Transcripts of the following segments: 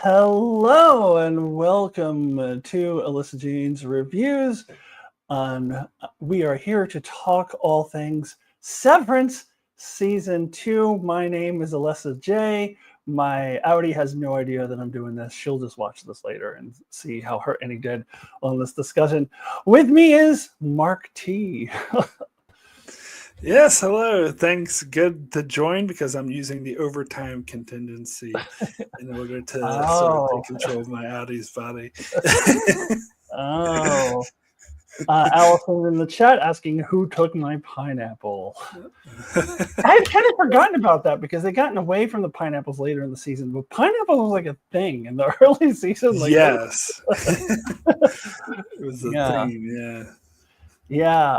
Hello and welcome to Alyssa Jean's Reviews. We are here to talk all things Severance Season 2. My name is Alyssa J. My Audi has no idea that I'm doing this. She'll just watch this later and see how hurt any did on this discussion. With me is Mark T. Yes, hello. Thanks. Good to join because I'm using the overtime contingency in order to sort of take control of my Audi's body. Oh. Allison in the chat asking who took my pineapple. I had kind of forgotten about that because they gotten away from the pineapples later in the season, but pineapple was like a thing in the early season. Like, yes. It was a theme, yeah.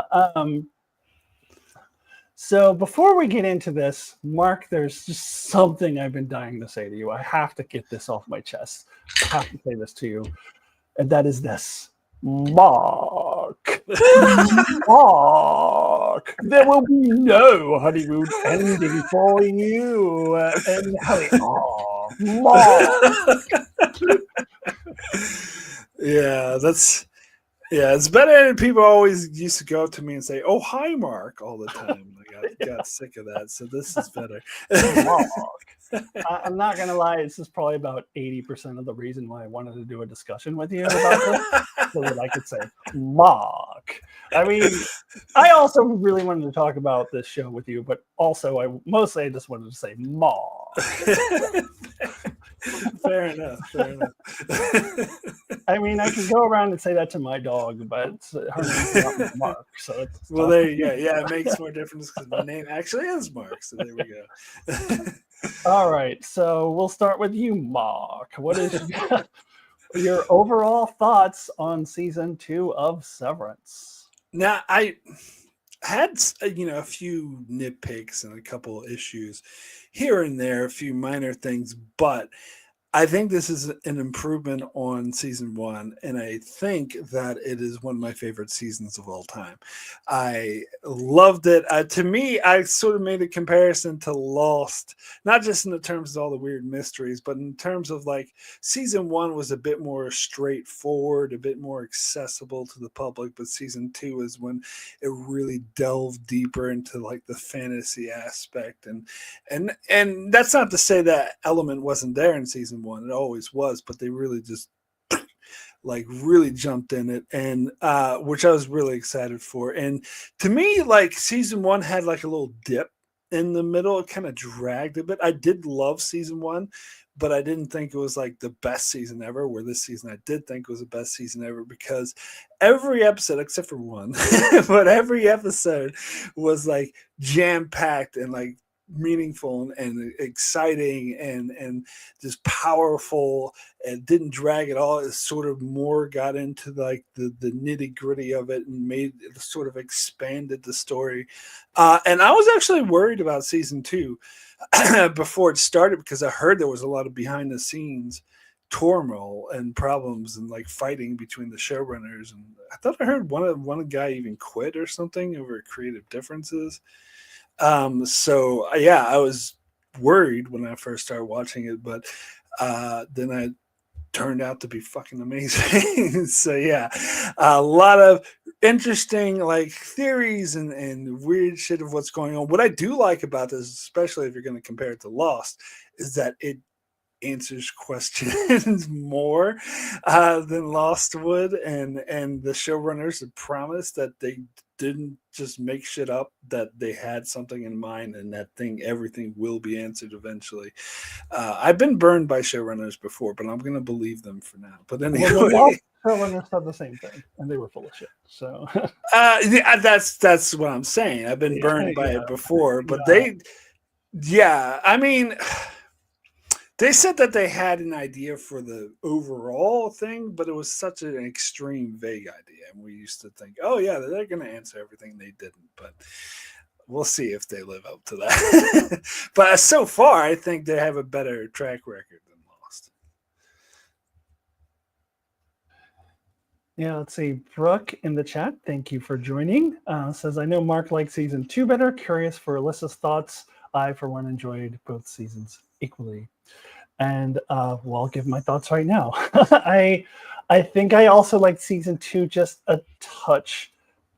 So before we get into this, Mark, there's just something I've been dying to say to you. I have to get this off my chest. I have to say this to you. And that is this. Mark. Mark. There will be no honeymoon ending for you. And Mark. It's better than people always used to go up to me and say, "Oh, hi, Mark," all the time. I got sick of that, so this is better. Mark. I'm not gonna lie, this is probably about 80% of the reason why I wanted to do a discussion with you about this, so that I could say Mark. I mean, I also really wanted to talk about this show with you, but also I just wanted to say Mark. Fair enough. I mean, I can go around and say that to my dog, but her name's not Mark, so it's well, there you go. Yeah, it makes more difference because my name actually is Mark. So there we go. All right, so we'll start with you, Mark. What is your overall thoughts on season 2 of Severance? Now, I had a few nitpicks and a couple issues here and there, a few minor things, but I think this is an improvement on season 1, and I think that it is one of my favorite seasons of all time. I loved it. To me, I sort of made a comparison to Lost, not just in the terms of all the weird mysteries, but in terms of like season 1 was a bit more straightforward, a bit more accessible to the public, but season 2 is when it really delved deeper into like the fantasy aspect, and that's not to say that element wasn't there in season 1. It always was, but they really just really jumped in it, and which I was really excited for. And to me, like season 1 had like a little dip in the middle. It kind of dragged a bit. I did love season 1, but I didn't think it was like the best season ever. Where this season I did think was the best season ever, because every episode, except for one, but every episode was like jam-packed and like meaningful and exciting and just powerful, and didn't drag at all. It sort of more got into like the nitty-gritty of it and made it sort of expanded the story. And I was actually worried about season 2 before it started, because I heard there was a lot of behind the scenes turmoil and problems and like fighting between the showrunners, and I thought I heard one guy even quit or something over creative differences. So yeah, I was worried when I first started watching it, but then I turned out to be fucking amazing. So yeah, a lot of interesting like theories and weird shit of what's going on. What I do like about this, especially if you're going to compare it to Lost, is that it answers questions more than Lost would, and the showrunners had promised that they didn't just make shit up, that they had something in mind, and everything will be answered eventually. I've been burned by showrunners before, but I'm going to believe them for now. But anyway, showrunners said the same thing, and they were full of shit. So that's what I'm saying. I've been burned by it before, but I mean, they said that they had an idea for the overall thing, but it was such an extreme, vague idea. And we used to think, oh, yeah, they're going to answer everything. They didn't. But we'll see if they live up to that. But so far, I think they have a better track record than Lost. Yeah, let's see. Brooke in the chat, thank you for joining. Says, I know Mark liked season 2 better. Curious for Alyssa's thoughts. I, for one, enjoyed both seasons equally. And well, I'll give my thoughts right now. I think I also liked season 2 just a touch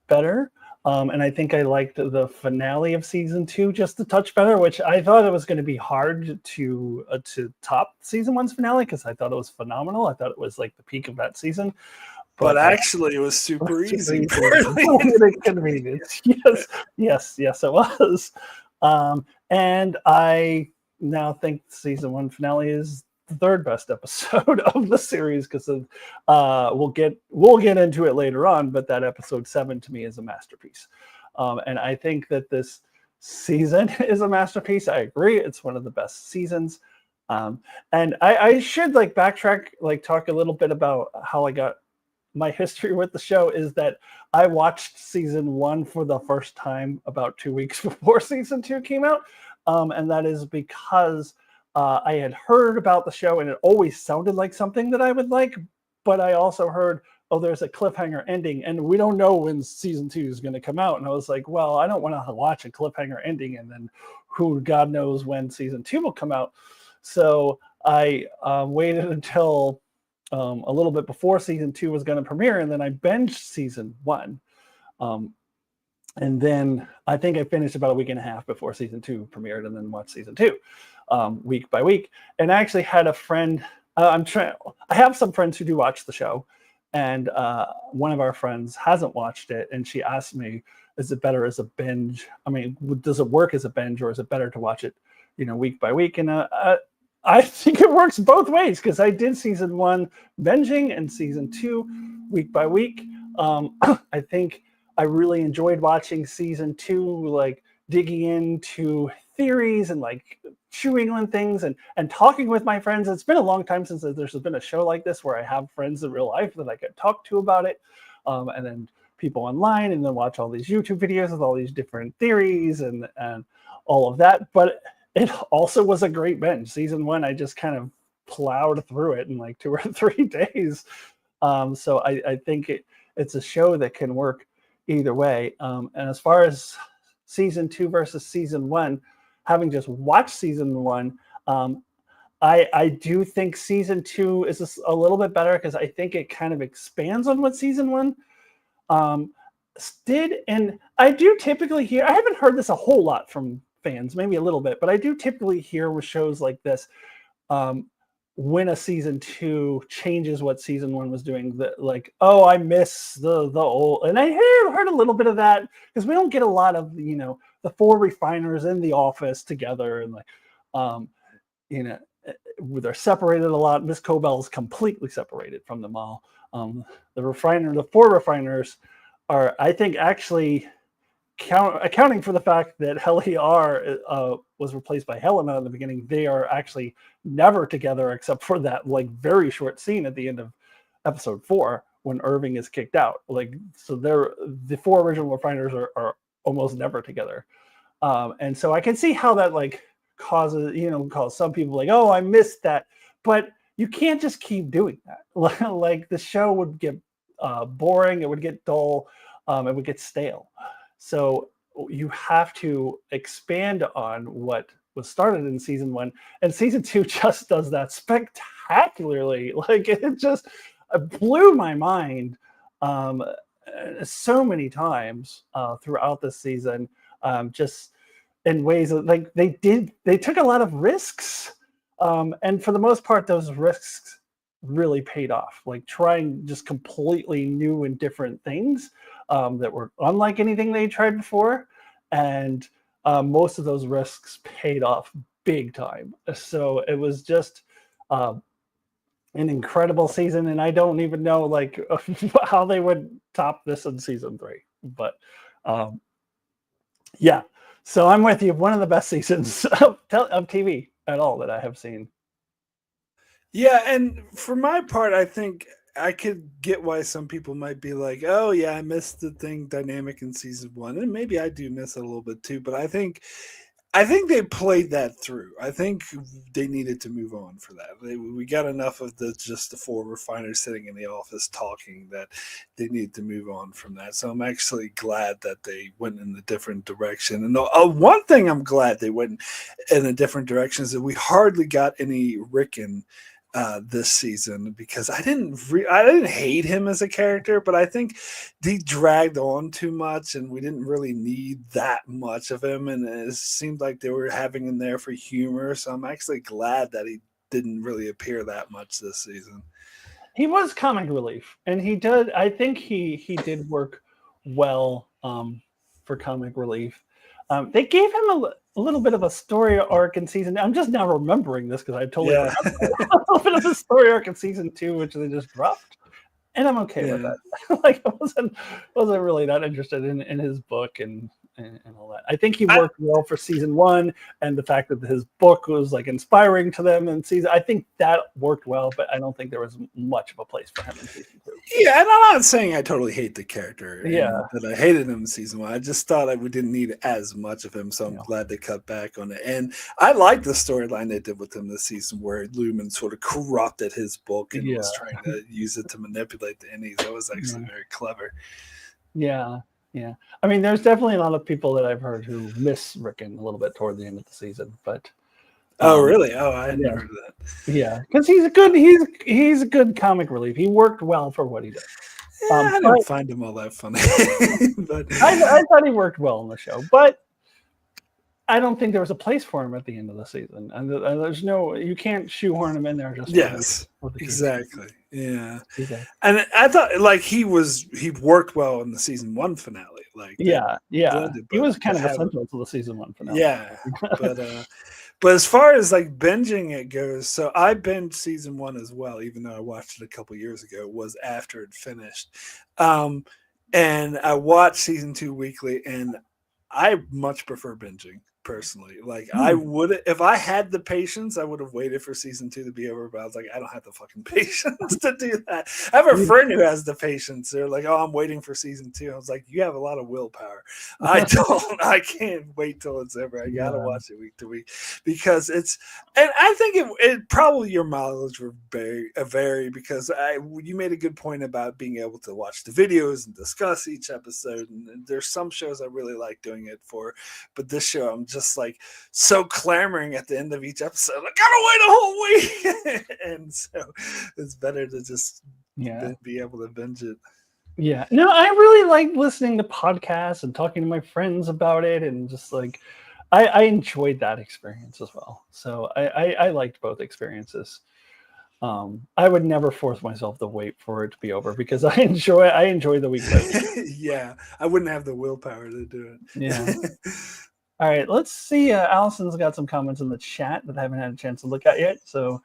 better. And I think I liked the finale of season 2 just a touch better, which I thought it was going to be hard to top season 1's finale because I thought it was phenomenal. I thought it was like the peak of that season. But I actually, it was super easy. inconvenience. Yes, it was. And I now think season 1 finale is the third best episode of the series because of we'll get into it later on, but that episode 7 to me is a masterpiece. And I think that this season is a masterpiece. I agree, it's one of the best seasons. And I should like backtrack, like talk a little bit about how I got my history with the show. Is that I watched season 1 for the first time about 2 weeks before season 2 came out. And that is because I had heard about the show and it always sounded like something that I would like. But I also heard, oh, there's a cliffhanger ending and we don't know when season 2 is going to come out. And I was like, well, I don't want to watch a cliffhanger ending and then who God knows when season 2 will come out. So I waited until a little bit before season 2 was going to premiere, and then I binged season 1. And then I think I finished about a week and a half before season 2 premiered, and then watched season 2 week by week. And I actually had a friend. I have some friends who do watch the show, and one of our friends hasn't watched it, and she asked me, "Is it better as a binge? I mean, does it work as a binge, or is it better to watch it, week by week?" And I think it works both ways because I did season 1 binging and season 2 week by week. I think I really enjoyed watching season 2, like digging into theories and like chewing on things and talking with my friends. It's been a long time since there's been a show like this where I have friends in real life that I can talk to about it. And then people online, and then watch all these YouTube videos with all these different theories and all of that. But it also was a great binge. Season 1, I just kind of plowed through it in like 2 or 3 days. So I think it's a show that can work either way. And as far as season 2 versus season 1, having just watched season 1, I do think season 2 is a little bit better because I think it kind of expands on what season 1 did. And I do typically hear, I haven't heard this a whole lot from fans, maybe a little bit, but I do typically hear with shows like this, when a season 2 changes what season 1 was doing, that like, oh, I miss the old. And I heard a little bit of that because we don't get a lot of the 4 refiners in the office together, and like they're separated a lot. Miss Cobell is completely separated from them all. The 4 refiners are, I think, actually accounting for the fact that Helly R was replaced by Helena in the beginning. They are actually never together except for that like very short scene at the end of episode 4 when Irving is kicked out. Like, so the 4 original refiners are almost never together. And so I can see how that like causes some people like, oh, I missed that. But you can't just keep doing that. Like the show would get boring, it would get dull, it would get stale. So you have to expand on what was started in season 1, and season 2 just does that spectacularly. Like it just blew my mind so many times throughout the season, just in ways that, like, they took a lot of risks, and for the most part those risks really paid off, like trying just completely new and different things that were unlike anything they tried before. And most of those risks paid off big time. So it was just an incredible season, and I don't even know like how they would top this in season 3. But yeah, so I'm with you. One of the best seasons of TV at all that I have seen. Yeah, and for my part, I think I could get why some people might be like, "Oh, yeah, I missed the thing dynamic in season 1," and maybe I do miss it a little bit too. But I think I think they played that through. I think they needed to move on for that. We got enough of just the four refiners sitting in the office talking that they needed to move on from that. So I'm actually glad that they went in a different direction. And one thing I'm glad they went in a different direction is that we hardly got any Rickon this season, because I didn't hate him as a character, but I think he dragged on too much, and we didn't really need that much of him. And it seemed like they were having him there for humor. So I'm actually glad that he didn't really appear that much this season. He was comic relief, and he did. I think he did work well for comic relief. They gave him a little bit of a story arc in season. I'm just now remembering this because I totally forgot a little bit of a story arc in season 2, which they just dropped, and I'm okay with that. Like, I wasn't really that interested in his book and all that. I think he worked well for season 1, and the fact that his book was like inspiring to them in season. I think that worked well, but I don't think there was much of a place for him in season 2. Yeah, and I'm not saying I totally hate the character. Yeah, that I hated him in season 1. I just thought we didn't need as much of him, so I'm glad they cut back on it. And I like the storyline they did with him this season, where Lumen sort of corrupted his book and was trying to use it to manipulate the Innies. That was actually very clever. Yeah. Yeah, I mean, there's definitely a lot of people that I've heard who miss Rickon a little bit toward the end of the season, but oh, really? Oh, I hadn't heard of that. Yeah, because he's a good comic relief. He worked well for what he did. I didn't find him all that funny, but I thought he worked well in the show, but I don't think there was a place for him at the end of the season. And there's you can't shoehorn him in there. Just exactly. Yeah. Exactly. And I thought he worked well in the season 1 finale. Like, he was kind of essential to the season 1 finale. Yeah, but as far as like binging it goes, so I binged season 1 as well, even though I watched it a couple years ago. It was after it finished, and I watched season 2 weekly, and I much prefer binging. Personally, like I would, if I had the patience, I would have waited for season 2 to be over. But I was like, I don't have the fucking patience to do that. I have a friend who has the patience. They're like, oh, I'm waiting for season 2. I was like, you have a lot of willpower. I don't. I can't wait till it's over. I gotta watch it week to week because it's. And I think it probably your mileage will vary because you made a good point about being able to watch the videos and discuss each episode. And there's some shows I really like doing it for, but this show I'm just like so clamoring at the end of each episode. I gotta wait a whole week, and so it's better to just be able to binge it. Yeah, no, I really like listening to podcasts and talking to my friends about it, and just like I enjoyed that experience as well. So I liked both experiences. I would never force myself to wait for it to be over because I enjoy the week. Yeah, I wouldn't have the willpower to do it. Yeah. All right, let's see. Allison's got some comments in the chat that I haven't had a chance to look at yet. So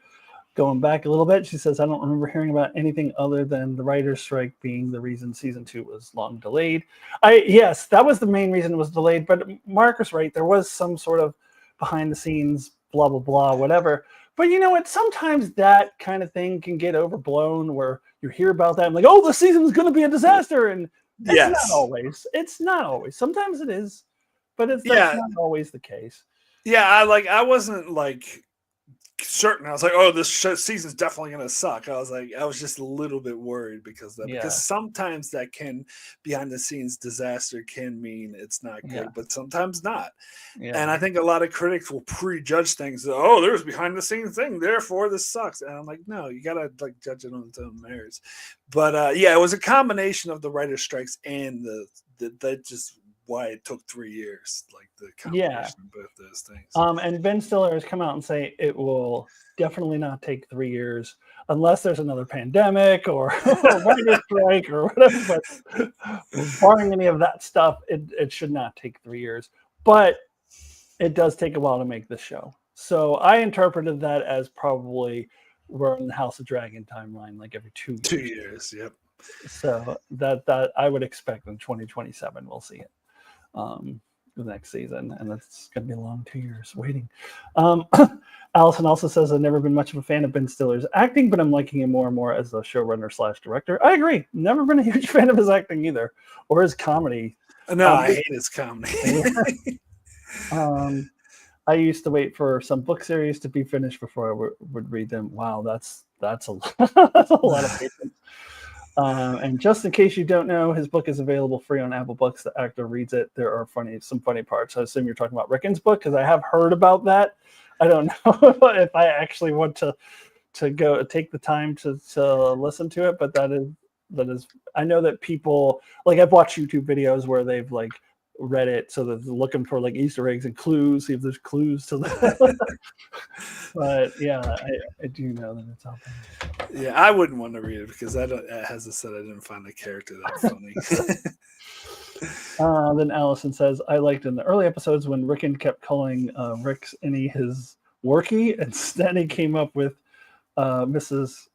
going back a little bit, she says, I don't remember hearing about anything other than the writer's strike being the reason season 2 was long delayed. Yes, that was the main reason it was delayed. But Marc was right. There was some sort of behind the scenes, blah, blah, blah, whatever. But you know what? Sometimes that kind of thing can get overblown where you hear about that and like, oh, the season's going to be a disaster. And it's not always. It's not always. Sometimes it is. But that's not always the case. Yeah, I wasn't like certain. I was like, oh, this season's definitely gonna suck. I was just a little bit worried because of that. Because sometimes that behind the scenes disaster can mean it's not good, but sometimes not. Yeah. And I think a lot of critics will prejudge things. Oh, there's behind the scenes thing, therefore this sucks. And I'm like, no, you gotta like judge it on its own merits. But it was a combination of the writer's strikes and that just why it took 3 years, like the combination of both those things. And Ben Stiller has come out and say it will definitely not take 3 years unless there's another pandemic or a writer's strike or whatever. But barring any of that stuff, it should not take 3 years. But it does take a while to make this show. So I interpreted that as probably we're in the House of Dragon timeline, like every 2 years. 2 years, yep. So that I would expect in 2027 we'll see it. The next season, and that's going to be a long 2 years waiting. Allison also says, I've never been much of a fan of Ben Stiller's acting, but I'm liking him more and more as a showrunner / director. I agree. Never been a huge fan of his acting either, or his comedy. No, I hate his comedy. I used to wait for some book series to be finished before I would read them. Wow, that's a that's a lot of patience. And just in case you don't know, his book is available free on Apple Books. The actor reads it. There are some funny parts. I assume you're talking about Rickon's book because I have heard about that. I don't know if I actually want to go take the time to listen to it, but that is I know that people like I've watched YouTube videos where they've like read it so that they're looking for like Easter eggs and clues, see if there's clues to the but yeah, I do know that it's out there. Yeah, I wouldn't want to read it because as I said, I didn't find the character that funny. Then Allison says, I liked in the early episodes when Rickon kept calling Rick's Innie his worky, and then he came up with Mrs.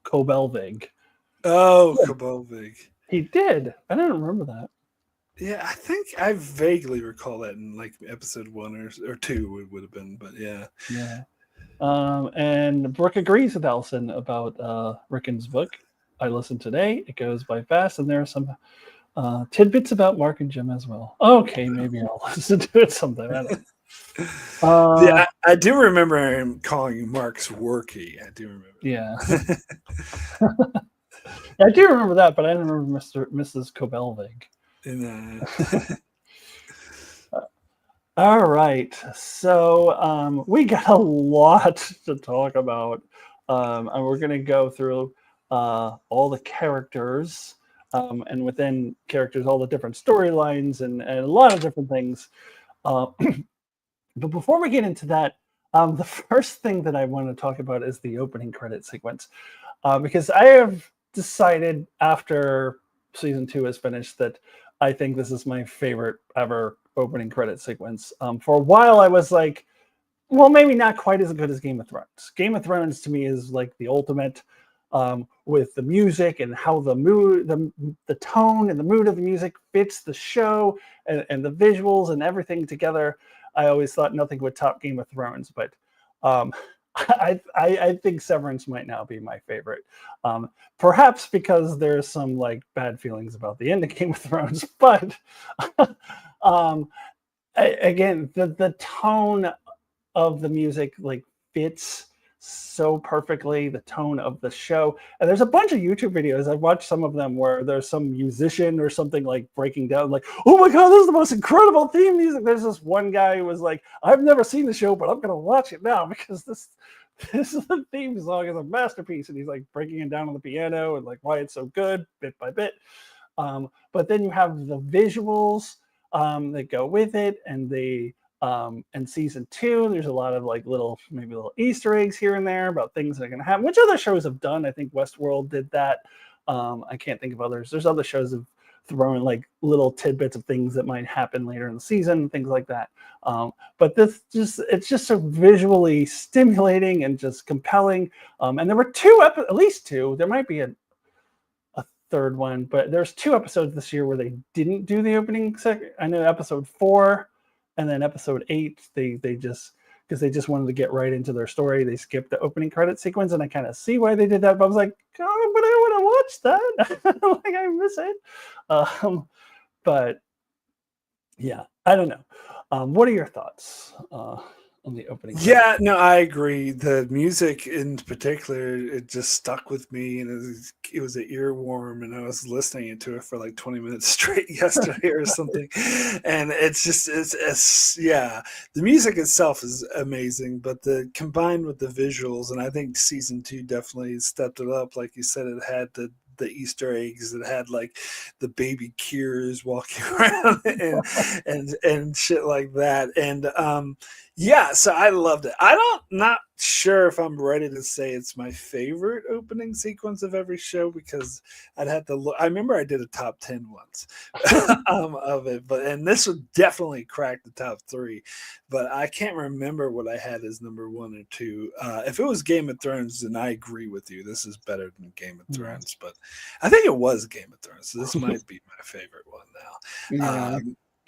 Kobelvig. Oh, Kobelvig. He did. I didn't remember that. Yeah, I think I vaguely recall that in like episode 1 or 2 would have been, but yeah. Yeah. And Brooke agrees with Allison about Rickon's book. I listened today. It goes by fast, and there are some tidbits about Mark and Jim as well. Okay, maybe I'll listen to it sometime. I don't know. Yeah, I do remember him calling Mark's worky. I do remember. Yeah. I do remember that, but I don't remember Mrs. Kobelvig. All right, so we got a lot to talk about, and we're going to go through all the characters, and within characters, all the different storylines and a lot of different things. But before we get into that, the first thing that I want to talk about is the opening credit sequence, because I have decided after season 2 is finished that I think this is my favorite ever opening credit sequence. For a while, I was like, well, maybe not quite as good as Game of Thrones. Game of Thrones to me is like the ultimate with the music and how the mood, the tone and the mood of the music fits the show and the visuals and everything together. I always thought nothing would top Game of Thrones, but I think Severance might now be my favorite. Perhaps because there's some like bad feelings about the end of Game of Thrones, but again, the tone of the music like fits so perfectly the tone of the show. And there's a bunch of YouTube videos. I've watched some of them where there's some musician or something like breaking down like, oh my God, this is the most incredible theme music. There's this one guy who was like, I've never seen the show, but I'm going to watch it now because this theme song is a masterpiece. And he's like breaking it down on the piano and like why it's so good bit by bit. But then you have the visuals that go with it, and and season 2, there's a lot of like little Easter eggs here and there about things that are going to happen, which other shows have done. I think Westworld did that. I can't think of others. There's other shows have thrown like little tidbits of things that might happen later in the season, things like that. But it's just so visually stimulating and just compelling. And there were at least two. There might be a third one, but there's 2 episodes this year where they didn't do the opening second. I know episode 4 and then episode 8, they just because they just wanted to get right into their story, they skipped the opening credit sequence, and I kind of see why they did that. But I was like, oh, but I want to watch that. Like I miss it. But yeah, I don't know. What are your thoughts on the opening credit? Yeah, no, I agree. The music in particular, it just stuck with me, and it was an earworm, and I was listening to it for like 20 minutes straight yesterday or something. And it's yeah, the music itself is amazing, but combined with the visuals, and I think season 2 definitely stepped it up. Like you said, it had the Easter eggs that had like the baby Kiers walking around and shit like that. And yeah, so I loved it. Not sure if I'm ready to say it's my favorite opening sequence of every show, because I'd have to look. I remember I did a top 10 once of it, and this would definitely crack the top 3, but I can't remember what I had as number 1 or 2. If it was Game of Thrones, then I agree with you. This is better than Game of Thrones, but I think it was Game of Thrones, so this might be my favorite one now. Yeah.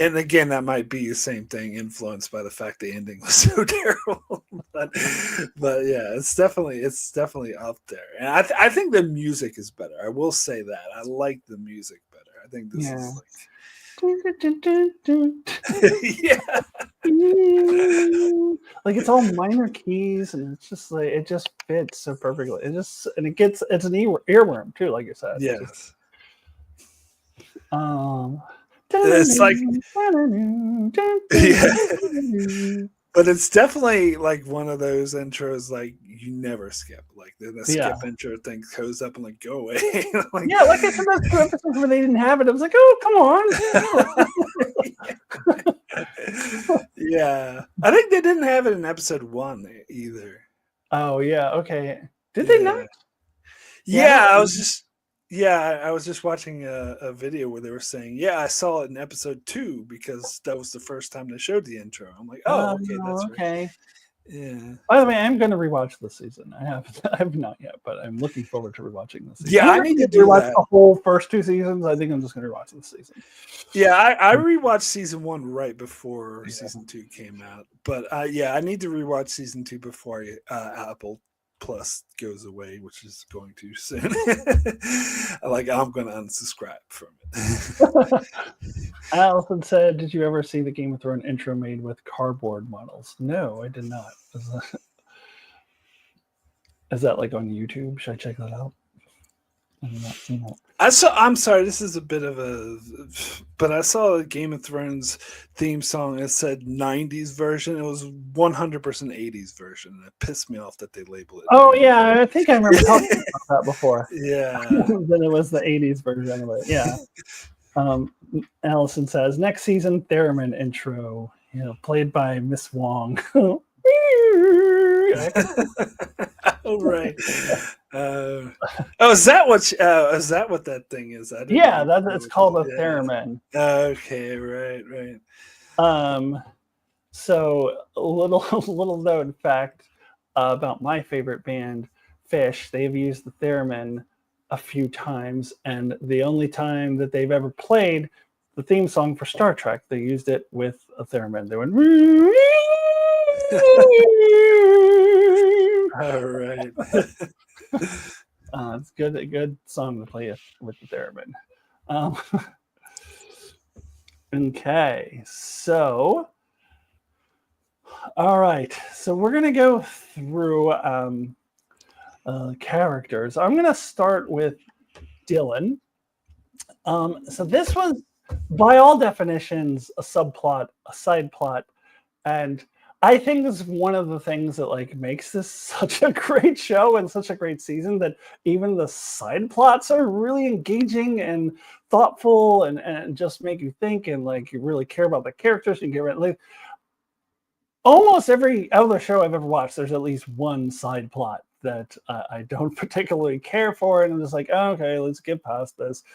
And again, that might be the same thing, influenced by the fact the ending was so terrible. but yeah, it's definitely up there. And I think the music is better. I will say that I like the music better. I think this is like Yeah. Like it's all minor keys, and it's just like it just fits so perfectly. It's an earworm too, like you said. It just Yes. um. It's like, yeah. But it's definitely like one of those intros like you never skip. Like the Yeah. skip intro thing goes up and like go away. Like, Yeah, like I said, those 2 episodes where they didn't have it, I was like, oh, come on. yeah. I think they didn't have it in episode 1 either. Oh yeah, okay. Did they not? Yeah. Yeah, I Yeah, don't I was just watching a video where they were saying, yeah, I saw it in episode 2 because that was the first time they showed the intro. I'm like, oh, okay, that's right. okay. Yeah. By the way, I'm going to rewatch this season. I have not yet, but I'm looking forward to rewatching this season. Yeah, I need to do rewatch that. the whole first 2 seasons. I think I'm just going to rewatch this season. Yeah, I rewatched season 1 right before season 2 came out, but yeah, I need to rewatch season 2 before Apple Plus goes away, which is going to soon. I'm going to unsubscribe from it. Allison said, "Did you ever see the Game of Thrones intro made with cardboard models?" No, I did not. Is that like on YouTube? Should I check that out? I've not seen that. I'm sorry, this is a bit of but I saw a Game of Thrones theme song. It said 90s version. It was 100% 80s version. And it pissed me off that they labeled it. Oh yeah, I think I remember talking about that before. Yeah. Then it was the 80s version of it. Yeah. Allison says, next season theremin intro, played by Miss Wong. Oh right. Is that what that thing is? Yeah, it's called a theremin. Okay, right. So a little known fact about my favorite band, Fish. They've used the theremin a few times, and the only time that they've ever played the theme song for Star Trek, they used it with a theremin. They went. All right. It's a good song to play with the theremin. Okay, so all right, so we're gonna go through characters. I'm gonna start with Dylan. So this was, by all definitions, a subplot, a side plot, and I think this is one of the things that like makes this such a great show and such a great season, that even the side plots are really engaging and thoughtful and just make you think, and like you really care about the characters. You get like almost every other show I've ever watched, there's at least one side plot that I don't particularly care for, and I'm just like, oh, okay, let's get past this.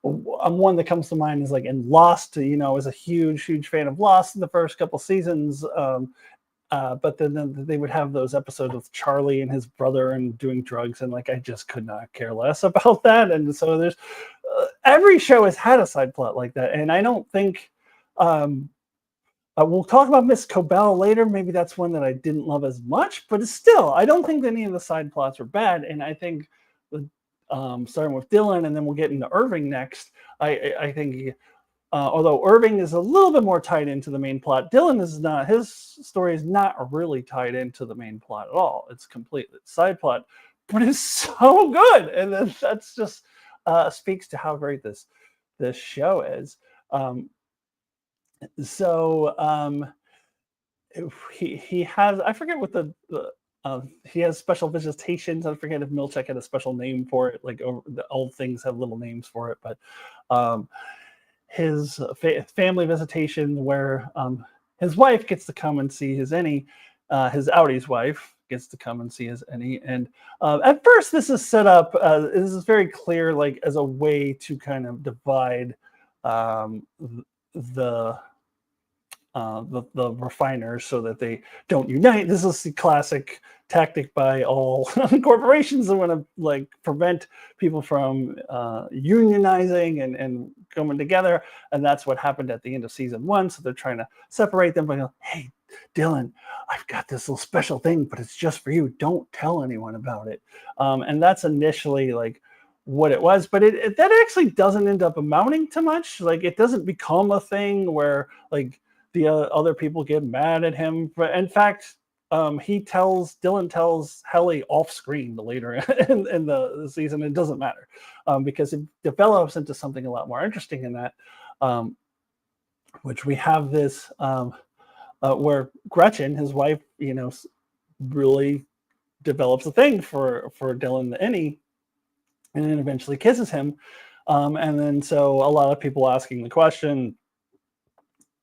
One that comes to mind is like in Lost. I was a huge fan of Lost in the first couple seasons, but then they would have those episodes with Charlie and his brother and doing drugs, and like I just could not care less about that. And so there's every show has had a side plot like that, and I don't think. We'll talk about Miss Cobell later. Maybe that's one that I didn't love as much, but it's still, I don't think any of the side plots were bad. And I think, starting with Dylan, and then we'll get into Irving next. I think, although Irving is a little bit more tied into the main plot, Dylan is not. His story is not really tied into the main plot at all. It's completely side plot, but it's so good, and that's just speaks to how great this show is. So he has, I forget what he has special visitations. I forget if Milchek had a special name for it. Like the old things have little names for it, but his family visitation where his wife gets to come and see his his Audie's wife gets to come and see his Annie. And at first this is set up, this is very clear, like as a way to kind of divide the refiners so that they don't unite. This is the classic tactic by all corporations that want to like prevent people from unionizing and coming together. And that's what happened at the end of season 1. So they're trying to separate them by going, hey, Dylan, I've got this little special thing, but it's just for you. Don't tell anyone about it. And that's initially like what it was, but that actually doesn't end up amounting to much. Like it doesn't become a thing where like the other people get mad at him. But in fact, Dylan tells Helly off screen later in the season. It doesn't matter because it develops into something a lot more interesting in that, which we have this where Gretchen, his wife, really develops a thing for Dylan the Innie, and then eventually kisses him. And then so a lot of people asking the question,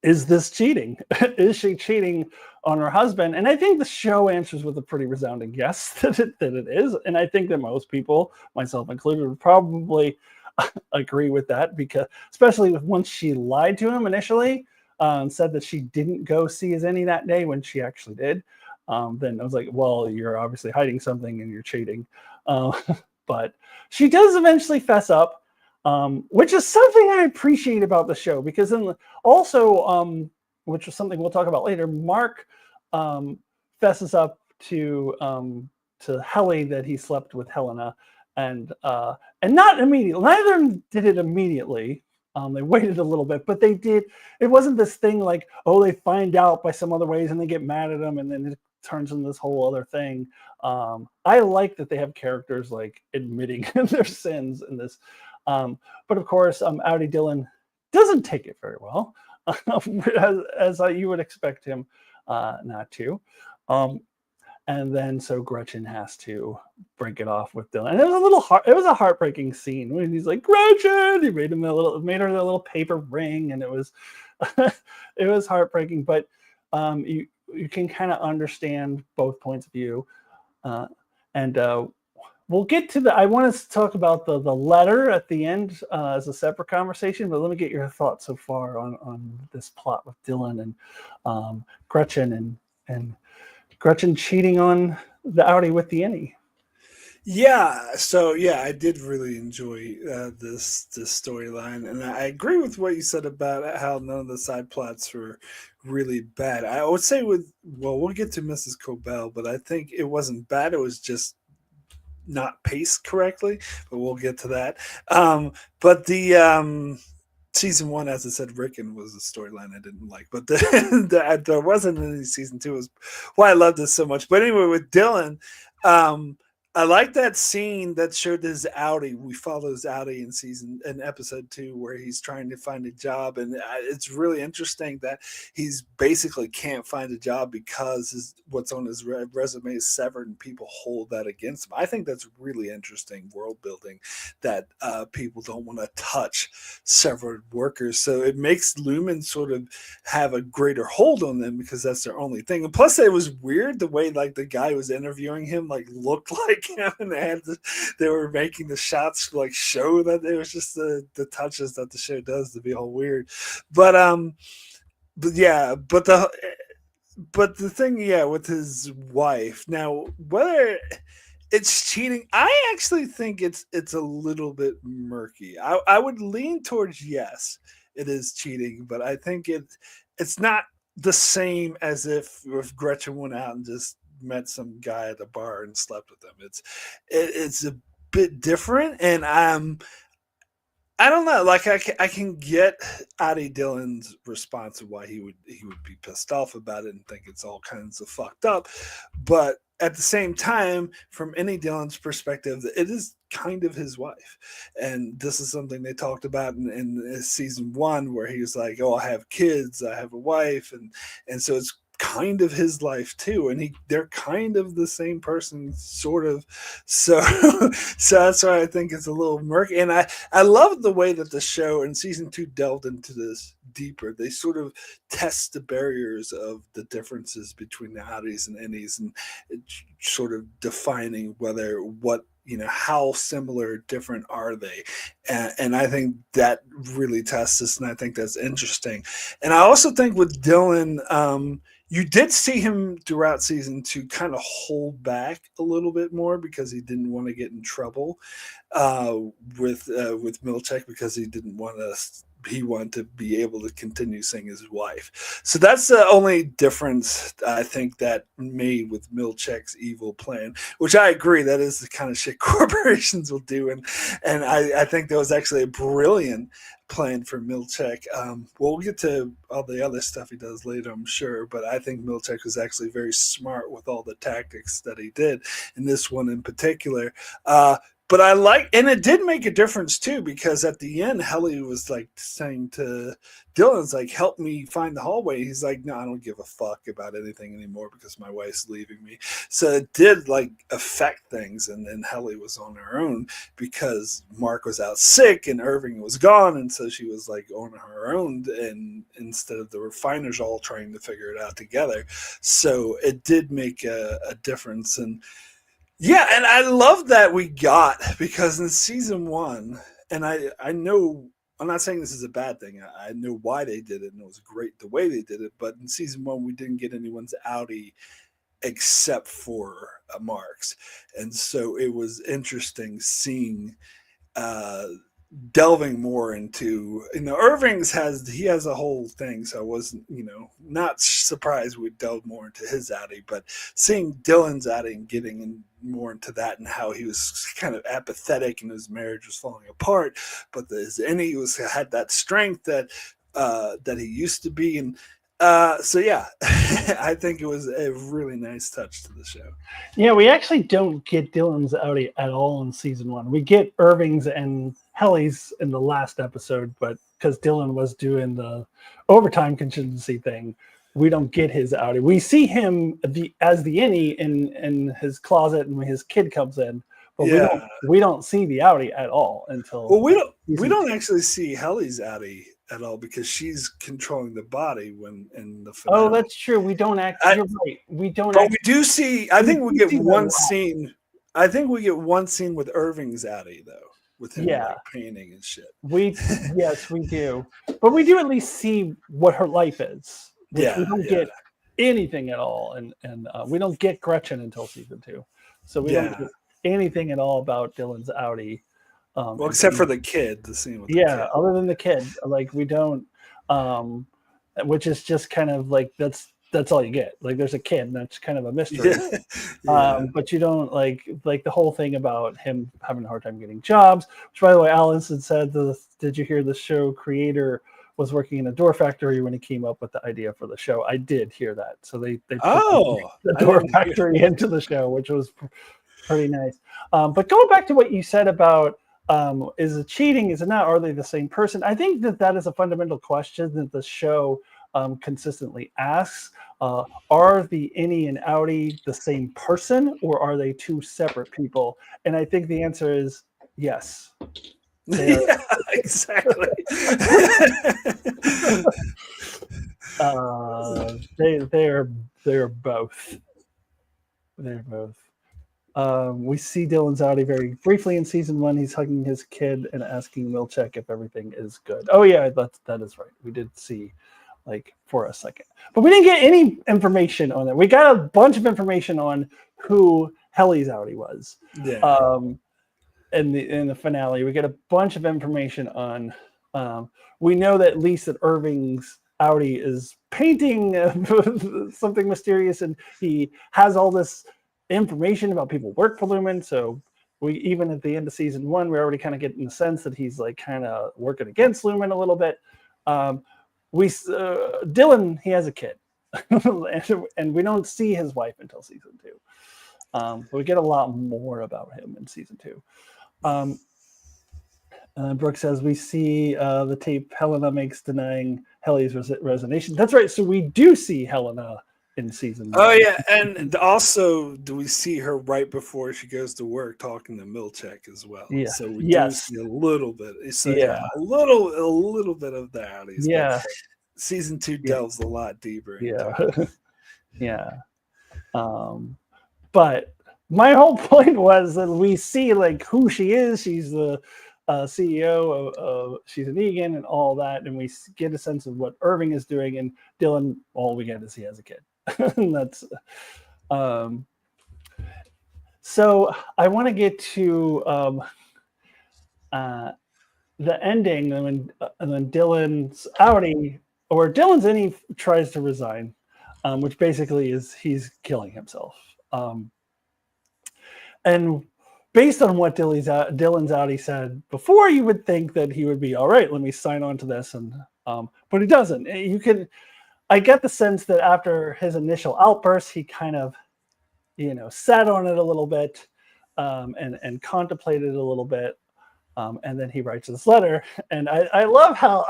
is this cheating? Is she cheating on her husband? And I think the show answers with a pretty resounding yes that it is. And I think that most people, myself included, would probably agree with that, because especially once she lied to him initially, said that she didn't go see his Innie that day when she actually did. Then I was like, well, you're obviously hiding something and you're cheating. But she does eventually fess up, which is something I appreciate about the show, because also, which is something we'll talk about later, Marc fesses up to Helly that he slept with Helena, and not immediately. Neither of them did it immediately. They waited a little bit, but they did. It wasn't this thing like, oh, they find out by some other ways and they get mad at him, and then it turns into this whole other thing. I like that they have characters like admitting their sins in this. But of course, Audi Dylan doesn't take it very well, as you would expect him not to. And then so Gretchen has to break it off with Dylan. And it was a heartbreaking scene when he's like, Gretchen, he made her a little paper ring, and it was it was heartbreaking. But you can kind of understand both points of view. And we'll get to I want us to talk about the letter at the end as a separate conversation, but let me get your thoughts so far on this plot with Dylan and Gretchen and Gretchen cheating on the Audi with the Innie. Yeah, so yeah, I did really enjoy this storyline, and I agree with what you said about how none of the side plots were really bad. I would say we'll get to Mrs. Cobell, but I think it wasn't bad. It was just not paced correctly, but we'll get to that. But the season one, as I said, Rickon was a storyline I didn't like, but there wasn't any season two. Was why I loved this so much. But anyway, with Dylan, I like that scene that showed his Audi. We follow his Audi in episode 2, where he's trying to find a job, and it's really interesting that he's basically can't find a job because what's on his resume is severed, and people hold that against him. I think that's really interesting world building, that people don't want to touch severed workers, so it makes Lumen sort of have a greater hold on them because that's their only thing. And plus, it was weird the way like the guy was interviewing him like looked like him, and they were making the shots like show that it was just the touches that the show does to be all weird. But yeah, but the thing, yeah, with his wife now, whether it's cheating, I actually think it's a little bit murky. I would lean towards yes, it is cheating, but I think it's not the same as if Gretchen went out and just met some guy at the bar and slept with him. It's a bit different, and I don't know. Like I can get Addie Dillon's response of why he would be pissed off about it and think it's all kinds of fucked up, but at the same time, from any Dillon's perspective, it is kind of his wife, and this is something they talked about in season 1, where he was like, "Oh, I have kids, I have a wife," and so it's kind of his life too, and they're kind of the same person, sort of. So so that's why I think it's a little murky, and I love the way that the show in season 2 delved into this deeper. They sort of test the barriers of the differences between the Audis and Innies, and sort of defining how similar, different are they, and I think that really tests us, and I think that's interesting. And I also think with Dylan, you did see him throughout season 2 kind of hold back a little bit more because he didn't want to get in trouble with Milchek, because he didn't want to he wanted to be able to continue seeing his wife. So that's the only difference I think that made with Milchek's evil plan, which I agree that is the kind of shit corporations will do, and I think that was actually a brilliant plan for Milchek. We'll get to all the other stuff he does later, I'm sure, but I think Milchek was actually very smart with all the tactics that he did in this one in particular. But I like, and it did make a difference too, because at the end, Helly was like saying to Dylan's like, help me find the hallway. He's like, no, I don't give a fuck about anything anymore because my wife's leaving me. So it did like affect things. And then Helly was on her own because Marc was out sick and Irving was gone. And so she was like on her own, and instead of the refiners all trying to figure it out together. So it did make a difference. And yeah, and I love that we got, because in season one, and I know, I'm not saying this is a bad thing. I know why they did it, and it was great the way they did it. But in season one, we didn't get anyone's outie except for Marc's, and so it was interesting seeing delving more into, Irving's has a whole thing, so I wasn't not surprised we delved more into his outie, but seeing Dylan's outie and getting more into that and how he was kind of apathetic and his marriage was falling apart, but his innie had that strength that he used to be. And so yeah, I think it was a really nice touch to the show. Yeah, we actually don't get Dylan's outie at all in season one. We get Irving's and Helly's in the last episode, but because Dylan was doing the overtime contingency thing, we don't get his outie. We see him as the innie in his closet, and when his kid comes in, but we don't see the outie at all until. Well, we don't actually see Helly's outie at all, because she's controlling the body when in the finale. Oh, that's true. We don't actually. You're right. We don't. But we do see. I think we get one scene. I think we get one scene with Irving's outie though, with him like painting and shit. Yes, we do. But we do at least see what her life is. We don't get anything at all, and we don't get Gretchen until season 2, so we don't get anything at all about Dylan's outie. Well, except for the kid, the scene with the kid. Other than the kid, like we don't, which is just kind of like that's all you get. Like there's a kid, and that's kind of a mystery. But you don't like the whole thing about him having a hard time getting jobs. Which, by the way, Allison said, "Did you hear the show creator was working in a door factory when he came up with the idea for the show?" I did hear that. So they put the door factory into the show, which was pretty nice. But going back to what you said about. Is it cheating? Is it not? Are they the same person? I think that is a fundamental question that the show consistently asks. Are the innie and outie the same person, or are they two separate people? And I think the answer is yes. Yeah, exactly. They're both. They're both. We see Dylan's outie very briefly in season 1. He's hugging his kid and asking Milchek if everything is good. Oh yeah, that is right. We did see, like, for a second, but we didn't get any information on it. We got a bunch of information on who Helly's outie was. Yeah. In the finale, we get a bunch of information on. We know that at least that Irving's outie is painting something mysterious, and he has all this information about people work for Lumen. So we, even at the end of season 1, we're already kind of getting the sense that he's like kind of working against Lumen a little bit. Dylan, he has a kid, and we don't see his wife until season 2. But we get a lot more about him in season 2. Brooke says we see the tape Helena makes denying Helly's resignation. That's right. So we do see Helena in season 1. Oh yeah, and also do we see her right before she goes to work talking to Milchek as well? Yeah. So we do see a little bit. So a little bit of the outies. Yeah. Season 2 delves a lot deeper. Yeah. But my whole point was that we see like who she is. She's the CEO of she's an Egan and all that, and we get a sense of what Irving is doing. And Dylan, all we get is he has a kid. That's so I want to get to the ending, and then Dylan's outie, or Dylan's in, he tries to resign, which basically is he's killing himself. And based on what Dylan's outie said before, you would think that he would be all right. Let me sign on to this, and but he doesn't. I get the sense that after his initial outburst, he kind of sat on it a little bit, and contemplated a little bit. And then he writes this letter, and I love how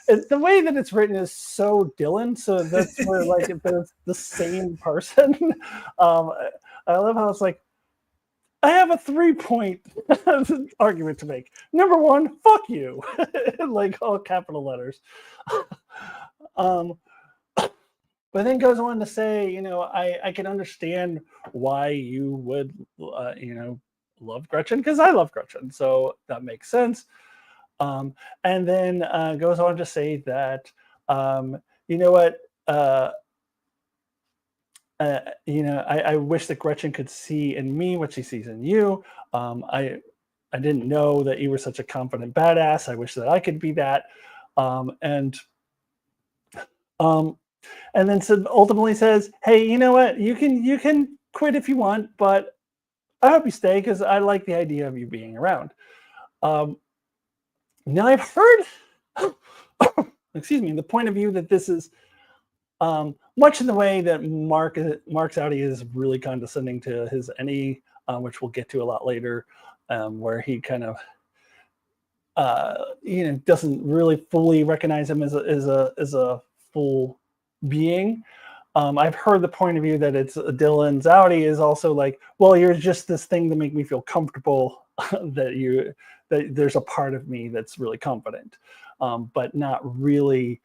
the way that it's written is so Dylan. So that's where like if there's the same person. I love how it's like, I have a 3-point argument to make. Number one, fuck you, like all capital letters. But then goes on to say, I can understand why you would, love Gretchen, because I love Gretchen, so that makes sense. And then goes on to say that, you know what, I wish that Gretchen could see in me what she sees in you. I didn't know that you were such a confident badass. I wish that I could be that. And then ultimately says, hey, you know what, you can quit if you want, but I hope you stay because I like the idea of you being around. Now I've heard, excuse me, the point of view that this is much in the way that Marc's outie is really condescending to his NE, which we'll get to a lot later, where he kind of doesn't really fully recognize him as a full being. I've heard the point of view that it's Dylan's outie is also like, well, you're just this thing to make me feel comfortable that there's a part of me that's really confident, but not really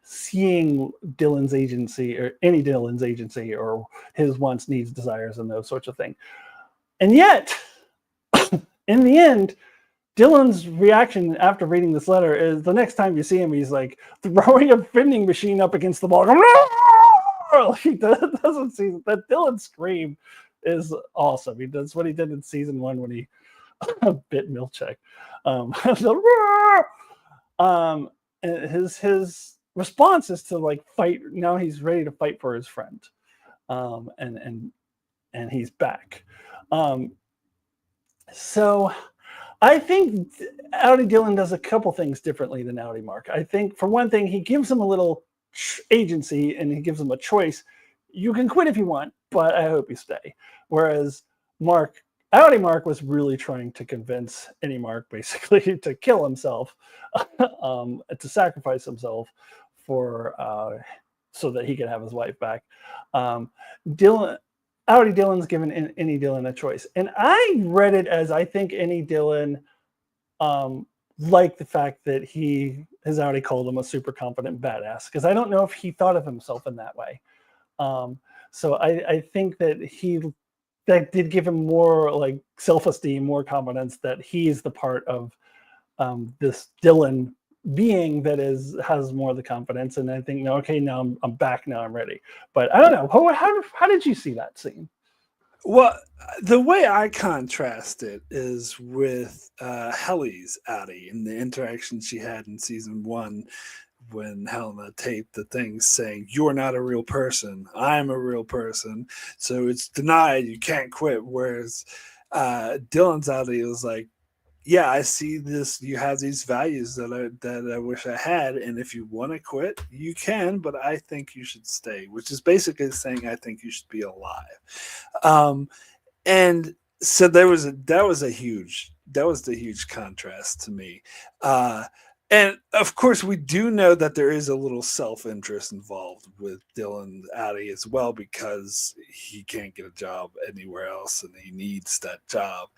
seeing Dylan's agency or any Dylan's agency or his wants, needs, desires, and those sorts of things. And yet, in the end, Dylan's reaction after reading this letter is the next time you see him, he's like throwing a vending machine up against the wall. He doesn't see that. Dylan scream is awesome. That's what he did in season 1 when he bit Milchek. And his response is to like fight. Now he's ready to fight for his friend, and he's back. So I think Outie Dylan does a couple things differently than Outie Marc. I think for one thing, he gives him a little agency and he gives him a choice. You can quit if you want, but I hope you stay. Whereas Outie Marc was really trying to convince Any Marc basically to kill himself, to sacrifice himself for so that he could have his wife back. Outie Dylan's given Any Dylan a choice. And I read it as, I think Any Dylan liked the fact that his outie called him a super confident badass, because I don't know if he thought of himself in that way. So I think that that did give him more like self-esteem, more confidence that he's the part of this Dylan being that has more of the confidence. And I think, okay, now I'm back, now I'm ready. But I don't know, how did you see that scene? Well, the way I contrast it is with Helly's outie and the interaction she had in season 1 when Helena taped the thing saying, "You're not a real person. I'm a real person. So it's denied. You can't quit." Whereas Dylan's outie was like, yeah, I see this. You have these values that I wish I had, and if you want to quit, you can. But I think you should stay, which is basically saying I think you should be alive. And so that was the huge contrast to me. And of course, we do know that there is a little self-interest involved with Dylan outie as well, because he can't get a job anywhere else and he needs that job.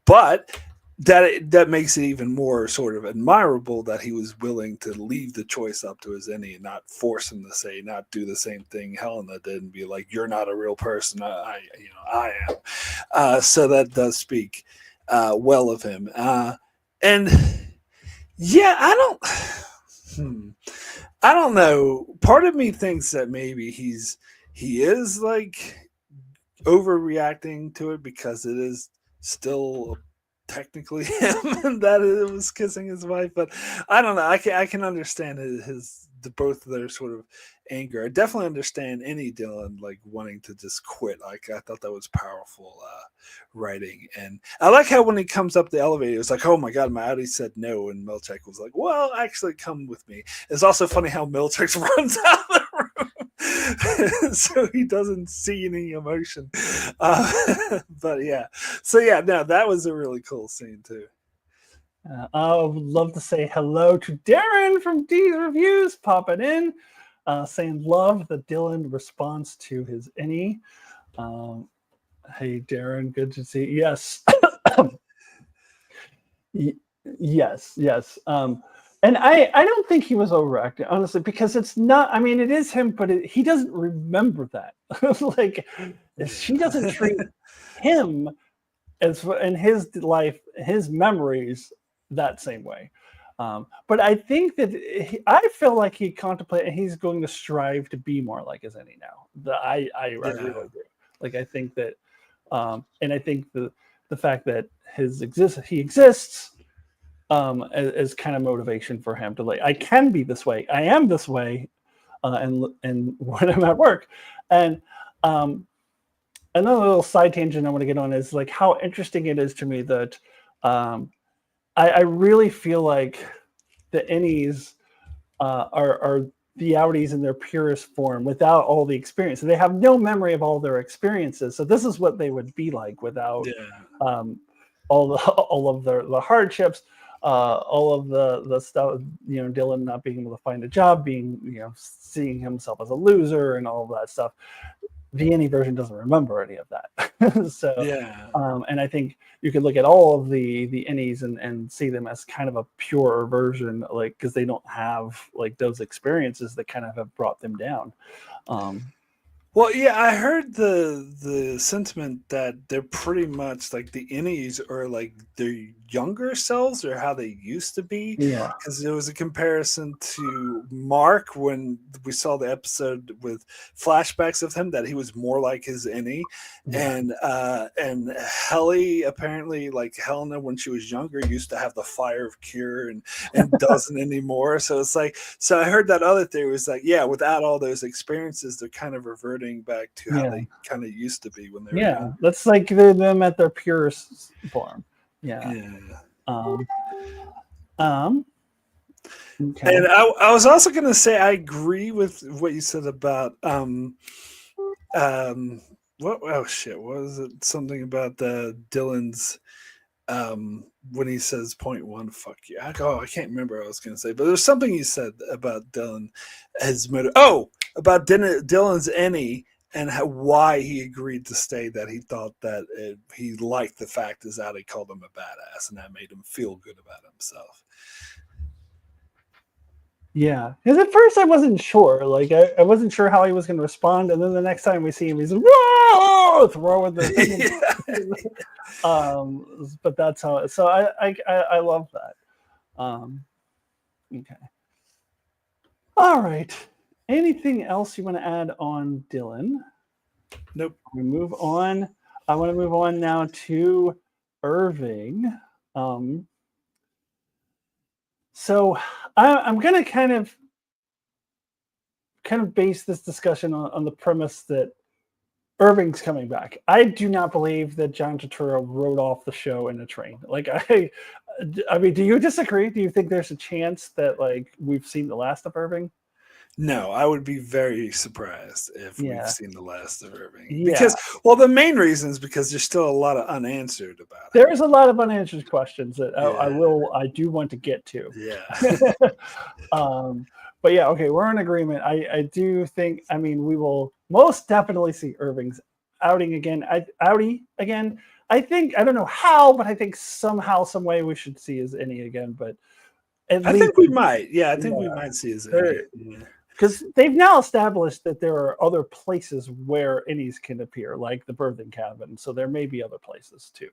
But that makes it even more sort of admirable that he was willing to leave the choice up to his any and not force him to not do the same thing Helena did and be like, "You're not a real person. I am." So that does speak well of him. And yeah, I don't know. Part of me thinks that maybe he is like overreacting to it because it is still technically him and that it was kissing his wife, but I don't know. I can understand both of their sort of anger. I definitely understand any Dylan like wanting to just quit. Like I thought that was powerful writing, and I like how when he comes up the elevator, it's like, oh my god, my Audi said no, and Milchek was like, well, actually, come with me. It's also funny how Milchek runs out of the room, so he doesn't see any emotion. But yeah, so yeah, no, that was a really cool scene too. I would love to say hello to Darren from D's Reviews popping in, saying love the Dylan response to his any. Hey, Darren, good to see you. Yes. Yes. And I don't think he was overacting, honestly, because it's not, I mean, it is him, but he doesn't remember that. Like, she doesn't treat him as in his life, his memories, that same way. But I think that I feel like he contemplated, he's going to strive to be more like his Annie now. I really agree. Like, I think that, and I think the fact that he exists is kind of motivation for him to like, I can be this way, I am this way, and when I'm at work. And another little side tangent I want to get on is like how interesting it is to me that I really feel like the innies are the outies in their purest form without all the experience. And they have no memory of all their experiences. So this is what they would be like without all of the hardships, all of the stuff, you know, Dylan not being able to find a job, being, you know, seeing himself as a loser and all of that stuff. The any version doesn't remember any of that. So and I think you could look at all of the innies and see them as kind of a pure version, like, because they don't have like those experiences that kind of have brought them down. Well, yeah, I heard the sentiment that they're pretty much like the innies are like their younger selves or how they used to be. Yeah. Because there was a comparison to Mark when we saw the episode with flashbacks of him that he was more like his innie. Yeah. And Helly, apparently, like Helena when she was younger used to have the fire of cure and doesn't anymore. So it's like, so I heard that other theory was like, yeah, without all those experiences, they're kind of reverting back to how they kind of used to be when they were young. That's like they're them at their purest form. Okay. Okay. And I was also going to say I agree with what you said about what was it, something about the Dylan's when he says point one, fuck you. I can't remember what I was going to say, but there's something you said about Dylan about Dylan's any and why he agreed to stay, that he thought that he liked the fact his Audi called him a badass and that made him feel good about himself. Yeah, because at first I wasn't sure. Like I wasn't sure how he was going to respond, and then the next time we see him, he's like, whoa, throwing the thing. But that's how. So I love that. Okay. All right. Anything else you want to add on Dylan? Nope. We move on. I want to move on now to Irving. So I'm going to kind of base this discussion on the premise that Irving's coming back. I do not believe that John Turturro wrote off the show in a train. Like I mean, do you disagree? Do you think there's a chance that like we've seen the last of Irving? No, I would be very surprised if we've seen the last of Irving. Yeah. Because, well, the main reason is because there's still a lot of unanswered about it. There's a lot of unanswered questions that I do want to get to. Yeah. But yeah, okay, we're in agreement. I do think, I mean, we will most definitely see Irving's outing again. I think, I don't know how, but I think somehow, some way we should see his innie again. But I think we might. Yeah, I think we might see his innie. Because they've now established that there are other places where innies can appear, like the birthing cabin. So there may be other places too.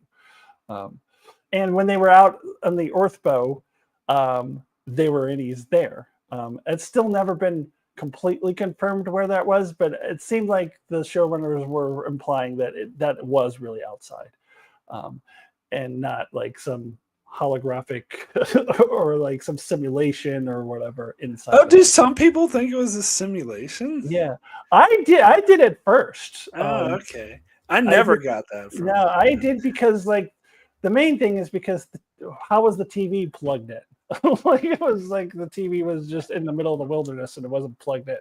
And when they were out on the Orthbow, they were innies there. It's still never been completely confirmed where that was, but it seemed like the showrunners were implying that that was really outside. and not like some holographic or like some simulation or whatever inside. Oh, do some people think it was a simulation? Yeah, I did it first. Oh, okay. I I never did. got that No, from it. I did because like the main thing is because how was the TV plugged in? Like it was like the TV was just in the middle of the wilderness and it wasn't plugged in.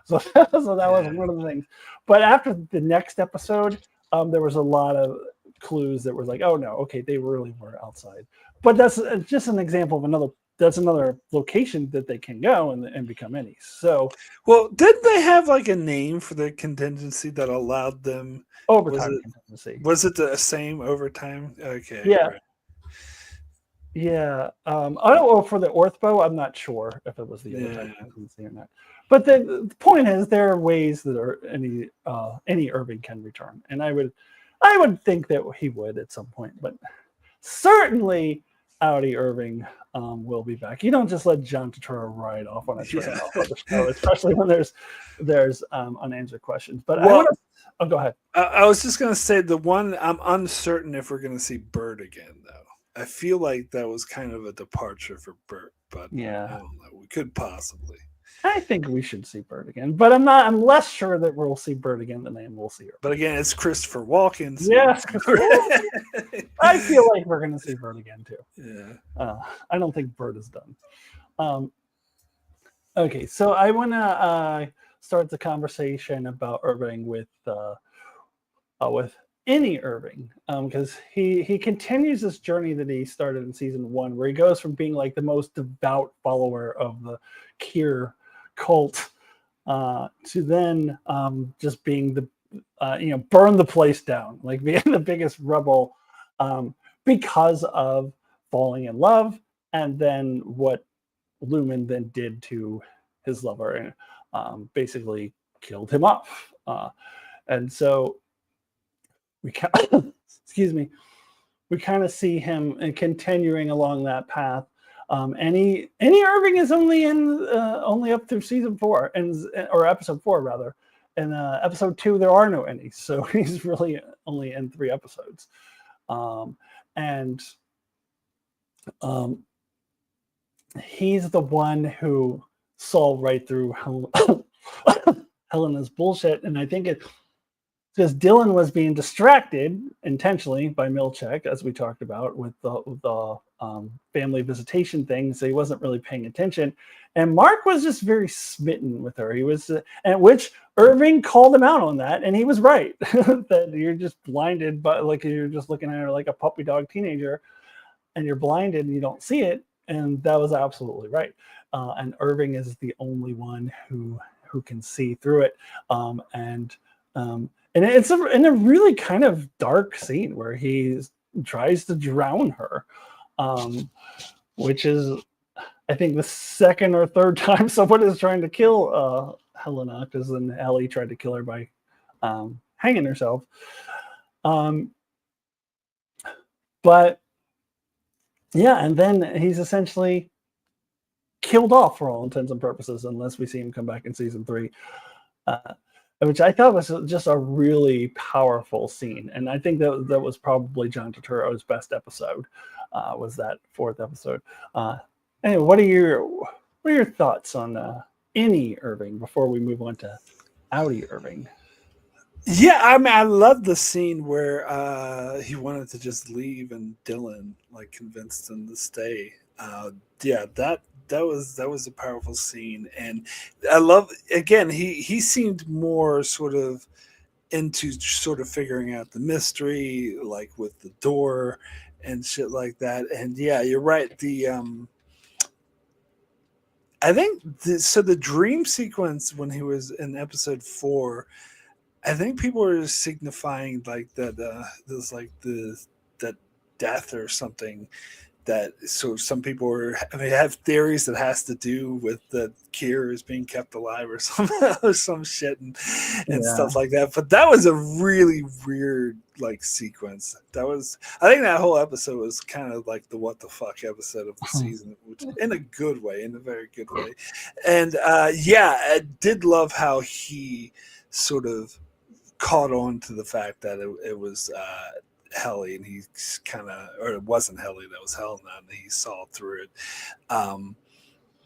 So, so that was one of the things. But after the next episode, there was a lot of clues that were like, oh no, okay, they really were outside. But that's just an example of another. That's another location that they can go and become ennies. So Well, didn't they have like a name for the contingency that allowed them? Was overtime it contingency. was it the same overtime? Okay, Yeah, right. yeah. I don't know for the ortho. I'm not sure if it was the overtime Yeah. contingency or not. But the point is, there are ways that are any Irving can return, and I would think that he would at some point. But certainly, Audi Irving will be back. You don't just let John Turturro ride off on a train Yeah. off of the show, especially when there's unanswered questions. But I Well, want to. Oh, go ahead. I was just gonna say the one I'm uncertain if we're gonna see Bird again though. I feel like that was kind of a departure for Bert, but I Yeah. don't know. We could possibly. I think we should see Bird again, but I'm not. I'm less sure that we'll see Bird again than I am we'll see her. But again, it's Christopher Walken. So Yes, I feel like we're going to see Bird again too. Yeah. I don't think Bird is done. Okay, so I want to start the conversation about Irving with any Irving, because he continues this journey that he started in season 1, where he goes from being like the most devout follower of the Kier cult to then just being the burn the place down, like being the biggest rebel because of falling in love, and then what Lumen then did to his lover and basically killed him off. And so we excuse me, we kind of see him continuing along that path. Any Irving is only up through season 4 or episode 4 rather. And episode 2 there are no ennies, so he's really only in 3 episodes. And he's the one who saw right through Helena's bullshit, and I think it's because Dylan was being distracted intentionally by Milchek, as we talked about with the family visitation thing, so he wasn't really paying attention. And Marc was just very smitten with her. He was, and which Irving called him out on that, and he was right that you're just blinded, but like you're just looking at her like a puppy dog teenager, and you're blinded and you don't see it. And that was absolutely right. And Irving is the only one who can see through it. And it's in a really kind of dark scene where he tries to drown her, which is, I think, the second or third time someone is trying to kill Helena, because then Ellie tried to kill her by hanging herself. But yeah, and then he's essentially killed off for all intents and purposes, unless we see him come back in season 3. Which I thought was just a really powerful scene, and I think that was probably John Turturro's best episode. Was that 4th episode? Anyway, what are your thoughts on any Irving before we move on to Audi Irving? Yeah, I mean, I love the scene where he wanted to just leave, and Dylan like convinced him to stay. Yeah, that was a powerful scene, and I love, again, he seemed more sort of into sort of figuring out the mystery, like with the door and shit like that. And yeah, you're right. I think the dream sequence when he was in episode 4. I think people are signifying like that there's like that death or something, that so some people have theories that has to do with the Kier is being kept alive or some shit and stuff like that. But that was a really weird like sequence. I think that whole episode was kind of like the what the fuck episode of the season, which in a good way, in a very good way. And yeah, I did love how he sort of caught on to the fact that it was Helly, and he's kind of, or it wasn't Helly, that was Helena, and he saw through it.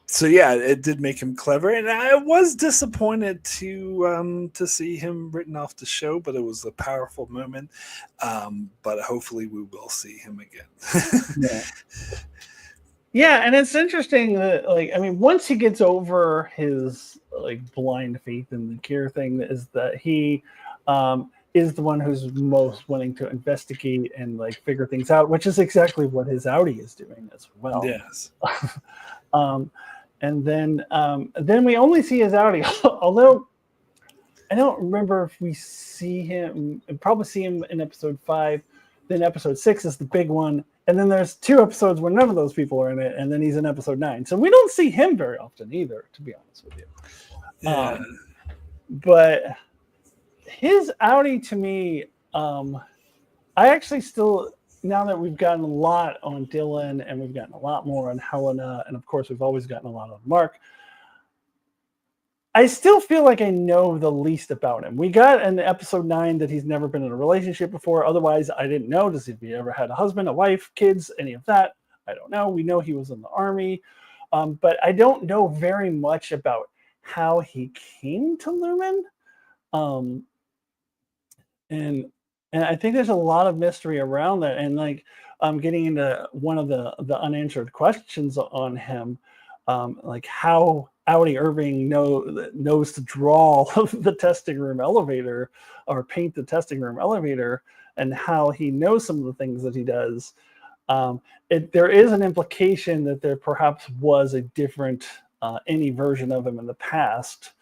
So yeah, it did make him clever, and I was disappointed to see him written off the show, but it was a powerful moment. But hopefully, we will see him again. Yeah. Yeah, and it's interesting that, like, I mean, once he gets over his like blind faith in the cure thing, is that he is the one who's most willing to investigate and like figure things out, which is exactly what his Audi is doing as well. Yes. And then we only see his Audi, although I don't remember if we see him. Probably see him in episode 5. Then episode 6 is the big one. And then there's 2 episodes where none of those people are in it, and then he's in episode 9. So we don't see him very often either, to be honest with you. Yeah. But his Audi to me, I actually still, now that we've gotten a lot on Dylan and we've gotten a lot more on Helena, and of course we've always gotten a lot on Marc, I still feel like I know the least about him. We got in episode 9 that he's never been in a relationship before. Otherwise, I didn't know. Does he ever had a husband, a wife, kids, any of that? I don't know. We know he was in the army. But I don't know very much about how he came to Lumen. And I think there's a lot of mystery around that. And like getting into one of the unanswered questions on him, like how Audi Irving knows to draw the testing room elevator or paint the testing room elevator, and how he knows some of the things that he does. There is an implication that there perhaps was a different any version of him in the past.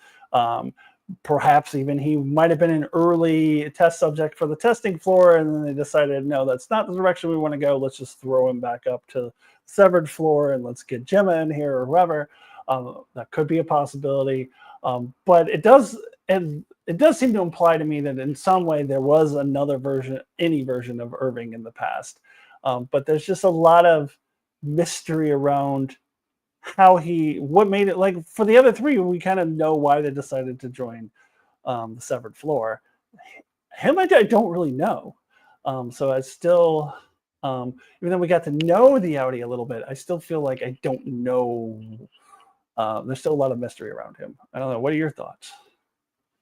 Perhaps even he might have been an early test subject for the testing floor, and then they decided, no, that's not the direction we want to go. Let's just throw him back up to the severed floor and let's get Gemma in here or whoever. That could be a possibility. But it does seem to imply to me that in some way there was another version, any version of Irving in the past. But there's just a lot of mystery around what made it. Like for the other 3, we kind of know why they decided to join the severed floor. Him, I don't really know. So I still, even though we got to know the Audi a little bit, I still feel like I don't know. There's still a lot of mystery around him. I don't know. What are your thoughts?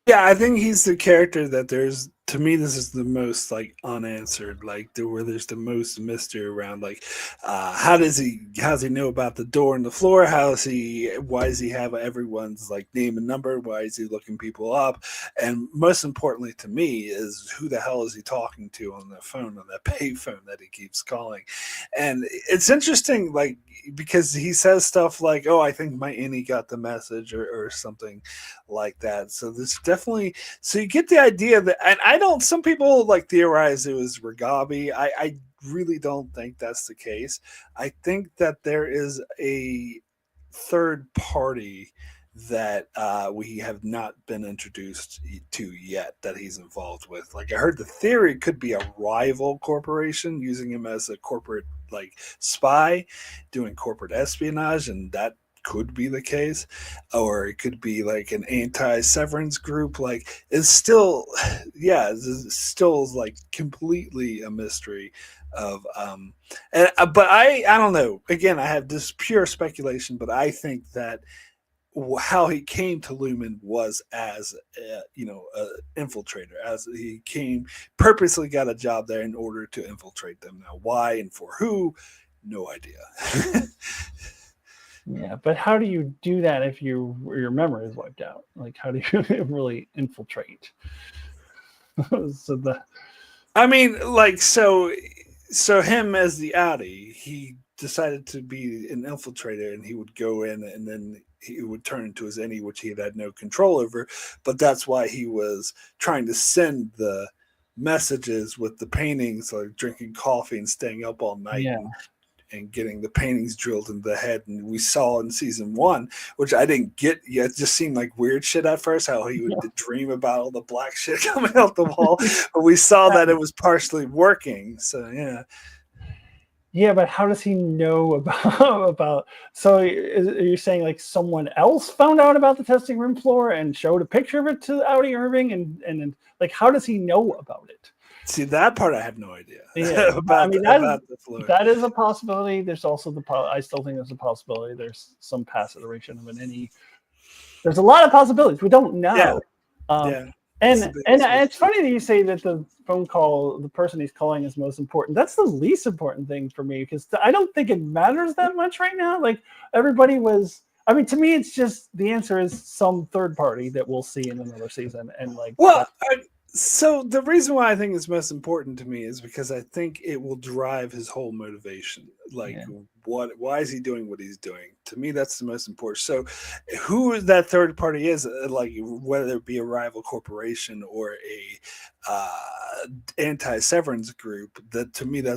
Yeah, I think he's the character that there's, to me, this is the most like unanswered, like where there's the most mystery around, like how does he know about the door and the floor? Why does he have everyone's like name and number? Why is he looking people up? And most importantly to me is, who the hell is he talking to on the phone, on that pay phone that he keeps calling? And it's interesting, like, because he says stuff like, oh, I think my innie got the message, or something like that. So there's definitely, so you get the idea that, and some people like theorize it was Ragabi. I really don't think that's the case. I think that there is a third party that we have not been introduced to yet that he's involved with. Like, I heard the theory could be a rival corporation using him as a corporate like spy doing corporate espionage, and that could be the case. Or it could be like an anti-Severance group. Like, it's still, yeah, it's still like completely a mystery of but I don't know, again, I have this pure speculation, but I think that how he came to Lumen was as an infiltrator, as he purposely got a job there in order to infiltrate them. Now why and for who, no idea. Yeah, but how do you do that if your memory is wiped out? Like, how do you really infiltrate? I mean, like, so him as the Audi, he decided to be an infiltrator, and he would go in, and then he would turn into his innie, which he had no control over. But that's why he was trying to send the messages with the paintings, like drinking coffee and staying up all night. Yeah. And getting the paintings drilled into the head. And we saw in season 1, which I didn't get yet, it just seemed like weird shit at first, how he would dream about all the black shit coming out the wall. But we saw that it was partially working. So yeah. Yeah, but how does he know about so are you saying like someone else found out about the testing room floor and showed a picture of it to Audi Irving, and like, how does he know about it? See, that part I have no idea. Yeah, about, I mean about the floor. that is a possibility. There's also I still think there's a possibility. There's some past iteration of an any. There's a lot of possibilities. We don't know. Yeah. And it's funny that you say that the phone call, the person he's calling is most important. That's the least important thing for me because I don't think it matters that much right now. Like everybody was. I mean, to me, it's just the answer is some third party that we'll see in another season, and like. Well, so the reason why I think it's most important to me is because I think it will drive his whole motivation. Like, why is he doing what he's doing? To me, that's the most important. So, who that third party is, like whether it be a rival corporation or a anti-severance group, that to me that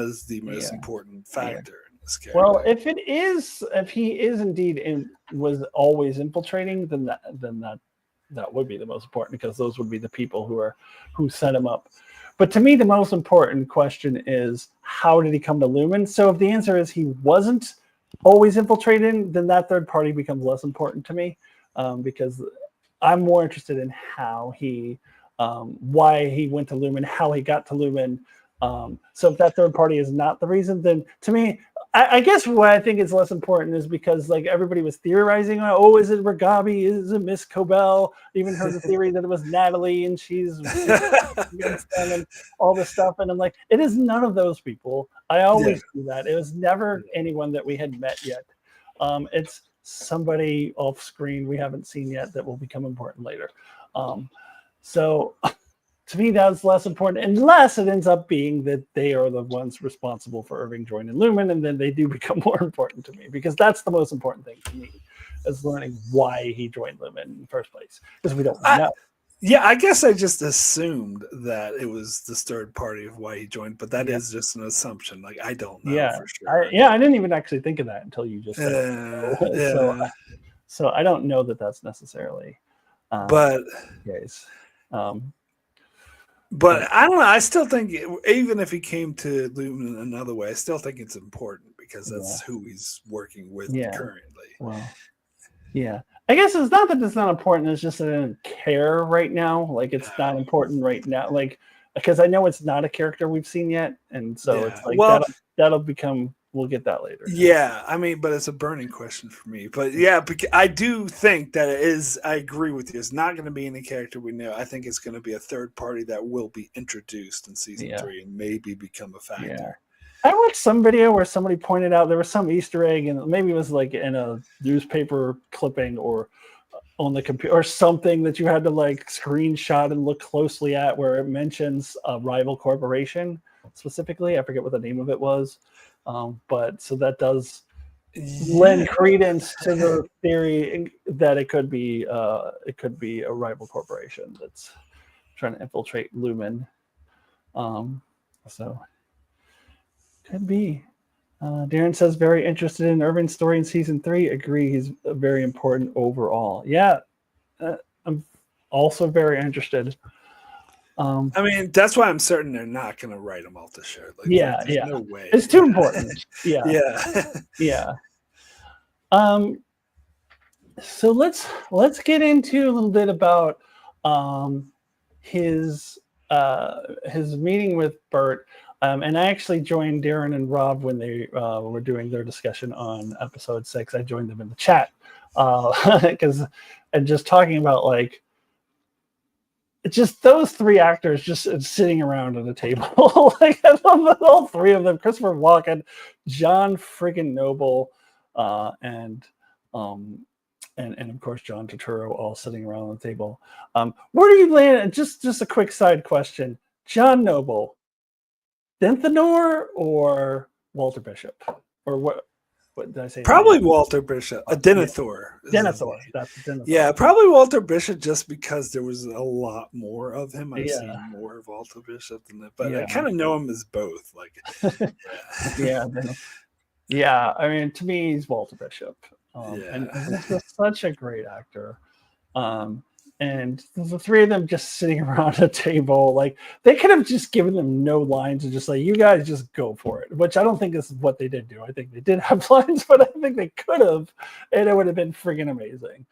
is the most important factor. Well, if he is indeed was always infiltrating, then that would be the most important because those would be the people who set him up. But to me, the most important question is how did he come to Lumen? So if the answer is he wasn't always infiltrating, then that third party becomes less important to me because I'm more interested in how why he went to Lumen, how he got to Lumen. So if that third party is not the reason, then to me, I guess what I think is less important is because like everybody was theorizing, is it Ragabi? Is it Miss Cobell? Even heard the theory that it was Natalie and she's against them and all this stuff. And I'm like, it is none of those people. I always do that. It was never anyone that we had met yet. It's somebody off screen we haven't seen yet that will become important later. So to me, that's less important, unless it ends up being that they are the ones responsible for Irving joining Lumen, and then they do become more important to me, because that's the most important thing to me, is learning why he joined Lumen in the first place, because we don't know. Yeah, I guess I just assumed that it was this third party of why he joined, but that is just an assumption. Like, I don't know for sure. I didn't even actually think of that until you just said so I don't know that that's necessarily but the case. But I don't know. I still think even if he came to Lumen another way, I still think it's important because that's who he's working with currently. Well, I guess it's not that it's not important. It's just that I don't care right now. Like, it's not important right now. Like, because I know it's not a character we've seen yet, and so it's like that'll become. We'll get that later. Yeah, I mean, but it's a burning question for me. But yeah, I do think that it is. I agree with you. It's not going to be any character we know. I think it's going to be a third party that will be introduced in season 3 and maybe become a factor. Yeah. I watched some video where somebody pointed out there was some Easter egg, and maybe it was like in a newspaper clipping or on the computer or something that you had to like screenshot and look closely at, where it mentions a rival corporation specifically. I forget what the name of it was. But so that does lend credence to the theory that it could be a rival corporation that's trying to infiltrate Lumen. So could be. Darren says very interested in Irving's story in season 3. Agree, he's very important overall. Yeah, I'm also very interested. I mean, that's why I'm certain they're not going to write him off the show. Like, there's no way. It's too important. Yeah. So let's get into a little bit about his meeting with Bert. And I actually joined Darren and Rob when they were doing their discussion on episode 6. I joined them in the chat and just talking about like. It's just those 3 actors just sitting around at a table. Like, I love all 3 of them: Christopher Walken, John friggin' Noble, and of course John Turturro, all sitting around the table. Where do you land? Just a quick side question: John Noble, Denthanor, or Walter Bishop, or what? What did I say? Probably Walter Bishop. A Denethor. Denethor. That's Denethor. Yeah, probably Walter Bishop, just because there was a lot more of him. I've seen more of Walter Bishop than that, but I kind of know him as both. Like, yeah. I mean, to me, he's Walter Bishop, and he's just such a great actor. And the 3 of them just sitting around a table, like they could have just given them no lines and just like, you guys just go for it, which I don't think is what they did do. I think they did have lines, but I think they could have, and it would have been friggin' amazing.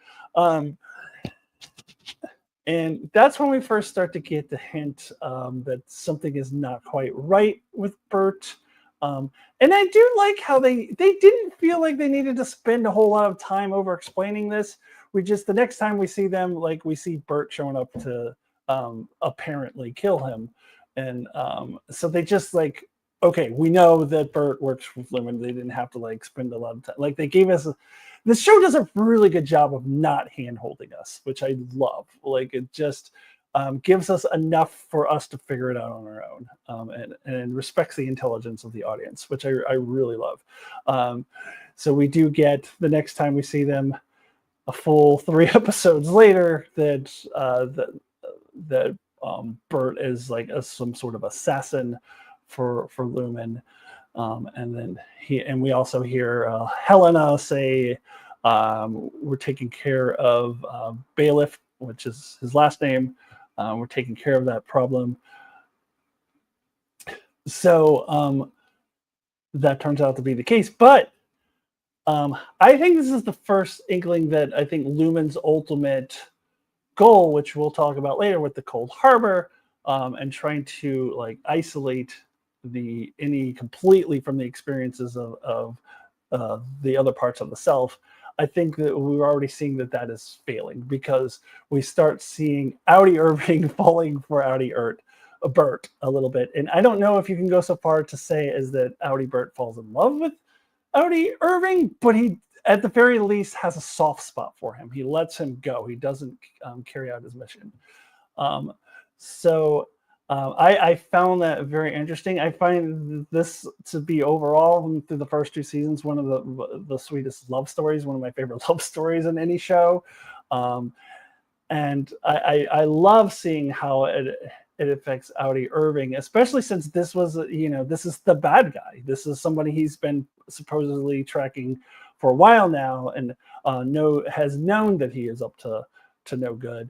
And that's when we first start to get the hint that something is not quite right with Bert. And I do like how they didn't feel like they needed to spend a whole lot of time over explaining this. We just, the next time we see them, like we see Bert showing up to apparently kill him. And so they just like, okay, we know that Bert works with Lumen. They didn't have to like spend a lot of time. Like they gave us the show does a really good job of not hand holding us, which I love. Like it just gives us enough for us to figure it out on our own, and respects the intelligence of the audience, which I really love. So we do get the next time we see them, a full 3 episodes later, that Bert is like some sort of assassin for Lumen. And then we also hear Helena say, we're taking care of Bailiff, which is his last name. We're taking care of that problem. So that turns out to be the case. But I think this is the first inkling that I think Lumen's ultimate goal, which we'll talk about later with the Cold Harbor, and trying to like isolate any completely from the experiences of the other parts of the self. I think that we're already seeing that is failing, because we start seeing Audi Irving falling for Bert a little bit. And I don't know if you can go so far to say as that Audi Bert falls in love with Audi Irving, but he at the very least has a soft spot for him. He lets him go. He doesn't carry out his mission. I found that very interesting. I find this to be overall through the first 2 seasons one of the sweetest love stories, one of my favorite love stories in any show. And I love seeing how it affects Audi Irving, especially since this was, this is the bad guy. This is somebody he's been supposedly tracking for a while now, and has known that he is up to no good.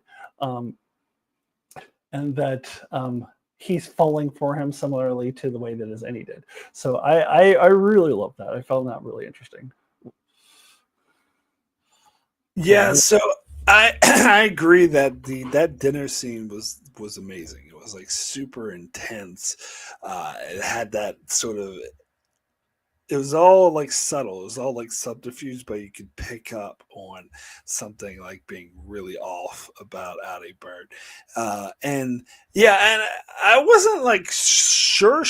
And that he's falling for him similarly to the way that his Annie did. So I really love that. I found that really interesting. Yeah, so I agree that that dinner scene was amazing. It was like super intense. It had that sort of, it was all like subtle. It was all like subterfuge, but you could pick up on something like being really off about Audi Bird. And I wasn't like sure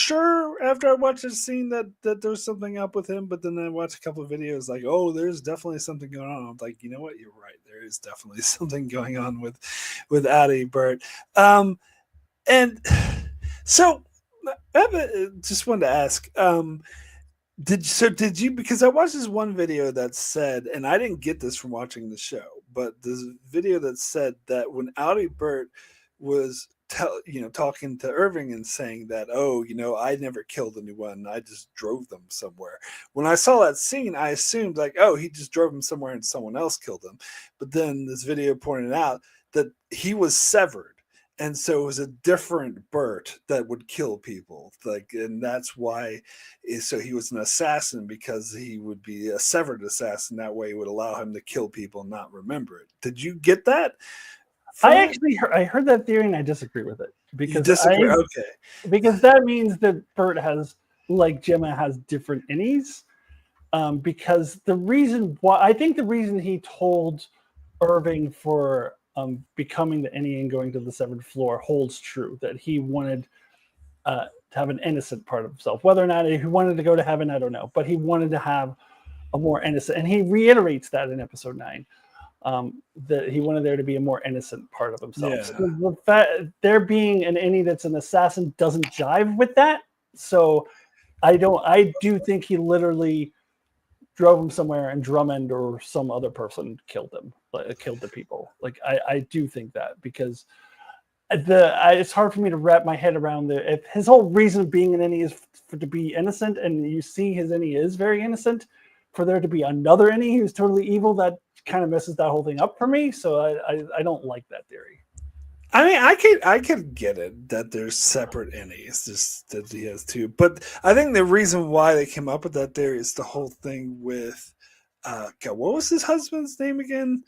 after I watched the scene that there was something up with him, but then I watched a couple of videos like, oh, there's definitely something going on. I'm like, you know what, you're right. There is definitely something going on with Audi Bird. And so I just wanted to ask, did you, because I watched this one video that said, and I didn't get this from watching the show, but this video that said that when Audi Bert was talking to Irving and saying that, oh, I never killed anyone, I just drove them somewhere. When I saw that scene, I assumed like, oh, he just drove them somewhere and someone else killed them. But then this video pointed out that he was severed. And so it was a different Bert that would kill people, and that's why. So he was an assassin, because he would be a severed assassin. That way, it would allow him to kill people and not remember it. Did you get that? I heard that theory, and I disagree with it, because you disagree. Okay, because that means that Bert has, like Gemma, has different innies. Because the reason he told Irving for becoming the Innie and going to the severed floor holds true, that he wanted to have an innocent part of himself. Whether or not he wanted to go to heaven, I don't know, but he wanted to have a more innocent, and he reiterates that in episode 9, that he wanted there to be a more innocent part of himself. Yeah. So the fact there being an Innie that's an assassin doesn't jive with that. So I do think he literally drove him somewhere, and Drummond or some other person killed the people. Like I do think that, because it's hard for me to wrap my head around if his whole reason of being an Innie is to be innocent, and you see his Innie is very innocent, for there to be another Innie who's totally evil, that kind of messes that whole thing up for me. So I don't like that theory. I mean, I could get it that there's separate Innies, just that he has two. But I think the reason why they came up with that theory is the whole thing with, God, what was his husband's name again?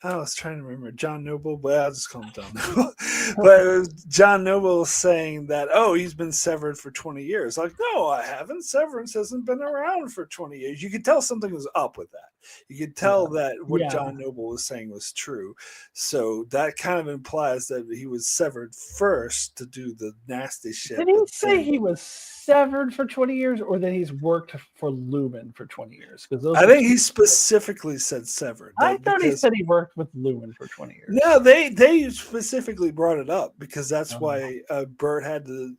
I was trying to remember John Noble, but I'll just call him John Noble. But it was John Noble saying that, oh, he's been severed for 20 years. Like, no, I haven't. Severance hasn't been around for 20 years. You could tell something was up with that. You could tell that what John Noble was saying was true. So that kind of implies that he was severed first to do the nasty shit. Did he say he was severed for 20 years, or that he's worked for Lumen for 20 years? Because I think he specifically said severed. I thought he said he worked with Lumen for 20 years. No, they specifically brought it up because that's why Bert had to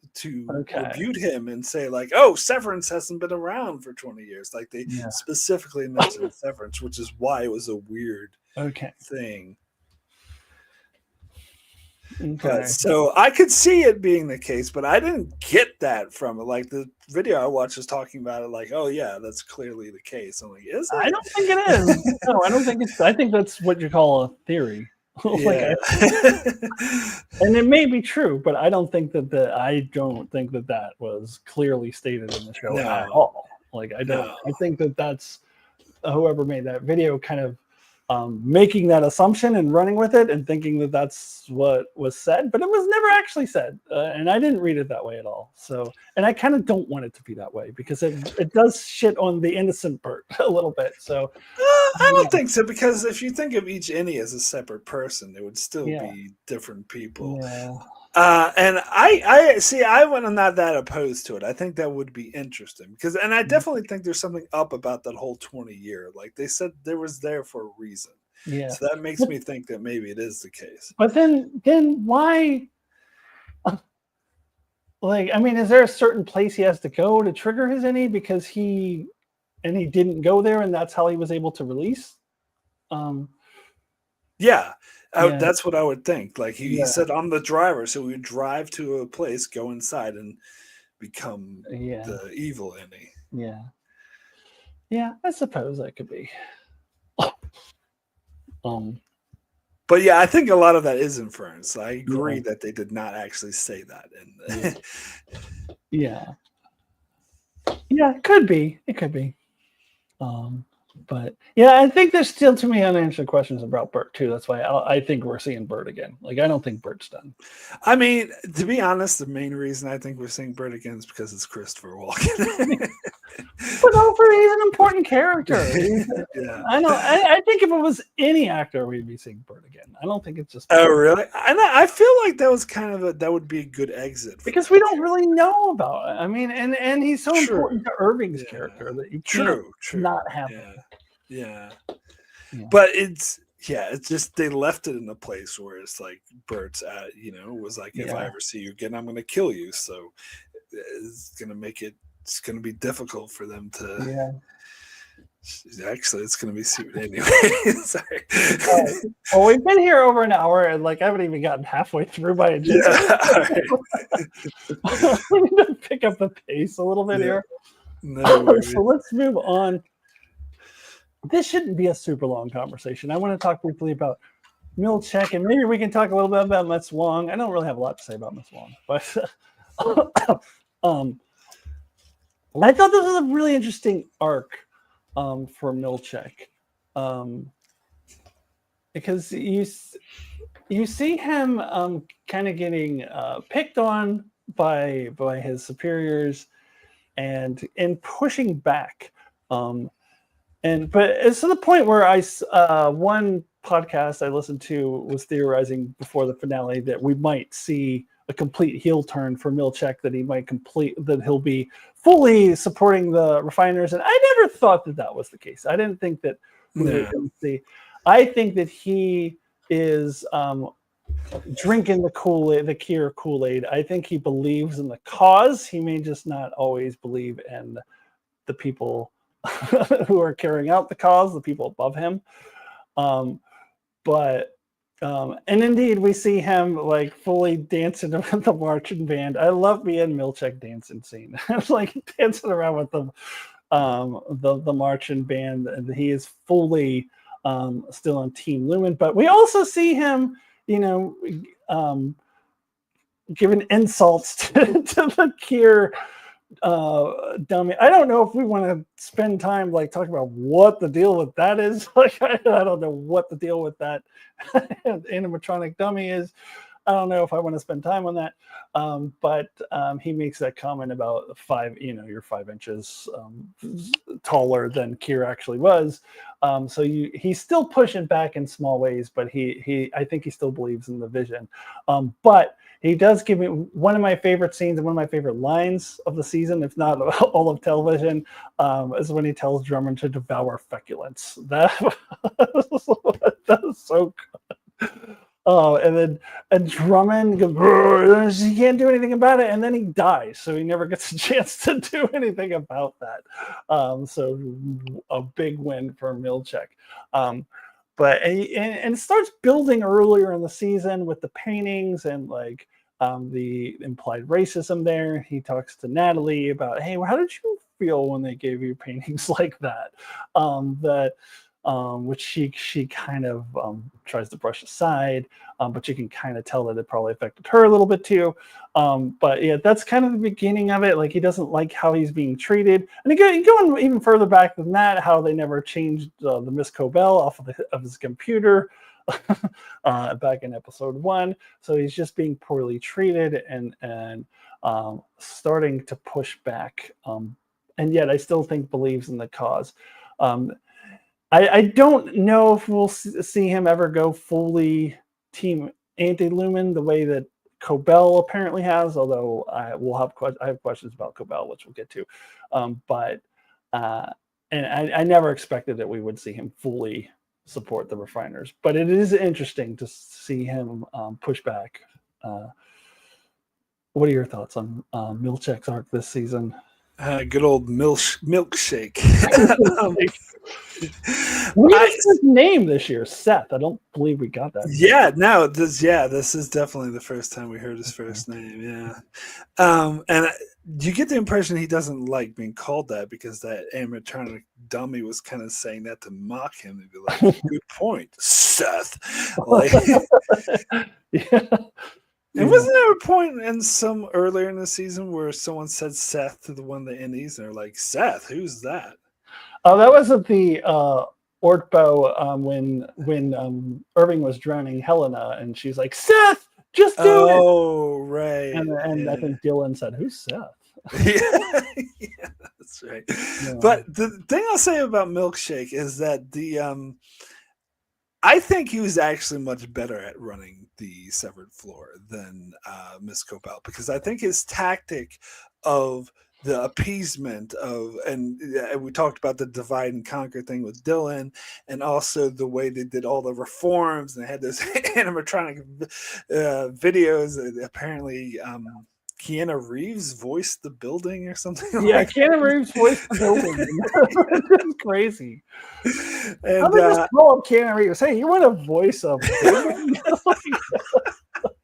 rebuke him and say, like, oh, Severance hasn't been around for 20 years. Like, they specifically mentioned Severance, which is why it was a weird thing. Okay. So I could see it being the case, but I didn't get that from it. Like, the video I watched was talking about it like, oh yeah, that's clearly the case. I'm like, is it? I don't think it is. No, I don't think it's. I think that's what you call a theory. And it may be true, but I don't think that that was clearly stated in the show at all. Like, I don't. I think that that's whoever made that video kind of making that assumption and running with it and thinking that that's what was said, but it was never actually said, and I didn't read it that way at all. So, and I kind of don't want it to be that way because it does shit on the innocent Bert a little bit. So I don't think so, because if you think of each innie as a separate person, it would still be different people. And I see. I am not that opposed to it. I think that would be interesting and I definitely think there's something up about that whole 20 year. Like, they said there was there for a reason. Yeah. So that makes me think that maybe it is the case. But then why? Like, I mean, is there a certain place he has to go to trigger his innie because he didn't go there, and that's how he was able to release? That's what I would think. Like, he said, I'm the driver, so we would drive to a place, go inside, and become the evil innie. Yeah, I suppose that could be. But yeah, I think a lot of that is inference. I agree that they did not actually say that. Yeah, it could be. It could be. But yeah, I think there's still too many unanswered questions about Bert too. That's why I think we're seeing Bert again. Like, I don't think Bert's done. I mean, to be honest, the main reason I think we're seeing Bert again is because it's Christopher Walken. But also, he's an important character. I know. I think if it was any actor, we'd be seeing Bert again. I don't think it's just. Oh, really? And I feel like that was kind of that would be a good exit because we don't really know about it. I mean, and he's so important to Irving's character that you can't not have him. Yeah. But it's just they left it in a place where it's like Bert's at, was like, if I ever see you again, I'm going to kill you. So it's going to make it. It's going to be difficult for them to. Actually, it's going to be sued anyway. Sorry. Well, we've been here over an hour, and like I haven't even gotten halfway through my agenda. We need to pick up the pace a little bit here. So let's move on. This shouldn't be a super long conversation. I want to talk briefly about Milchek, and maybe we can talk a little bit about Miss Wong. I don't really have a lot to say about Miss Wong, but I thought this was a really interesting arc for Milchek, because you see him kind of getting picked on by his superiors and pushing back, but it's to the point where one podcast I listened to was theorizing before the finale that we might see a complete heel turn for Milchek, that he'll be fully supporting the refiners. And I never thought that was the case. I didn't think that we were going to see. I think that he is drinking the Kool-Aid, the Kier Kool-Aid. I think he believes in the cause. He may just not always believe in the people who are carrying out the cause, the people above him. And indeed, we see him like fully dancing with the marching band. I love me and Milchek dancing scene. It's like dancing around with the marching band, and he is fully still on Team Lumen. But we also see him, giving insults to the Kier dummy. I don't know if we want to spend time like talking about what the deal with that is. Like, I don't know what the deal with that animatronic dummy is. I don't know if I want to spend time on that. But he makes that comment about you're 5 inches taller than Kier actually was. So he's still pushing back in small ways, but I think he still believes in the vision. But he does give me one of my favorite scenes and one of my favorite lines of the season, if not all of television, is when he tells Drummond to devour feculence. That was so good. Oh, and Drummond goes, he can't do anything about it, and then he dies, so he never gets a chance to do anything about that. So a big win for Milchek. But and it starts building earlier in the season with the paintings and like the implied racism there. He talks to Natalie about, hey, how did you feel when they gave you paintings like that? Which she kind of tries to brush aside, but you can kind of tell that it probably affected her a little bit too. But yeah, that's kind of the beginning of it. Like he doesn't like how he's being treated, and going even further back than that, how they never changed the Miss Cobell off of his computer back in episode 1. So he's just being poorly treated and starting to push back. And yet I still think believes in the cause. I don't know if we'll see him ever go fully team anti-Lumen the way that Cobell apparently has, although I have questions about Cobell, which we'll get to. And I never expected that we would see him fully support the refiners, but it is interesting to see him push back. What are your thoughts on Milchek's arc this season? Good old milkshake. We missed his name this year, Seth. I don't believe we got that. Yeah, no, this is definitely the first time we heard his first name. Yeah, and you get the impression he doesn't like being called that because that animatronic dummy was kind of saying that to mock him and be like, "Good point, Seth." Like, yeah. And wasn't there a point in some earlier in the season where someone said Seth to the one of the Indies, and they're like, "Seth, who's that?" Oh, that was at the Ortbo when Irving was drowning Helena, and she's like, "Seth, just do it." Oh, right. And yeah. I think Dylan said, "Who's Seth?" Yeah, that's right. Yeah. But the thing I'll say about Milkshake is that I think he was actually much better at running the severed floor than Miss Cobell, because I think his tactic of the appeasement of, and we talked about the divide and conquer thing with Dylan, and also the way they did all the reforms, and they had those animatronic videos that apparently Keanu Reeves voiced the building or something. Yeah, like Keanu Reeves voiced the building. It's crazy. And I'm gonna just call up Keanu Reeves. Hey, you want a voice of building?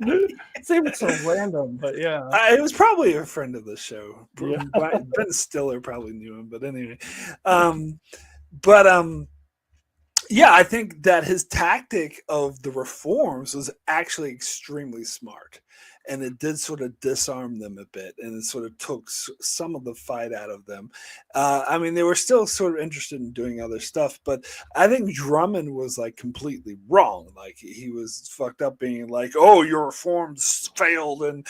It seems so random, but yeah. It was probably a friend of the show. Yeah. Ben Stiller probably knew him, but anyway. Yeah, I think that his tactic of the reforms was actually extremely smart. And it did sort of disarm them a bit, and it sort of took some of the fight out of them. I mean, they were still sort of interested in doing other stuff, but I think Drummond was like completely wrong. Like he was fucked up, being like, "Oh, your reforms failed, and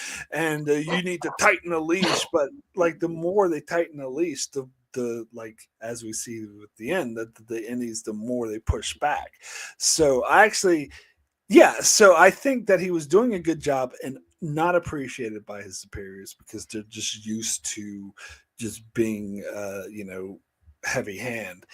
you need to tighten the leash." But like, the more they tighten the leash, the like, as we see at the end, that the Indies, the more they push back. So I think that he was doing a good job and not appreciated by his superiors because they're just used to just being, heavy hand.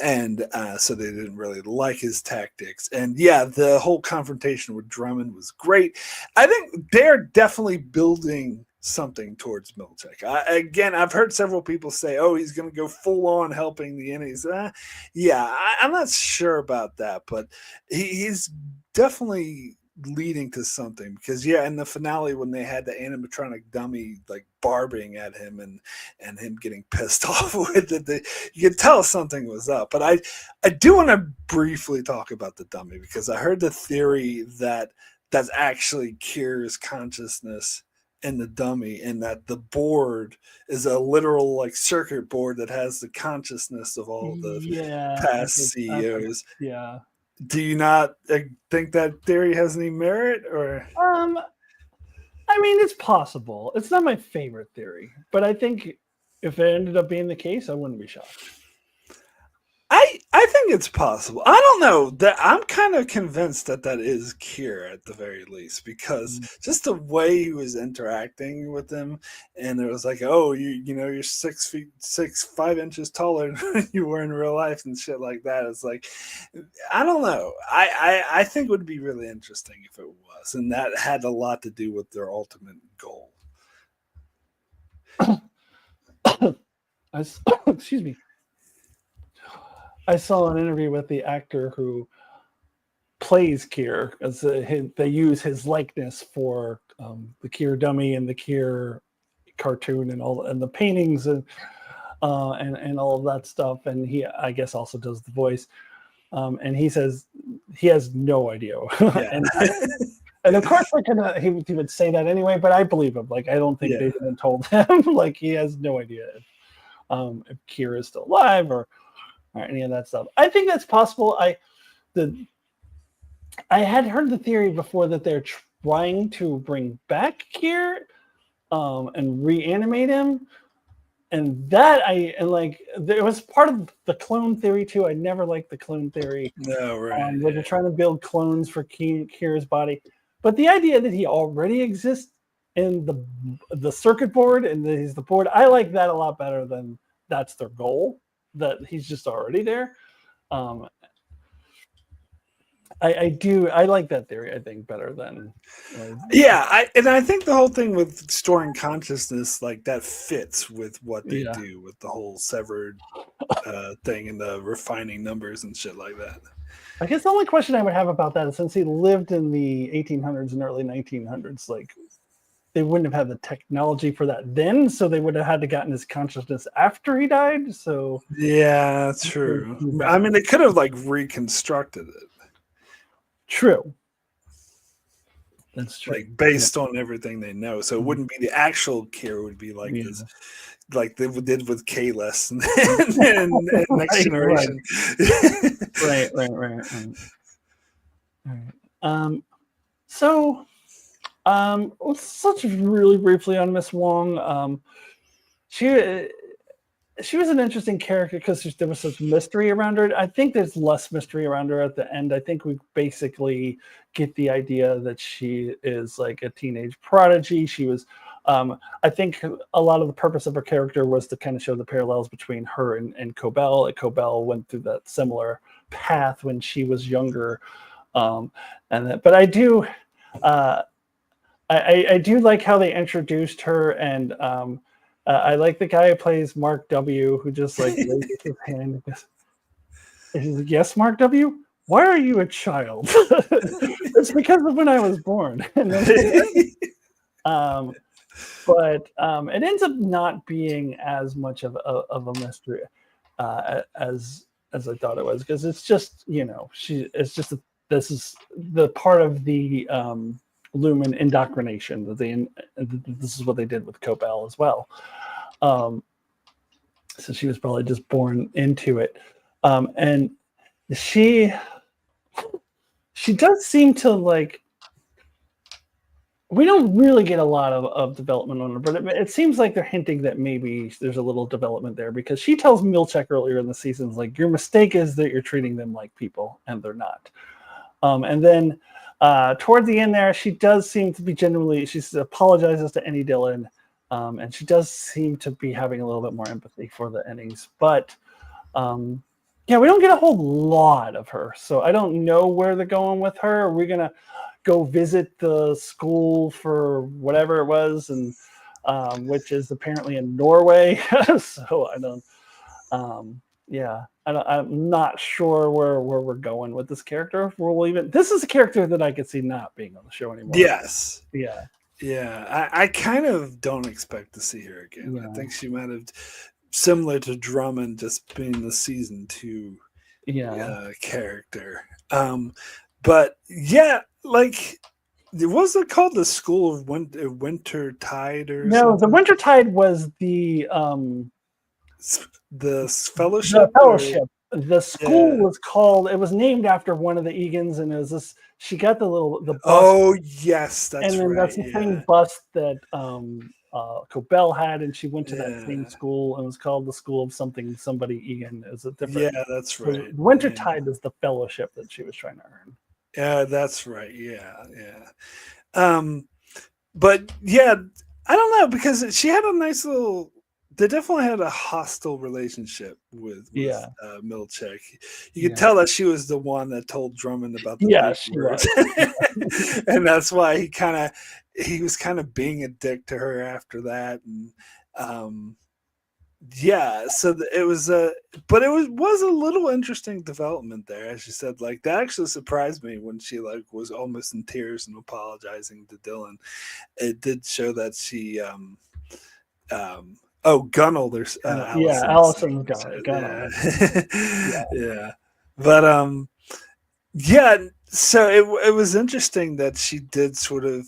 And so they didn't really like his tactics. And yeah, the whole confrontation with Drummond was great. I think they're definitely building something towards Milchek. Again, I've heard several people say, "Oh, he's going to go full on helping the Indies." I'm not sure about that, but he's definitely leading to something, because in the finale, when they had the animatronic dummy like barbing at him and him getting pissed off with it, you could tell something was up. But I do want to briefly talk about the dummy, because I heard the theory that that's actually Kier's consciousness, in the dummy, and that the board is a literal like circuit board that has the consciousness of all the Yeah, past CEOs. yeah. Do you not think that theory has any merit, or? I mean, it's possible. It's not my favorite theory, but I think if it ended up being the case, I wouldn't be shocked. I think it's possible. I don't know that I'm kind of convinced that that is Kier at the very least, because just the way he was interacting with them, and it was like, oh, you're 5 inches taller than you were in real life and shit like that. It's like, I don't know. I think it would be really interesting if it was, and that had a lot to do with their ultimate goal. Excuse me. I saw an interview with the actor who plays Kier, as they use his likeness for the Kier dummy and the Kier cartoon and the paintings and all of that stuff. And he, I guess, also does the voice. And he says he has no idea. Yeah. And of course, he would say that anyway. But I believe him. Like, I don't think they even told him. Like, he has no idea if Kier is still alive or any of that stuff. I think that's possible. I had heard the theory before that they're trying to bring back Kier and reanimate him, and that there was part of the clone theory too. I never liked the clone theory. No, right. Where they're trying to build clones for Kier's body, but the idea that he already exists in the circuit board and that he's the board, I like that a lot better than that's their goal. That he's just already there. I like that theory, I think, better than I think the whole thing with storing consciousness, like, that fits with what they do with the whole severed thing and the refining numbers and shit like that. I guess the only question I would have about that is, since he lived in the 1800s and early 1900s, like, they wouldn't have had the technology for that then, so they would have had to gotten his consciousness after he died. So yeah, that's true. I mean, they could have like reconstructed it. True. That's true. Like, based on everything they know, so it wouldn't be the actual Kier. It would be like this, like they did with Kalis and Next Generation. Right. So. Let's touch really briefly on Miss Wong. She was an interesting character because there was such mystery around her. I think there's less mystery around her at the end. I think we basically get the idea that she is like a teenage prodigy. She was, I think a lot of the purpose of her character was to kind of show the parallels between her and Cobell. Cobell went through that similar path when she was younger. But I do... I do like how they introduced her, and I like the guy who plays Mark W, who just like raises his hand and goes, he's like, "Yes, Mark W, why are you a child?" It's because of when I was born. But it ends up not being as much of a mystery as I thought it was, because it's just, this is the part of the Lumen indoctrination that this is what they did with Cobell as well. So she was probably just born into it, and she does seem to like. We don't really get a lot of development on her, but it seems like they're hinting that maybe there's a little development there, because she tells Milchek earlier in the season, like, your mistake is that you're treating them like people, and they're not. And then toward the end there, she does seem to be she apologizes to Annie Dillon, and she does seem to be having a little bit more empathy for the Ennies. But we don't get a whole lot of her, so I don't know where they're going with her. Are we gonna go visit the school for whatever it was, and which is apparently in Norway? So I don't. I'm not sure where we're going with this character. This is a character that I could see not being on the show anymore. Yes. Yeah. I kind of don't expect to see her again. Yeah. I think she might have, similar to Drummond, just being the season 2 character. But yeah, like, Was it called the School of Winter Tide or No, the something? Wintertide was the Fellowship or fellowship. The school yeah. was called. It was named after one of the Egans, and it was this. She got the bust, Oh yes, and that's then right. that's the same Yeah. bust that Cobell had, and she went to that same Yeah. school, and it was called the School of somebody Egan. It was a different. Yeah, that's The right. Yeah. Wintertide is the fellowship that she was trying to earn. Yeah, that's right. Yeah, yeah. Um, but yeah, I don't know because she had a nice little. They definitely had a hostile relationship with Yeah, Milchek. You could yeah, tell that she was the one that told Drummond about the yeah. big She words, was. and that's why he was kind of being a dick to her after that, and um, yeah, so it was a, but it was a little interesting development there, as you said. Like that actually surprised me when she like was almost in tears and apologizing to Dylan. It did show that she oh Gunnel, there's Yeah, Allison's Allison's name. got all. Yeah, Yeah, yeah, but yeah. So it was interesting that she did sort of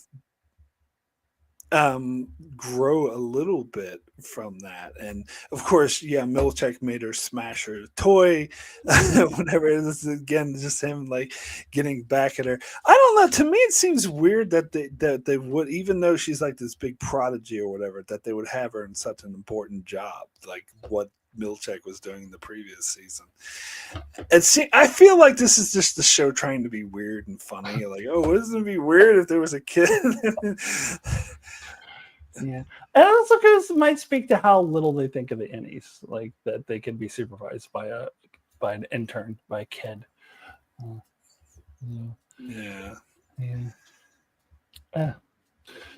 grow a little bit from that, and of course Milchek made her smash her toy whenever this is again just him like getting back at her. I don't know, to me it seems weird that they would, even though she's like this big prodigy or whatever, that they would have her in such an important job like what Milchek was doing in the previous season. I feel like this is just the show trying to be weird and funny. Like, oh, wouldn't it be weird if there was a kid? yeah, and also because it might speak to how little they think of the innies, like that they can be supervised by an intern, by a kid. Uh, yeah, Yeah. yeah. Uh,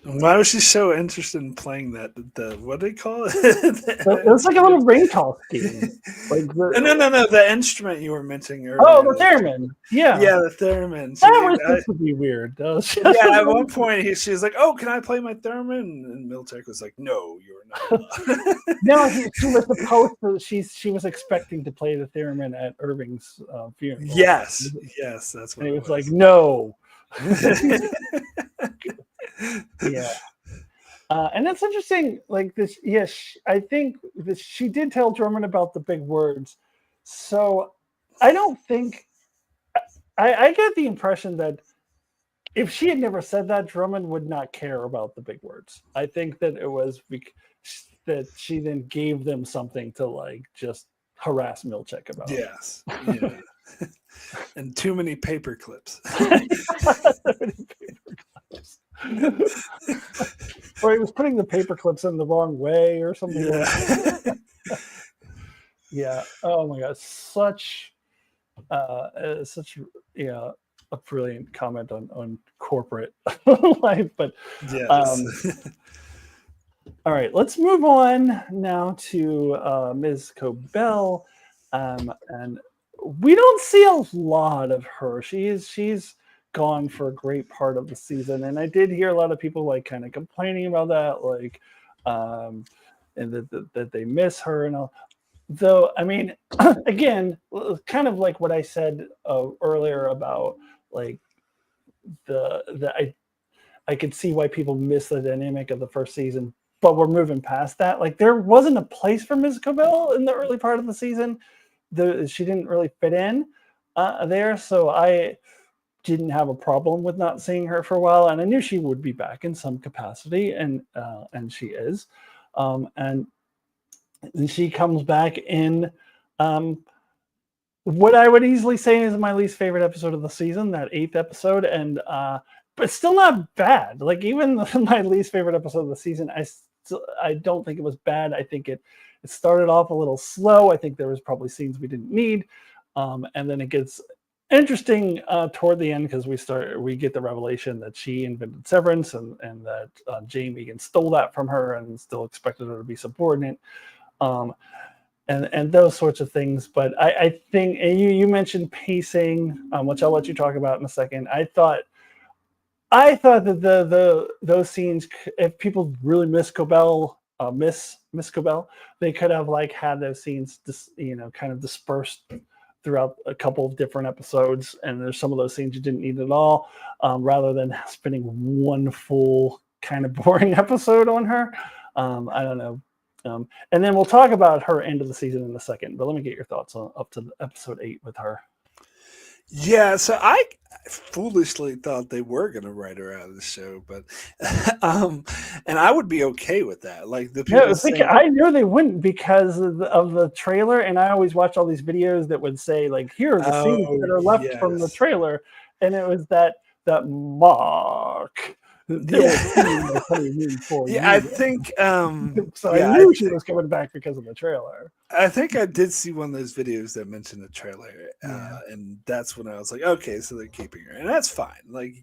Why was she so interested in playing that? The what do they call it? it was like a little ring toss game. Like No. The instrument you were mentioning oh, earlier. the theremin. Yeah, Yeah, the theremin. that was supposed to be weird. Yeah, at one point she was like, "Oh, can I play my theremin?" And Milchek was like, "No, you're not." No, she was supposed to. She was expecting to play the theremin at Irving's funeral. Yes, that's what and it was like, was. no. Yeah. And that's interesting. Like this, yes, I think that she did tell Drummond about the big words. So I don't think I get the impression that if she had never said that, Drummond would not care about the big words. I think that it was that she then gave them something to like just harass Milchek about. Yes, yeah, and too many paper clips. Or he was putting the paper clips in the wrong way or something. Yeah. Yeah. Oh my god, such yeah, a brilliant comment on corporate life. But Yes. all right, let's move on now to Ms. Cobell, and we don't see a lot of her. She's gone for a great part of the season, and I did hear a lot of people like kind of complaining about that, like, and that they miss her and all. Though, I mean, again, kind of like what I said earlier about like I could see why people miss the dynamic of the first season, but we're moving past that. Like there wasn't a place for Ms. Cobell in the early part of the season. She didn't really fit in there, so I didn't have a problem with not seeing her for a while, and I knew she would be back in some capacity, and she is, and she comes back in what I would easily say is my least favorite episode of the season, that 8th episode, and but still not bad. Like even my least favorite episode of the season, I don't think it was bad. I think it started off a little slow. I think there was probably scenes we didn't need, and then it gets interesting toward the end because we get the revelation that she invented Severance and that Jamie Egan stole that from her and still expected her to be subordinate. And those sorts of things. But I think, and you mentioned pacing, which I'll let you talk about in a second. I thought that those scenes, if people really miss Cobell, miss Cobell, they could have like had those scenes kind of dispersed throughout a couple of different episodes, and there's some of those scenes you didn't need at all, rather than spending one full kind of boring episode on her. I don't know. And then we'll talk about her end of the season in a second, but let me get your thoughts on up to episode 8 with her. Yeah, so I foolishly thought they were going to write her out of the show, but and I would be okay with that. Like the people saying, I knew they wouldn't because of the trailer, and I always watch all these videos that would say like, here are the scenes that are left from the trailer, and it was that Marc. Yeah, I think so I knew she was coming back because of the trailer. I think I did see one of those videos that mentioned the trailer, and that's when I was like, okay, so they're keeping her, and that's fine. Like,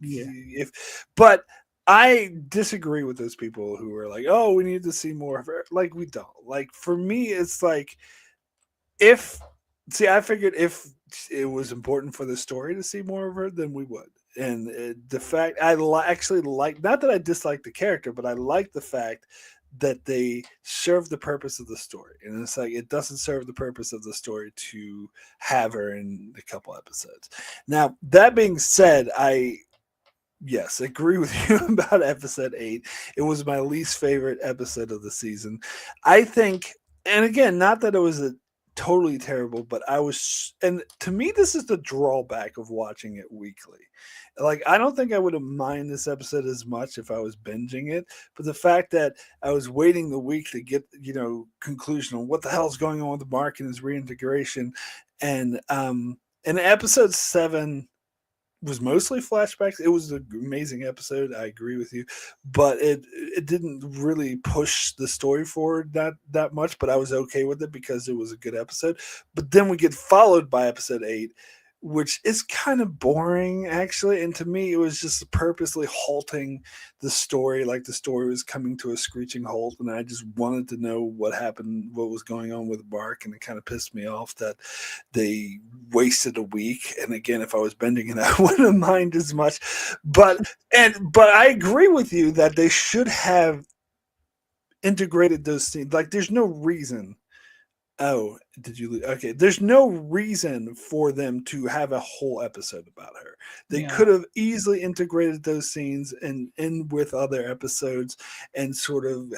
but I disagree with those people who were like, oh, we need to see more of her. Like, we don't. Like, for me, it's like I figured if it was important for the story to see more of her, then we would. And the fact actually like, not that I dislike the character, but I like the fact that they serve the purpose of the story. And it's like, it doesn't serve the purpose of the story to have her in a couple episodes. Now, that being said, yes, agree with you about episode 8. It was my least favorite episode of the season. I think, and again, not that it was a totally terrible, but and to me, this is the drawback of watching it weekly. Like, I don't think I would have minded this episode as much if I was binging it, but the fact that I was waiting the week to get, conclusion on what the hell's going on with Marc and his reintegration, and in episode 7 was mostly flashbacks. It was an amazing episode. I agree with you, but it didn't really push the story forward that much, but I was okay with it because it was a good episode. But then we get followed by episode 8, which is kind of boring, actually. And to me, it was just purposely halting the story, like the story was coming to a screeching halt. And I just wanted to know what happened, what was going on with Marc. And it kind of pissed me off that they wasted a week. And again, if I was bending it, I wouldn't mind as much. But I agree with you that they should have integrated those scenes. Like, there's no reason. Oh, did you? Okay, there's no reason for them to have a whole episode about her. They could have easily integrated those scenes and in with other episodes, and sort of.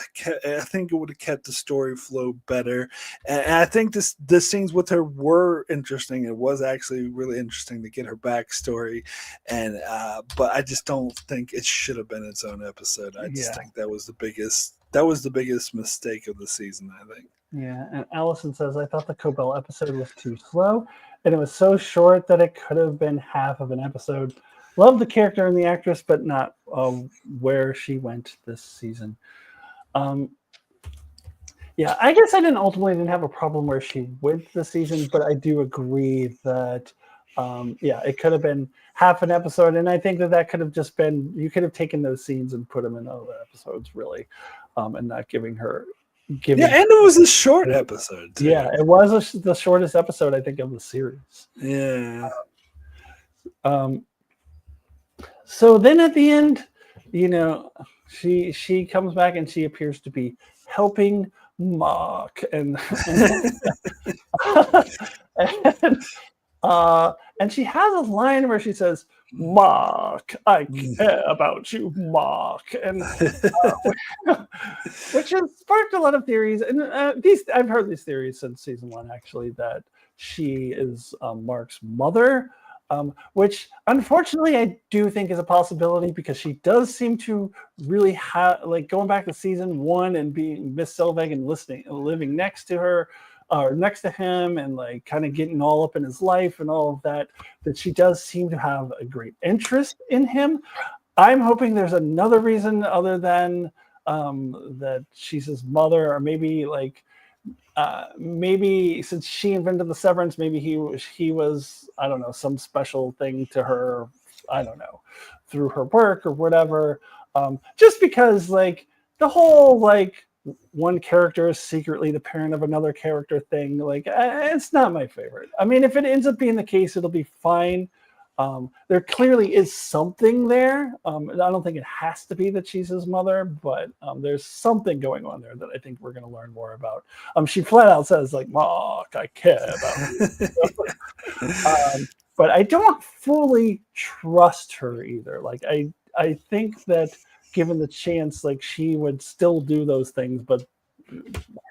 I think it would have kept the story flow better. And I think the scenes with her were interesting. It was actually really interesting to get her backstory, and but I just don't think it should have been its own episode. I just think that was the biggest mistake of the season, I think. Yeah, and Allison says, I thought the Cobell episode was too slow, and it was so short that it could have been half of an episode. Love the character and the actress, but not where she went this season. Yeah, I guess I didn't have a problem where she went this season, but I do agree that, it could have been half an episode, and I think that could have just been, you could have taken those scenes and put them in other episodes, really, and not giving her... and it was a short episode too. Yeah, it was the shortest episode, I think, of the series. Yeah. So then at the end, she comes back and she appears to be helping Marc, and she has a line where she says, Marc, I care about you, Marc, and which has sparked a lot of theories. And I've heard these theories since season 1, actually, that she is Marc's mother, which unfortunately I do think is a possibility, because she does seem to really have, like, going back to season 1 and being Miss Selvig and living next to her. Or next to him, and like kind of getting all up in his life and all of that she does seem to have a great interest in him. I'm hoping there's another reason other than that she's his mother, or maybe maybe since she invented the Severance, maybe he was, I don't know, some special thing to her, I don't know, through her work or whatever. Just because the whole one character is secretly the parent of another character thing, it's not my favorite. I mean, if it ends up being the case, it'll be fine. There clearly is something there. I don't think it has to be that she's his mother, but there's something going on there that I think we're going to learn more about. She flat out says, Marc, I care about you. But I don't fully trust her either. Like I think that given the chance, like she would still do those things, but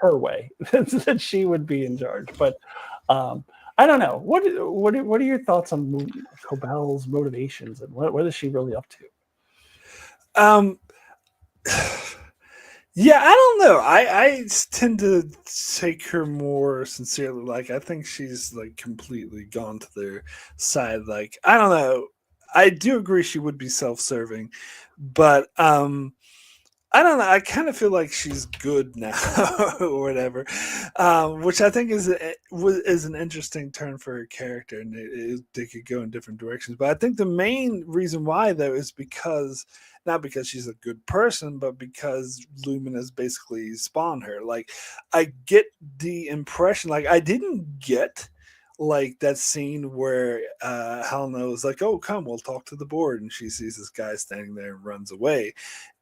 her way, that she would be in charge. But um, I don't know. What are your thoughts on Cobell's motivations and what is she really up to? Um, yeah, I don't know. I tend to take her more sincerely. Like, I think she's like completely gone to their side. Like, I don't know. I do agree she would be self-serving, but I don't know. I kind of feel like she's good now, or whatever, which I think is an interesting turn for her character, and they could go in different directions. But I think the main reason why, though, is because not because she's a good person, but because Lumen has basically spawned her. Like, I get the impression, like I didn't get like that scene where Helena was like, "Oh, come, we'll talk to the board," and she sees this guy standing there and runs away,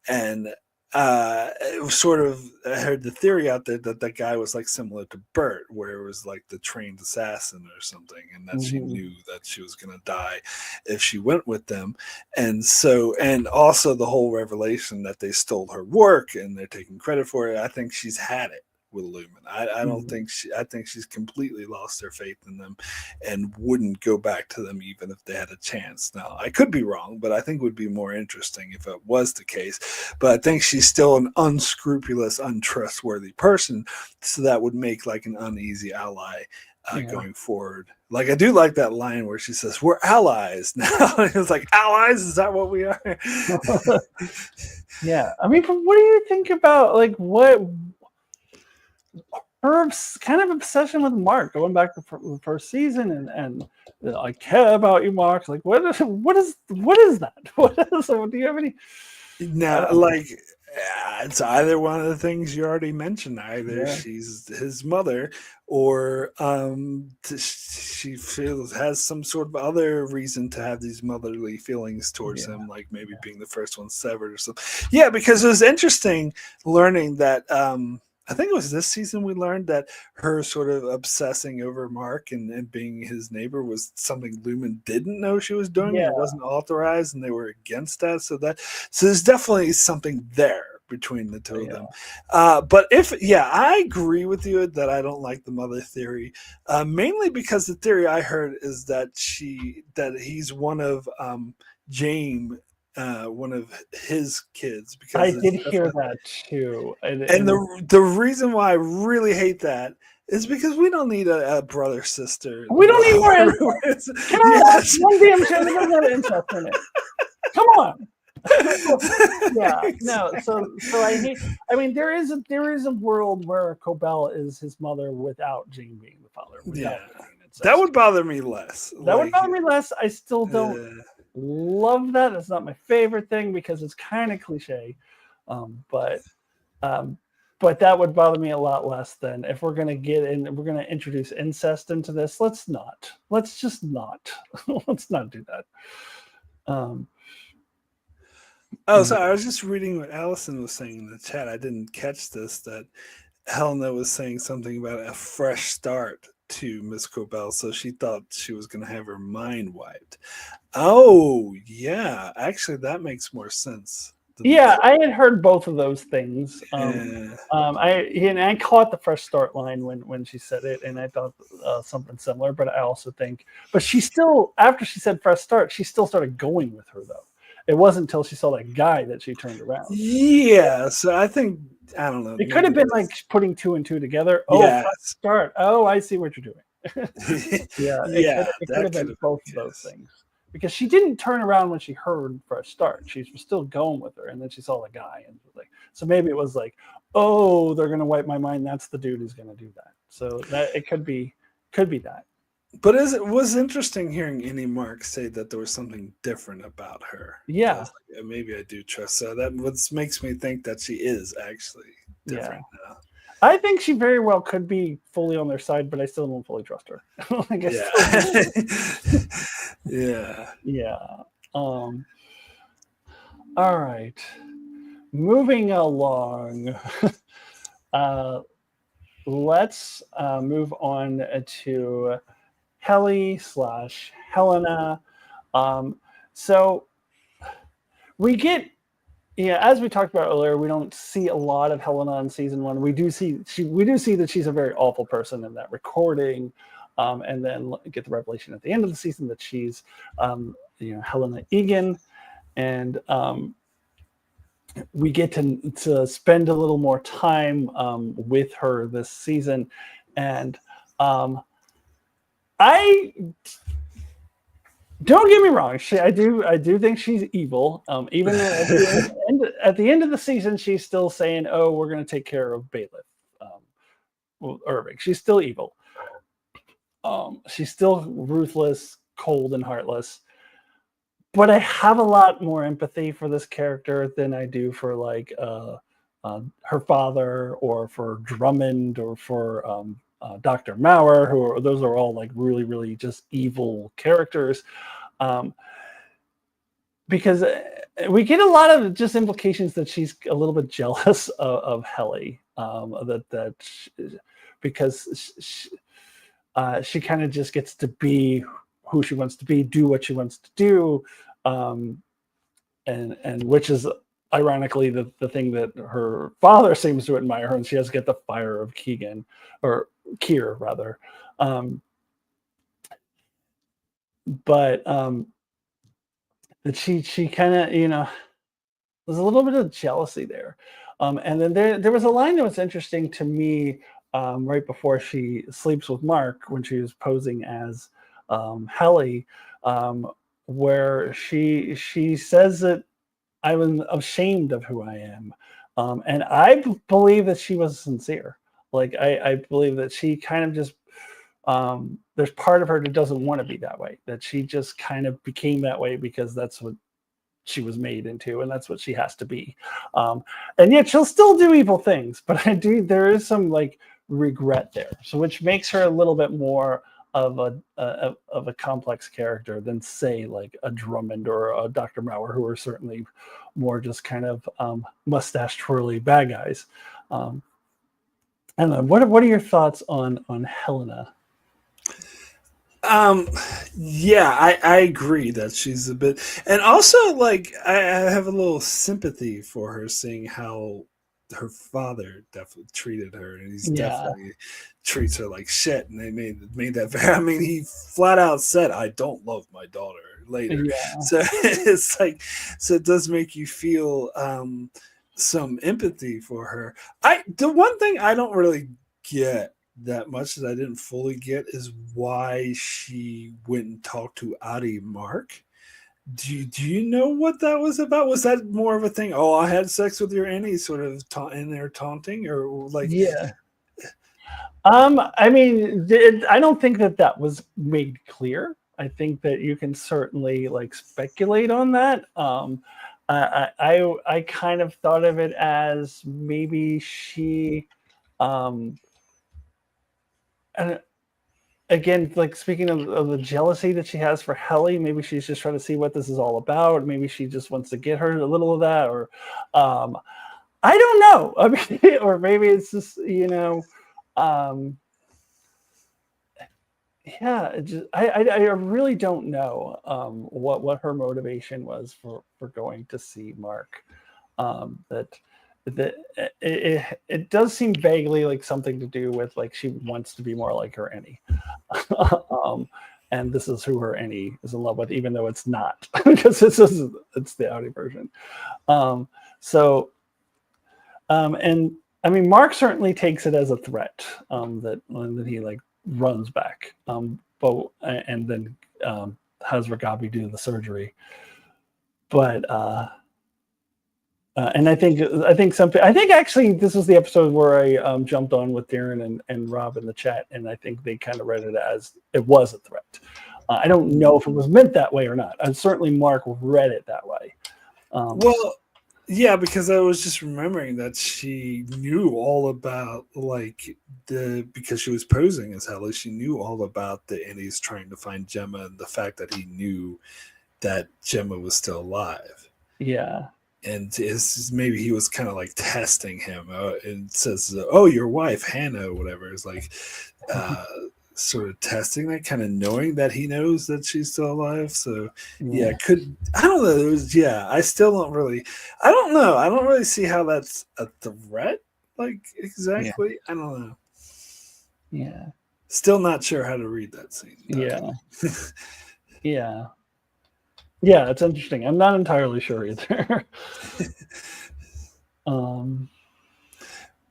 and it was sort of, I heard the theory out there that that guy was like similar to Bert, where it was like the trained assassin or something, and that she Mhm. knew that she was going to die if she went with them. And so, and also the whole revelation that they stole her work and they're taking credit for it. I think she's had it with Lumen. I don't Mhm. think I think she's completely lost her faith in them and wouldn't go back to them even if they had a chance. Now, I could be wrong, but I think it would be more interesting if it was the case. But I think she's still an unscrupulous, untrustworthy person, so that would make like an uneasy ally Yeah. going forward. Like, I do like that line where she says, "We're allies now." It's like, allies? Is that what we are? Yeah. I mean, but what do you think about like what her kind of obsession with Mark, going back to the first season, and I care about you, Mark. Like, what is that? What is? Do you have any? I Now, don't know. like, it's either one of the things you already mentioned. Either Yeah, she's his mother, or she feels has some sort of other reason to have these motherly feelings towards yeah, him, like maybe yeah. being the first one severed or something. Yeah, because it was interesting learning that. I think it was this season we learned that her sort of obsessing over Mark and being his neighbor was something Lumen didn't know she was doing, and Yeah, it wasn't authorized, and they were against that. So there's definitely something there between the two of yeah. them. But if, yeah, I agree with you that I don't like the mother theory, mainly because the theory I heard is that he's one of James, one of his kids, I because it's did hear definitely, that too, and and the reason why I really hate that is because we don't need a brother sister we don't need more love. incest. Can I watch Yes. one damn show that doesn't have incest in it? Come on. Yeah, no. So I hate. I mean, there is a world where Cobell is his mother without Jane being the father, without Yeah, there being that incest. would bother me less. That would Like, bother me less. I still don't uh, love that. It's not my favorite thing because it's kind of cliche. Um, but um, but that would bother me a lot less than if we're gonna get in. We're gonna introduce incest into this. Let's not. Let's just not. Let's not do that. Um, oh, yeah. sorry. I was just reading what Allison was saying in the chat. I didn't catch this. That Helena was saying something about a fresh start to Miss Cobell, so she thought she was going to have her mind wiped. Oh, yeah. Actually, that makes more sense than the Yeah, book. I had heard both of those things. Yeah. I caught the fresh start line when she said it, and I thought something similar. But I also think, but she still, after she said fresh start, she still started going with her though. It wasn't until she saw that guy that she turned around. Yeah. So I think, I don't know. It could Maybe have been like that's. putting two and two together. Oh, fresh Yes. start. Oh, I see what you're doing. Yeah, it could Yeah, it could that have could been have been both of the those case. things because she didn't turn around when she heard fresh start. She was still going with her, and then she saw the guy, and was like, so maybe it was like, oh, they're gonna wipe my mind. That's the dude who's gonna do that. So that it could be that. But it was interesting hearing Annie Mark say that there was something different about her. That I Yeah, was like, maybe I do trust. So that what makes me think that she is actually yeah. different now. I think she very well could be fully on their side, but I still don't fully trust her. Like I still Yeah. don't. Yeah. Yeah. Um. All right. Moving along. Uh, let's move on to Helly slash Helena. So we get, yeah, as we talked about earlier, we don't see a lot of Helena in season one. We do see that she's a very awful person in that recording, and then get the revelation at the end of the season that she's, Helena Egan, and we get to spend a little more time with her this season, and I don't get me wrong. I do think she's evil. Even at the end of the season, she's still saying, "Oh, we're going to take care of Bailiff, Irving." She's still evil. She's still ruthless, cold, and heartless. But I have a lot more empathy for this character than I do for like her father, or for Drummond, or for Dr. Maurer, those are all like really, really just evil characters. Because we get a lot of just implications that she's a little bit jealous of Helly, because she kind of just gets to be who she wants to be, do what she wants to do, and which is ironically the thing that her father seems to admire her, and she has to get the fire of Keegan, or Keir rather. But that she kind of, there's a little bit of jealousy there. And then there was a line that was interesting to me, right before she sleeps with Mark, when she was posing as Helly, where she says that I'm ashamed of who I am. And I believe that she was sincere. Like, I believe that she kind of just, there's part of her that doesn't want to be that way, that she just kind of became that way because that's what she was made into, and that's what she has to be. And yet she'll still do evil things, but there is some like regret there, so which makes her a little bit more of a complex character than, say, like a Drummond or a Dr. Maurer, who are certainly more just kind of mustache twirly bad guys. I don't know. What are your thoughts on Helena? Yeah, I agree that she's a bit, and also like I have a little sympathy for her, seeing how her father definitely treated her, and he's Yeah, definitely treats her like shit. And they made that very. I mean, he flat out said, "I don't love my daughter." Later, yeah, so it's like, so it does make you feel some empathy for her. The one thing I don't really get that much that I didn't fully get is why she went and talked to Adi Mark. Do you know what that was about? Was that more of a thing? Oh, I had sex with your Annie, sort of in there taunting, or like? yeah. I mean, I don't think that was made clear. I think that you can certainly like speculate on that. I kind of thought of it as maybe she, um, and again, like speaking of the jealousy that she has for Helly, maybe she's just trying to see what this is all about. Maybe she just wants to get her a little of that, or I don't know. I mean, or maybe it's just, um, yeah, I really don't know what her motivation was for going to see Mark. That it does seem vaguely like something to do with like she wants to be more like her Annie. And this is who her Annie is in love with, even though it's not, because it's the Audi version. So and I mean, Mark certainly takes it as a threat, that he like runs back, but and then has Ragabi do the surgery. But and I think actually this was the episode where I jumped on with Darren and Rob in the chat, and I think they kind of read it as it was a threat. I don't know if it was meant that way or not. Certainly Mark read it that way. Well, yeah, because I was just remembering that she knew all about because she was posing as Hella. She knew all about the Annie's trying to find Gemma, and the fact that he knew that Gemma was still alive. Yeah. And maybe he was kind of like testing him, and says, "Oh, your wife Hannah, or whatever." Is like, sort of testing that, kind of knowing that he knows that she's still alive. So Yeah. I don't know. I still don't really, I don't know. I don't really see how that's a threat. Like exactly. I don't know. Yeah. Still not sure how to read that scene. Yeah. Yeah. Yeah, it's interesting. I'm not entirely sure either.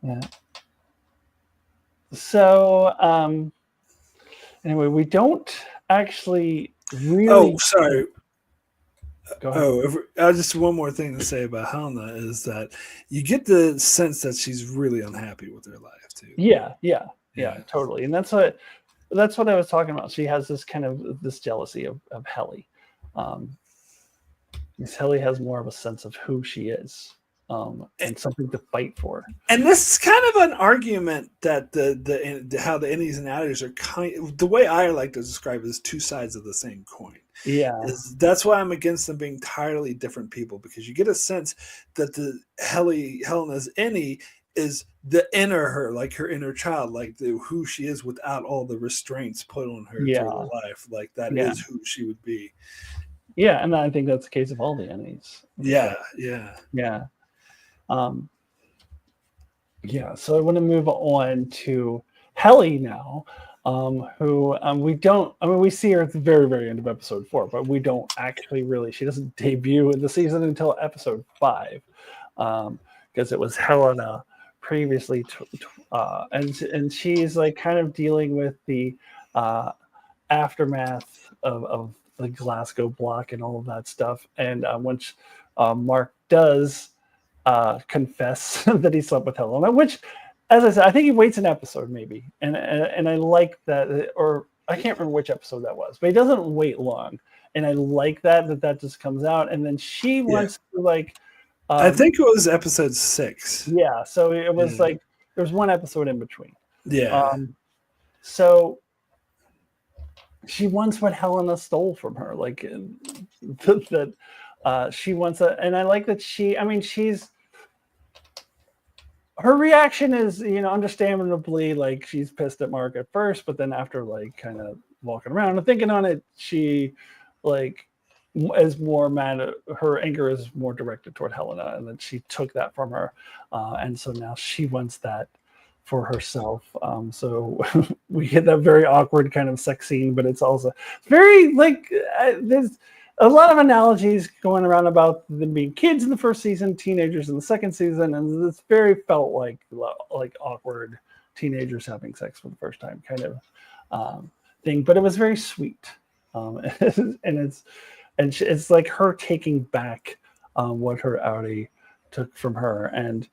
Yeah. So, anyway, we don't actually really. Oh, sorry. Go ahead. Just one more thing to say about Helena is that you get the sense that she's really unhappy with her life too. Yeah, Yeah. totally. And that's what I was talking about. She has this kind of this jealousy of Helly. Because Helly has more of a sense of who she is, and something to fight for. And this is kind of an argument that how the innies and outers are the way I like to describe it is two sides of the same coin. Yeah. That's why I'm against them being entirely different people, because you get a sense that the Helena's innie is the inner her, like her inner child, like who she is without all the restraints put on her through the life. Like that is who she would be. Yeah, and I think that's the case of all the innies. Yeah. So I want to move on to Helly now, who we see her at the very, very end of episode 4, but we don't actually really, she doesn't debut in the season until episode 5, because it was Helena previously, and she's like kind of dealing with the aftermath of the Glasgow block and all of that stuff, and once Marc does confess that he slept with Helena, which, as I said, I think he waits an episode maybe, and I like that, or I can't remember which episode that was, but he doesn't wait long, and I like that just comes out, and then she wants to like. I think it was episode 6. Yeah, so it was like there's one episode in between. Yeah. So she wants what Helena stole from her, like that. She wants and I like that she's. Her reaction is, understandably, like she's pissed at Marc at first, but then after like kind of walking around and thinking on it, she like is more mad. Her anger is more directed toward Helena, and then she took that from her, and so now she wants that for herself. So we get that very awkward kind of sex scene, but it's also very like there's a lot of analogies going around about them being kids in the first season, teenagers in the second season, and this very felt like awkward teenagers having sex for the first time kind of thing. But it was very sweet, and it's like her taking back what her outie took from her, and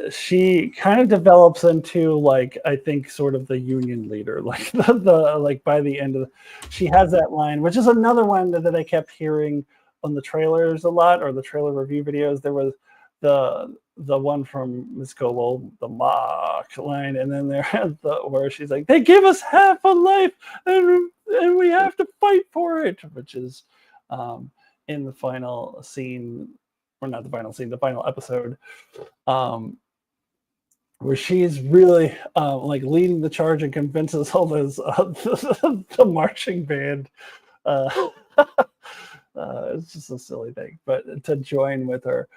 she kind of develops into, like, I think sort of the union leader, like the like by the end of she has that line, which is another one that I kept hearing on the trailers a lot, or the trailer review videos. There was the one from Ms. Goble, the mock line, and then there has where she's like, they give us half a life and we have to fight for it, which is in the final scene, or not the final scene, the final episode, where she's really like leading the charge and convinces all those the marching band. It's just a silly thing, but to join with her,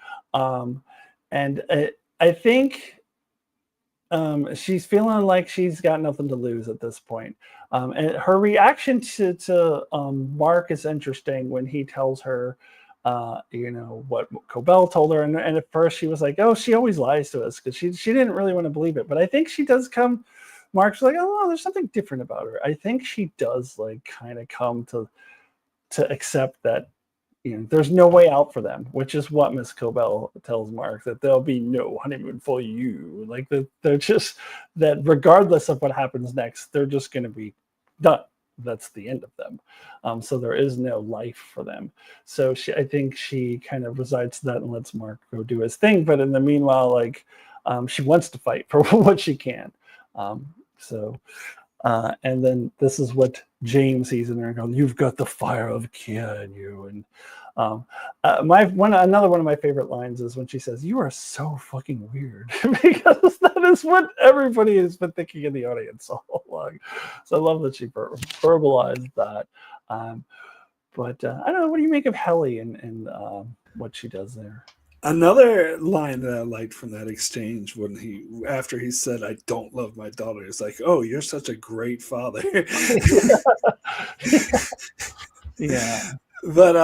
and I think she's feeling like she's got nothing to lose at this point. And her reaction to Marc is interesting when he tells her, what Cobell told her. And at first she was like, oh, she always lies to us, because she didn't really want to believe it. But I think she does come, Marc's like, oh, there's something different about her. I think she does like kind of come to accept that, there's no way out for them, which is what Miss Cobell tells Marc, that there'll be no honeymoon for you. Like they're just that regardless of what happens next, they're just going to be done. That's the end of them. So there is no life for them. So I think she kind of resides to that and lets Marc go do his thing. But in the meanwhile, like she wants to fight for what she can. And then this is what James sees in there and goes, you've got the fire of Kia in you. And Another one of my favorite lines is when she says, "You are so fucking weird," because that is what everybody has been thinking in the audience all along. So I love that she verbalized that. But I don't know. What do you make of Helly and what she does there? Another line that I liked from that exchange when after he said, "I don't love my daughter," is like, "Oh, you're such a great father." Yeah. But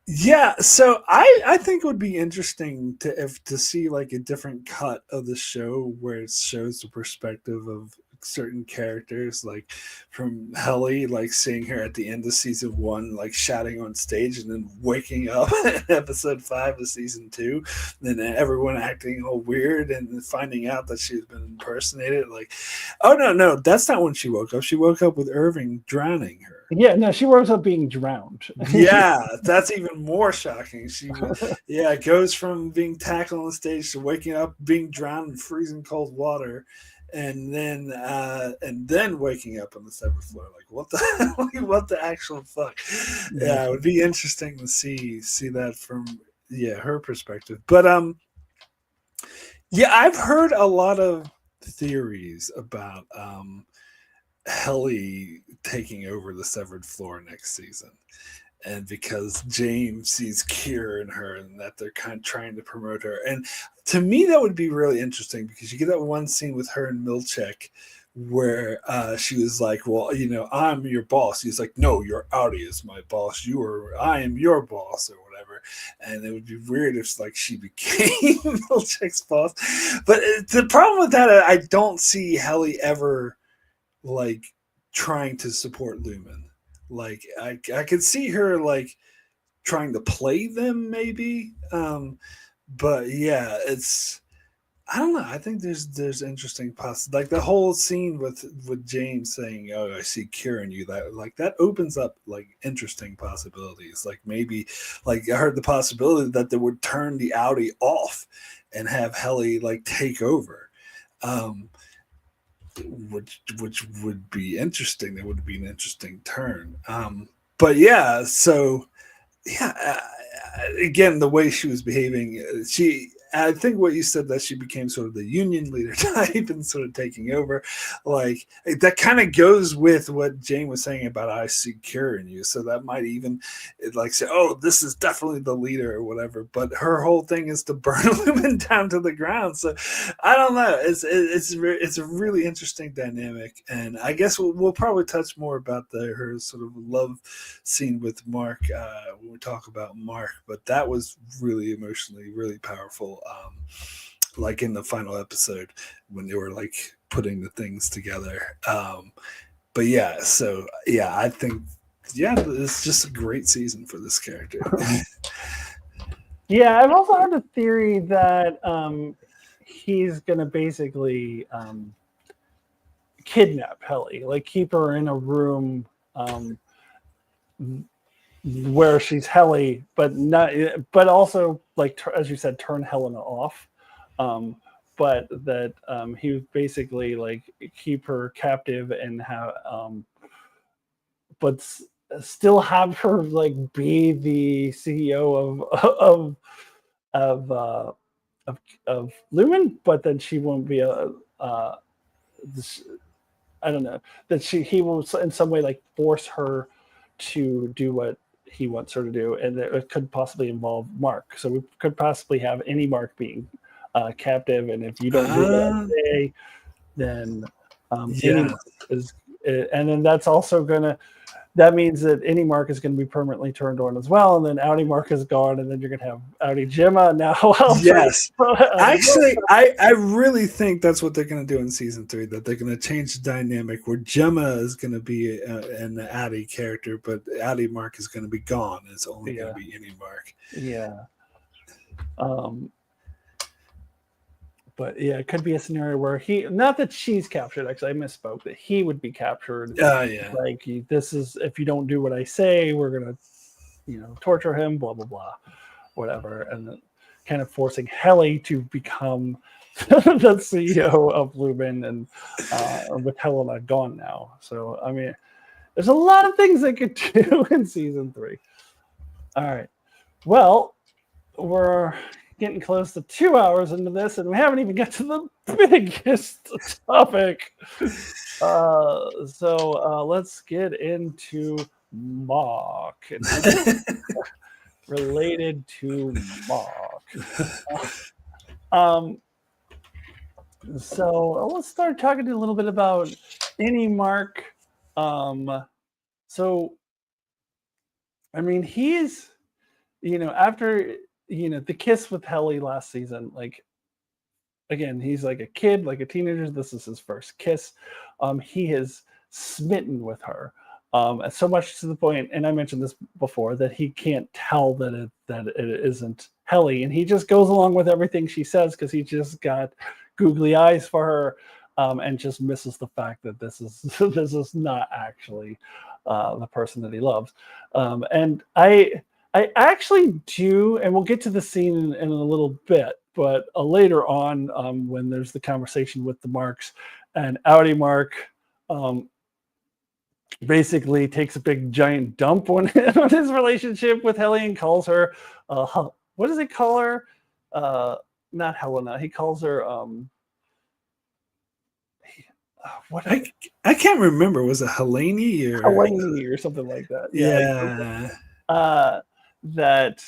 yeah, so I think it would be interesting to see like a different cut of the show where it shows the perspective of certain characters, like from Helly, like seeing her at the end of season 1, like shouting on stage, and then waking up in episode 5 of season 2, and then everyone acting all weird and finding out that she's been impersonated. Like, oh no, that's not when she woke up. She woke up with Irving drowning her. Yeah, no, she winds up being drowned. Yeah, that's even more shocking. It goes from being tackled on the stage to waking up, being drowned in freezing cold water, and then waking up on the 7th floor. Like, what the what the actual fuck? Yeah, it would be interesting to see that from her perspective. But I've heard a lot of theories about Helly taking over the severed floor next season. And because James sees Kira in her and that they're kind of trying to promote her. And to me, that would be really interesting because you get that one scene with her and Milchek where she was like, well, I'm your boss. He's like, no, your Audi is my boss. I am your boss or whatever. And it would be weird if like she became Milchek's boss. But the problem with that, I don't see Helly ever like trying to support Lumen. Like I could see her like trying to play them maybe. But yeah, I don't know. I think there's interesting like the whole scene with James saying, "Oh, I see Kira in you." That opens up like interesting possibilities. Like maybe like I heard the possibility that they would turn the Audi off and have Helly like take over. Which would be interesting. That would be an interesting turn. But yeah, so yeah, again, the way she was behaving, I think what you said, that she became sort of the union leader type and sort of taking over, like that kind of goes with what Jane was saying about I see Kira in you. So that might even like say, oh, this is definitely the leader or whatever. But her whole thing is to burn women down to the ground. So I don't know. It's a really interesting dynamic, and I guess we'll probably touch more about her sort of love scene with Mark when we talk about Mark. But that was really emotionally really powerful. Like in the final episode when they were like putting the things together. But yeah, so yeah, I think it's just a great season for this character. Yeah, I've also heard the theory that he's gonna basically kidnap Helly, like keep her in a room where she's Helly, but also like as you said, turn Helena off. But that he would basically like keep her captive and have, but still have her like be the CEO of Lumen, but then she won't be I don't know, that he will in some way like force her to do what he wants her to do, and it could possibly involve Mark. So we could possibly have any Mark being captive, and if you don't do what I say, then any Mark is, and then that's also that means that any Mark is going to be permanently turned on as well, and then Audi Mark is gone, and then you're going to have Audi Gemma now. Yes, actually, I really think that's what they're going to do in season 3. That they're going to change the dynamic where Gemma is going to be an Audi character, but Audi Mark is going to be gone. It's only going to be any Mark. Yeah. But yeah, it could be a scenario where not that she's captured, actually, I misspoke, that he would be captured. Yeah. Like, this is, if you don't do what I say, we're going to, torture him, blah, blah, blah, whatever. And then kind of forcing Helly to become the CEO of Lumen, and with Helena gone now. So, I mean, there's a lot of things they could do in season 3. All right. Well, we're getting close to 2 hours into this, and we haven't even got to the biggest topic. So let's get into Mark and related to Mark. Um, so let's start talking a little bit about any Mark. So I mean, he's after the kiss with Helly last season, like again, he's like a kid, like a teenager. This is his first kiss. He is smitten with her, so much to the point, and I mentioned this before, that he can't tell that it isn't Helly, and he just goes along with everything she says because he just got googly eyes for her, and just misses the fact that this is this is not actually the person that he loves, and I actually do, and we'll get to the scene in a little bit, but later on, when there's the conversation with the Marks, and Audi Mark um, basically takes a big giant dump on, on his relationship with Helly and calls her, what does he call her? Not Helena. He calls her, what? I can't remember. Was it Helene or Helene or something like that. Yeah. That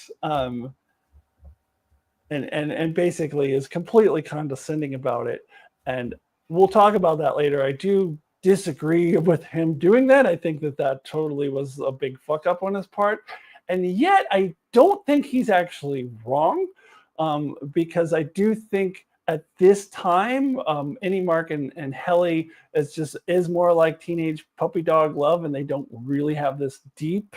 and basically is completely condescending about it. And we'll talk about that later. I do disagree with him doing that. I think that totally was a big fuck up on his part. And yet I don't think he's actually wrong, because I do think at this time, Any Mark and Helly is more like teenage puppy dog love, and they don't really have this deep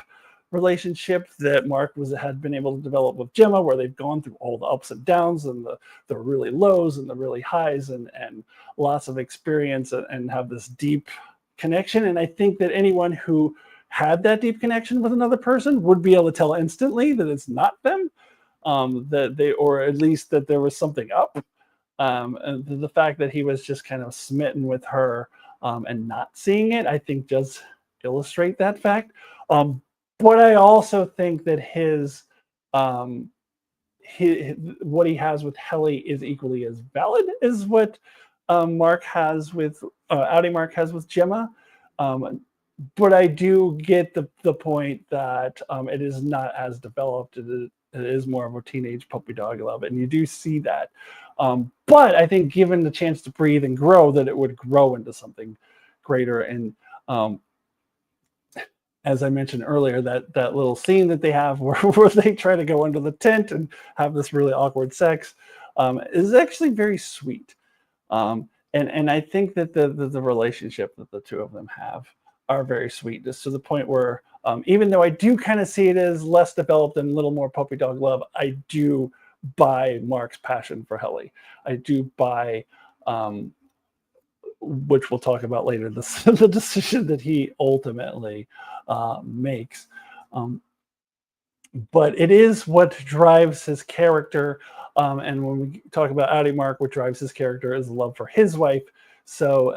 relationship that Mark had been able to develop with Gemma, where they've gone through all the ups and downs and the really lows and the really highs, and lots of experience, and have this deep connection. And I think that anyone who had that deep connection with another person would be able to tell instantly that it's not them, that they, or at least that there was something up. And the fact that he was just kind of smitten with her, and not seeing it, I think does illustrate that fact. But I also think that um, what he has with Helly is equally as valid as what Mark has with Audi Mark has with Gemma. Um, but I do get the point that it is not as developed. It is more of a teenage puppy dog love, and you do see that. But I think given the chance to breathe and grow, that it would grow into something greater. And as I mentioned earlier, that little scene that they have where they try to go under the tent and have this really awkward sex, is actually very sweet. And I think that the relationship that the two of them have are very sweet, just to the point where, even though I do kind of see it as less developed and a little more puppy dog love, I do buy Mark's passion for Helly. I do buy, which we'll talk about later, the decision that he ultimately makes. But it is what drives his character. And when we talk about Audi Mark, what drives his character is love for his wife. So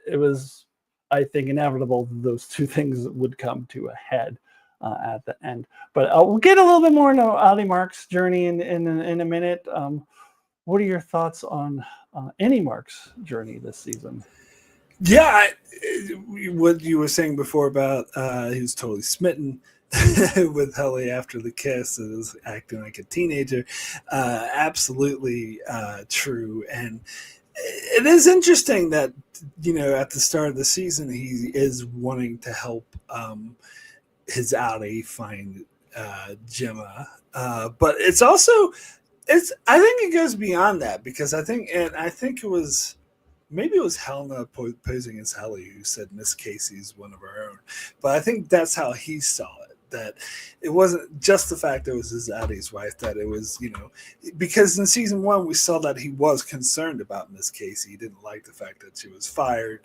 it was, I think, inevitable those two things would come to a head at the end. But we'll get a little bit more into Audi Mark's journey in a minute. What are your thoughts on Any Mark's journey this season? Yeah, what you were saying before about he was totally smitten with Helly after the kiss and was acting like a teenager. Absolutely true. And it is interesting that, at the start of the season, he is wanting to help his Audi find Gemma. But it's also, I think it goes beyond that, because I think it was, maybe it was Helena posing as Helly who said Miss Casey's one of our own. But I think that's how he saw it. That it wasn't just the fact that it was his Addie's wife, that it was, because in season 1 we saw that he was concerned about Miss Casey. He didn't like the fact that she was fired,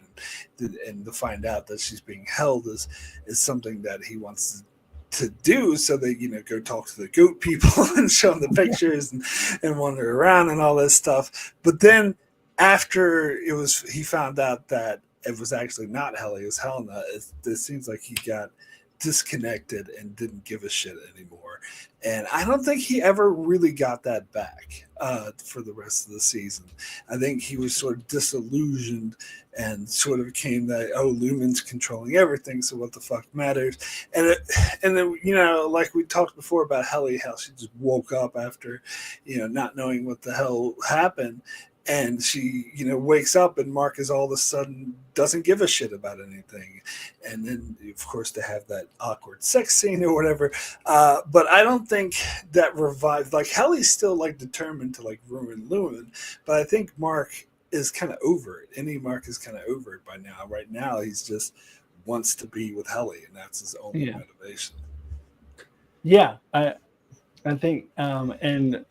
and to find out that she's being held is something that he wants to do, so they go talk to the goat people and show them the pictures and wander around and all this stuff. But then after he found out that it was actually not Helly, it was Helena. It seems like he got disconnected and didn't give a shit anymore. And I don't think he ever really got that back for the rest of the season. I think he was sort of disillusioned and sort of became that, oh, Lumen's controlling everything, so what the fuck matters? And then, like we talked before about Helly, how she just woke up after, not knowing what the hell happened. And she, wakes up and Mark is all of a sudden doesn't give a shit about anything. And then, of course, to have that awkward sex scene or whatever. But I don't think that revived. Like, Helly's still, like, determined to, like, ruin Lumen. But I think Mark is kind of over it. Any Mark is kind of over it by now. Right now, he's just wants to be with Helly, and that's his only motivation. Yeah, I think, and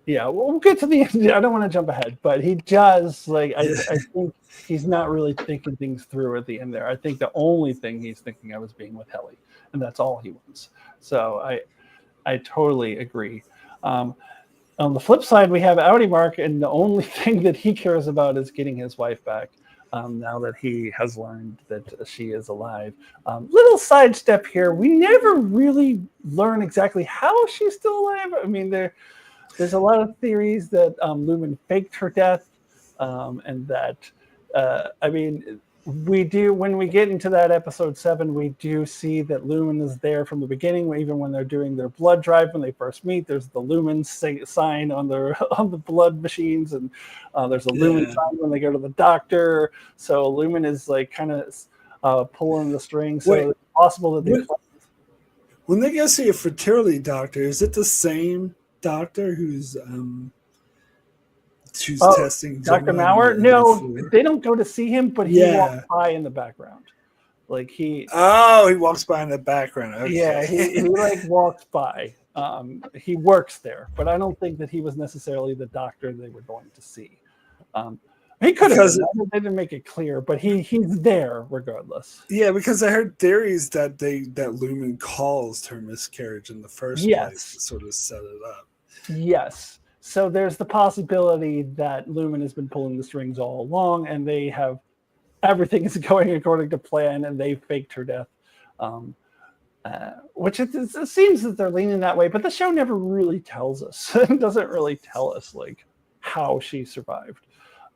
yeah, we'll get to the end. I don't want to jump ahead, but he does, like, I think he's not really thinking things through at the end there. I think the only thing he's thinking of is being with Helly, and that's all he wants. So I totally agree. On the flip side, we have Outie Mark, and the only thing that he cares about is getting his wife back. Now that he has learned that she is alive. Little sidestep here. We never really learn exactly how she's still alive. I mean, there's a lot of theories that Lumen faked her death, and that, we do, when we get into that episode 7, we do see that Lumen is there from the beginning. Even when they're doing their blood drive, when they first meet, there's the Lumen sign on the blood machines, and there's a Lumen sign when they go to the doctor. So Lumen is like kind of pulling the strings. So it's possible that when they go see a fertility doctor, is it the same doctor who's testing Dr. Maurer? No, they don't go to see him, but he walks by in the background. Like he walks by in the background. Okay. Yeah, he like walks by. He works there, but I don't think that he was necessarily the doctor they were going to see. He could have been. They didn't make it clear, but he's there regardless. Yeah, because I heard theories that Lumen caused her miscarriage in the first place to sort of set it up. Yes. So there's the possibility that Lumen has been pulling the strings all along, and they have everything is going according to plan, and they faked her death. Which it seems that they're leaning that way, but the show never really tells us. It doesn't really tell us like how she survived.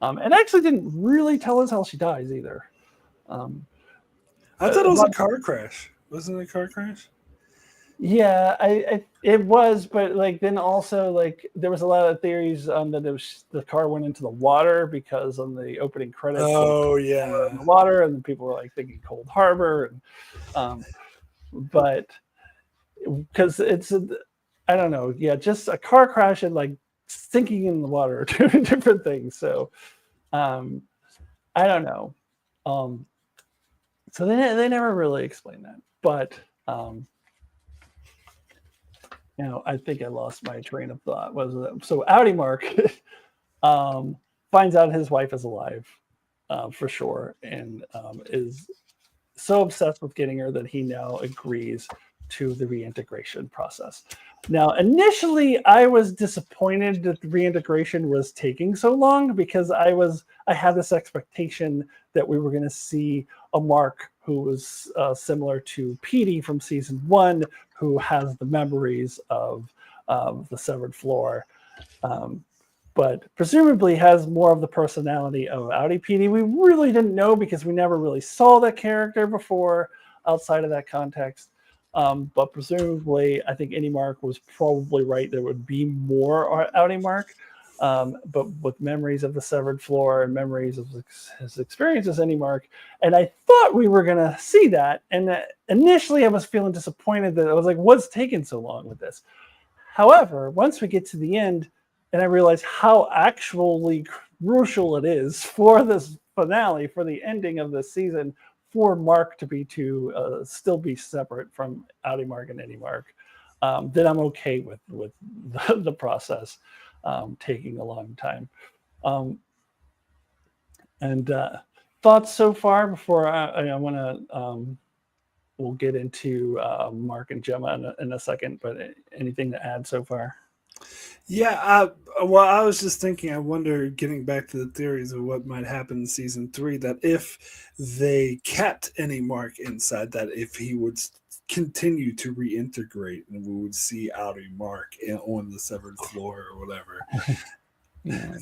And actually didn't really tell us how she dies either. I thought it was a car crash. Wasn't it a car crash? Yeah, it was, but like then also like there was a lot of theories that the car went into the water because on the opening credits, in the water, and then people were like thinking Cold Harbor, and but because it's I don't know, just a car crash and like sinking in the water are two different things. So I don't know. So they never really explained that, but. I think I lost my train of thought. So Outie Mark finds out his wife is alive for sure, and is so obsessed with getting her that he now agrees to the reintegration process. Now, initially, I was disappointed that the reintegration was taking so long because I had this expectation that we were going to see a Mark who was similar to Petey from season 1, who has the memories of the severed floor, but presumably has more of the personality of Outie Petey. We really didn't know because we never really saw that character before outside of that context. But presumably, I think Any Mark was probably right. There would be more Outie Mark, but with memories of the severed floor and memories of his experience as Any Mark. And I thought we were going to see that. And initially, I was feeling disappointed that I was like, what's taking so long with this? However, once we get to the end, and I realized how actually crucial it is for this finale, for the ending of this season, for Mark to still be separate from Outie Mark and Any Mark, then I'm okay with the process taking a long time. And thoughts so far before I want to. We'll get into Mark and Gemma in a second, but anything to add so far? Yeah, well, I was just thinking, I wonder, getting back to the theories of what might happen in season 3, that if they kept Any Mark inside, that if he would continue to reintegrate, and we would see Audi Mark on the severed floor or whatever. Yeah.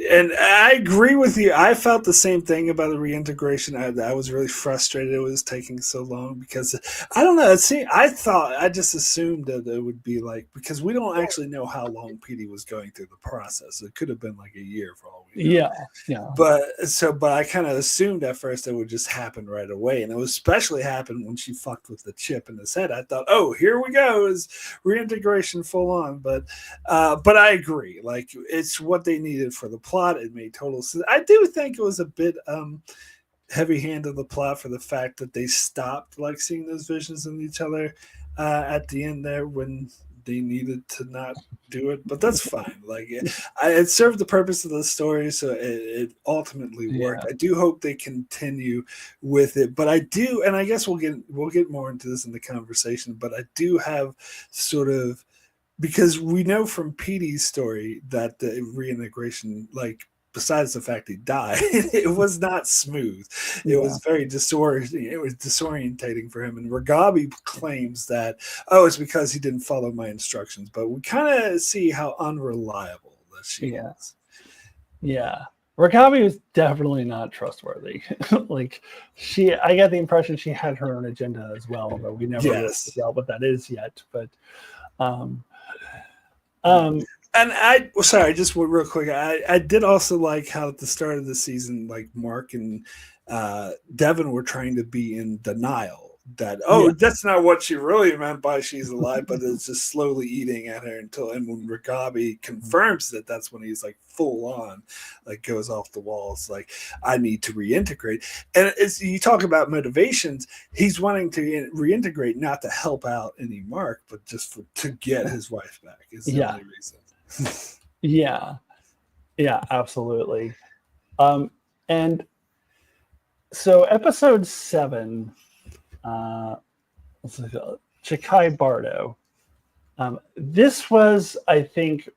And I agree with you. I felt the same thing about the reintegration. I was really frustrated it was taking so long because I don't know. I just assumed that it would be like, because we don't actually know how long PD was going through the process. It could have been like a year for all we know. Yeah. But I kind of assumed at first it would just happen right away, and it was especially happened when she fucked with the chip in his head. I thought, oh, here we go, is reintegration full on. But I agree. Like, it's what they needed for the plot. It made total sense. I do think it was a bit heavy-handed, the plot, for the fact that they stopped like seeing those visions in each other at the end there when they needed to not do it. But that's fine. Like, it served the purpose of the story, so it ultimately worked. Yeah. I do hope they continue with it, but I do, and I guess we'll get more into this in the conversation. But I do have sort of, because we know from Petey's story that the reintegration, like, besides the fact he died, it was not smooth. It was very disorientating for him. And Ragabi claims that, oh, it's because he didn't follow my instructions. But we kind of see how unreliable that she is. Yeah. Ragabi was definitely not trustworthy. Like, I got the impression she had her own agenda as well, but we never really figured out what that is yet. But and just real quick, I did also like how at the start of the season, like, Mark and Devin were trying to be in denial that, that's not what she really meant by she's alive, but it's just slowly eating at her and when Ragabi confirms that, that's when he's like full on, like, goes off the walls, like, I need to reintegrate. And it's, you talk about motivations, he's wanting to reintegrate not to help out any Mark, but just to get his wife back is the only reason. Yeah, absolutely. And so episode 7, Chikai Bardo. This was, I think,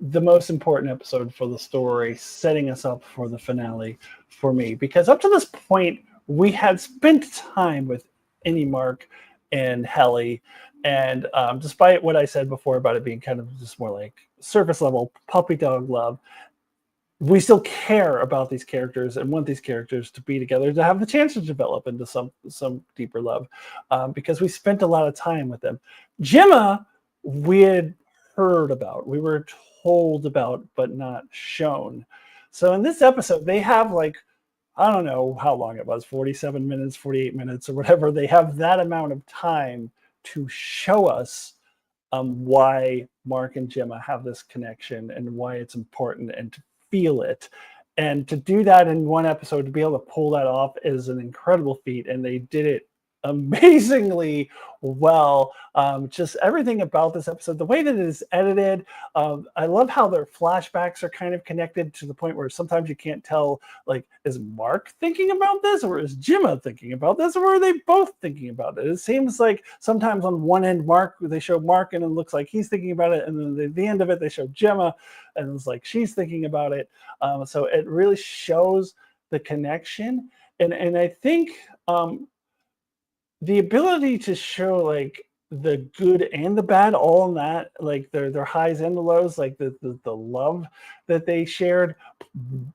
the most important episode for the story, setting us up for the finale for me, because up to this point we had spent time with Innie, Mark, and Helly, and despite what I said before about it being kind of just more like surface level puppy dog love, we still care about these characters and want these characters to be together, to have the chance to develop into some deeper love, because we spent a lot of time with them. Gemma, we had heard about, we were told about, but not shown. So in this episode, they have, like, I don't know how long it was, 47 minutes, 48 minutes, or whatever. They have that amount of time to show us why Mark and Gemma have this connection and why it's important, and to feel it. And to do that in one episode, to be able to pull that off, is an incredible feat. And they did it amazingly well. Just everything about this episode, the way that it is edited, I love how their flashbacks are kind of connected to the point where sometimes you can't tell, like, is Mark thinking about this, or is Gemma thinking about this, or are they both thinking about it? It seems like sometimes on one end, they show Mark and it looks like he's thinking about it, and then at the end of it they show Gemma and it's like she's thinking about it. So it really shows the connection, and I think the ability to show, like, the good and the bad all in that, like their highs and the lows, like the love that they shared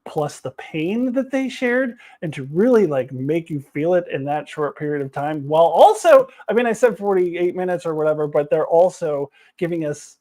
plus the pain that they shared, and to really, like, make you feel it in that short period of time, while also, I mean, I said 48 minutes or whatever, but they're also giving us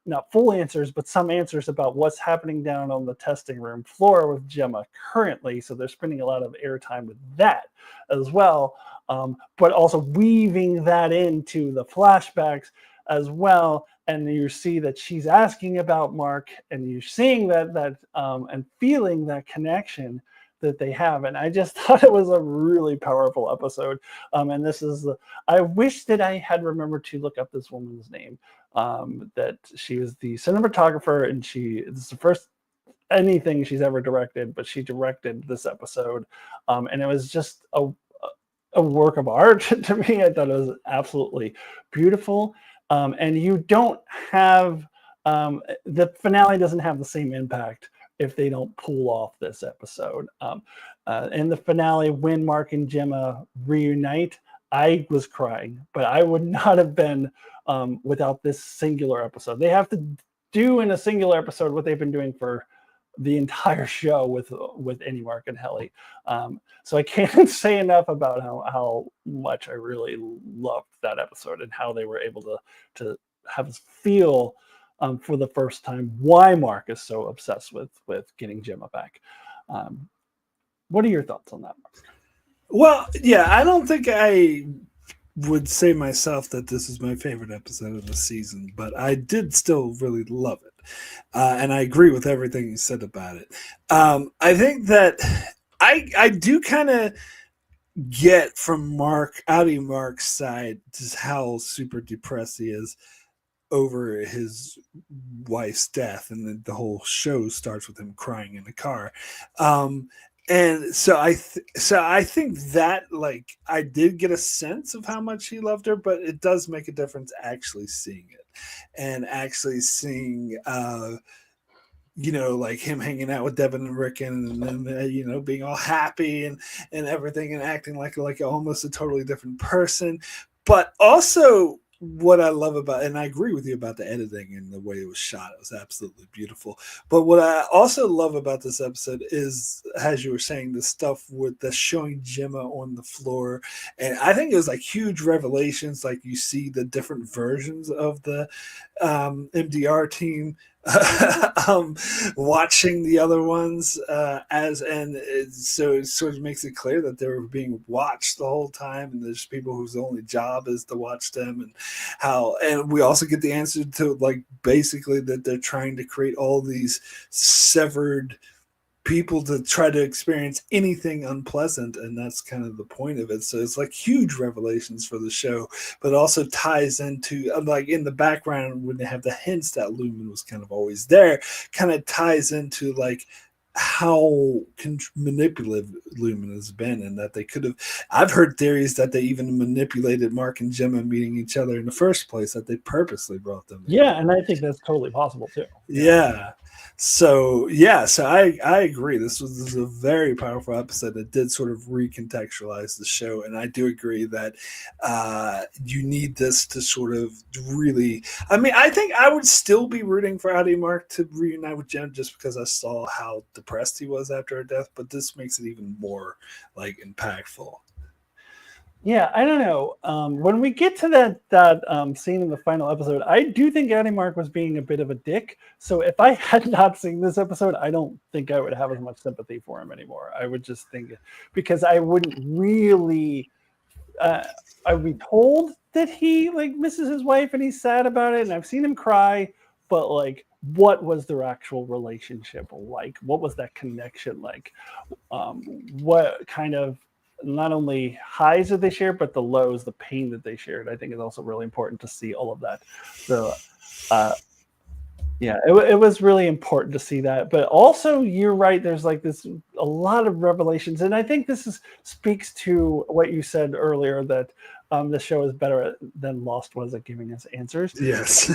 not full answers, but some answers about what's happening down on the testing room floor with Gemma currently. So they're spending a lot of airtime with that as well, but also weaving that into the flashbacks as well. And you see that she's asking about Mark, and you're seeing that and feeling that connection that they have. And I just thought it was a really powerful episode. And this is I wish that I had remembered to look up this woman's name. That she was the cinematographer, and this is the first anything she's ever directed, but she directed this episode, and it was just a work of art to me. I thought it was absolutely beautiful, and you don't have the finale doesn't have the same impact if they don't pull off this episode. In the finale, when Mark and Gemma reunite, I was crying, but I would not have been without this singular episode. They have to do in a singular episode what they've been doing for the entire show with Annie, Marc, and Helly. So I can't say enough about how much I really loved that episode and how they were able to have us feel for the first time why Marc is so obsessed with getting Gemma back. What are your thoughts on that, Marc? Well, yeah, I don't think I would say myself that this is my favorite episode of the season, but I did still really love it. And I agree with everything you said about it. I think that I do kind of get from Audie Marc's side just how super depressed he is over his wife's death, and the whole show starts with him crying in the car. And so I think that, like, I did get a sense of how much he loved her, but it does make a difference actually seeing it and actually seeing like him hanging out with Devin and Rickon, and then being all happy and everything, and acting like almost a totally different person. But also, what I love about, and I agree with you about the editing and the way it was shot, it was absolutely beautiful. But what I also love about this episode is, as you were saying, the stuff with the showing Gemma on the floor. And I think it was like huge revelations. Like, you see the different versions of the MDR team watching the other ones so it sort of makes it clear that they were being watched the whole time, and there's people whose only job is to watch them, and we also get the answer to, like, basically that they're trying to create all these severed people to try to experience anything unpleasant, and that's kind of the point of it. So it's like huge revelations for the show, but also ties into, like, in the background when they have the hints that Lumen was kind of always there, kind of ties into like how manipulative Lumen has been, and that they could have, I've heard theories that they even manipulated Marc and Gemma meeting each other in the first place, that they purposely brought them in. Yeah, and I think that's totally possible too. Yeah. So I agree. This was a very powerful episode that did sort of recontextualize the show, and I do agree that you need this to sort of really. I mean, I think I would still be rooting for Audie Marc to reunite with Jen, just because I saw how depressed he was after her death. But this makes it even more, like, impactful. Yeah, I don't know. When we get to that scene in the final episode, I do think Audie Marc was being a bit of a dick. So if I had not seen this episode, I don't think I would have as much sympathy for him anymore. I would just think, because I wouldn't really, I would be told that he, like, misses his wife and he's sad about it, and I've seen him cry, but, like, what was their actual relationship like? What was that connection like? What kind of, not only highs that they shared, but the lows, the pain that they shared, I think is also really important to see all of that. So, it was really important to see that. But also, you're right, there's like a lot of revelations. And I think this speaks to what you said earlier, that the show is better than Lost was at giving us answers. Yes.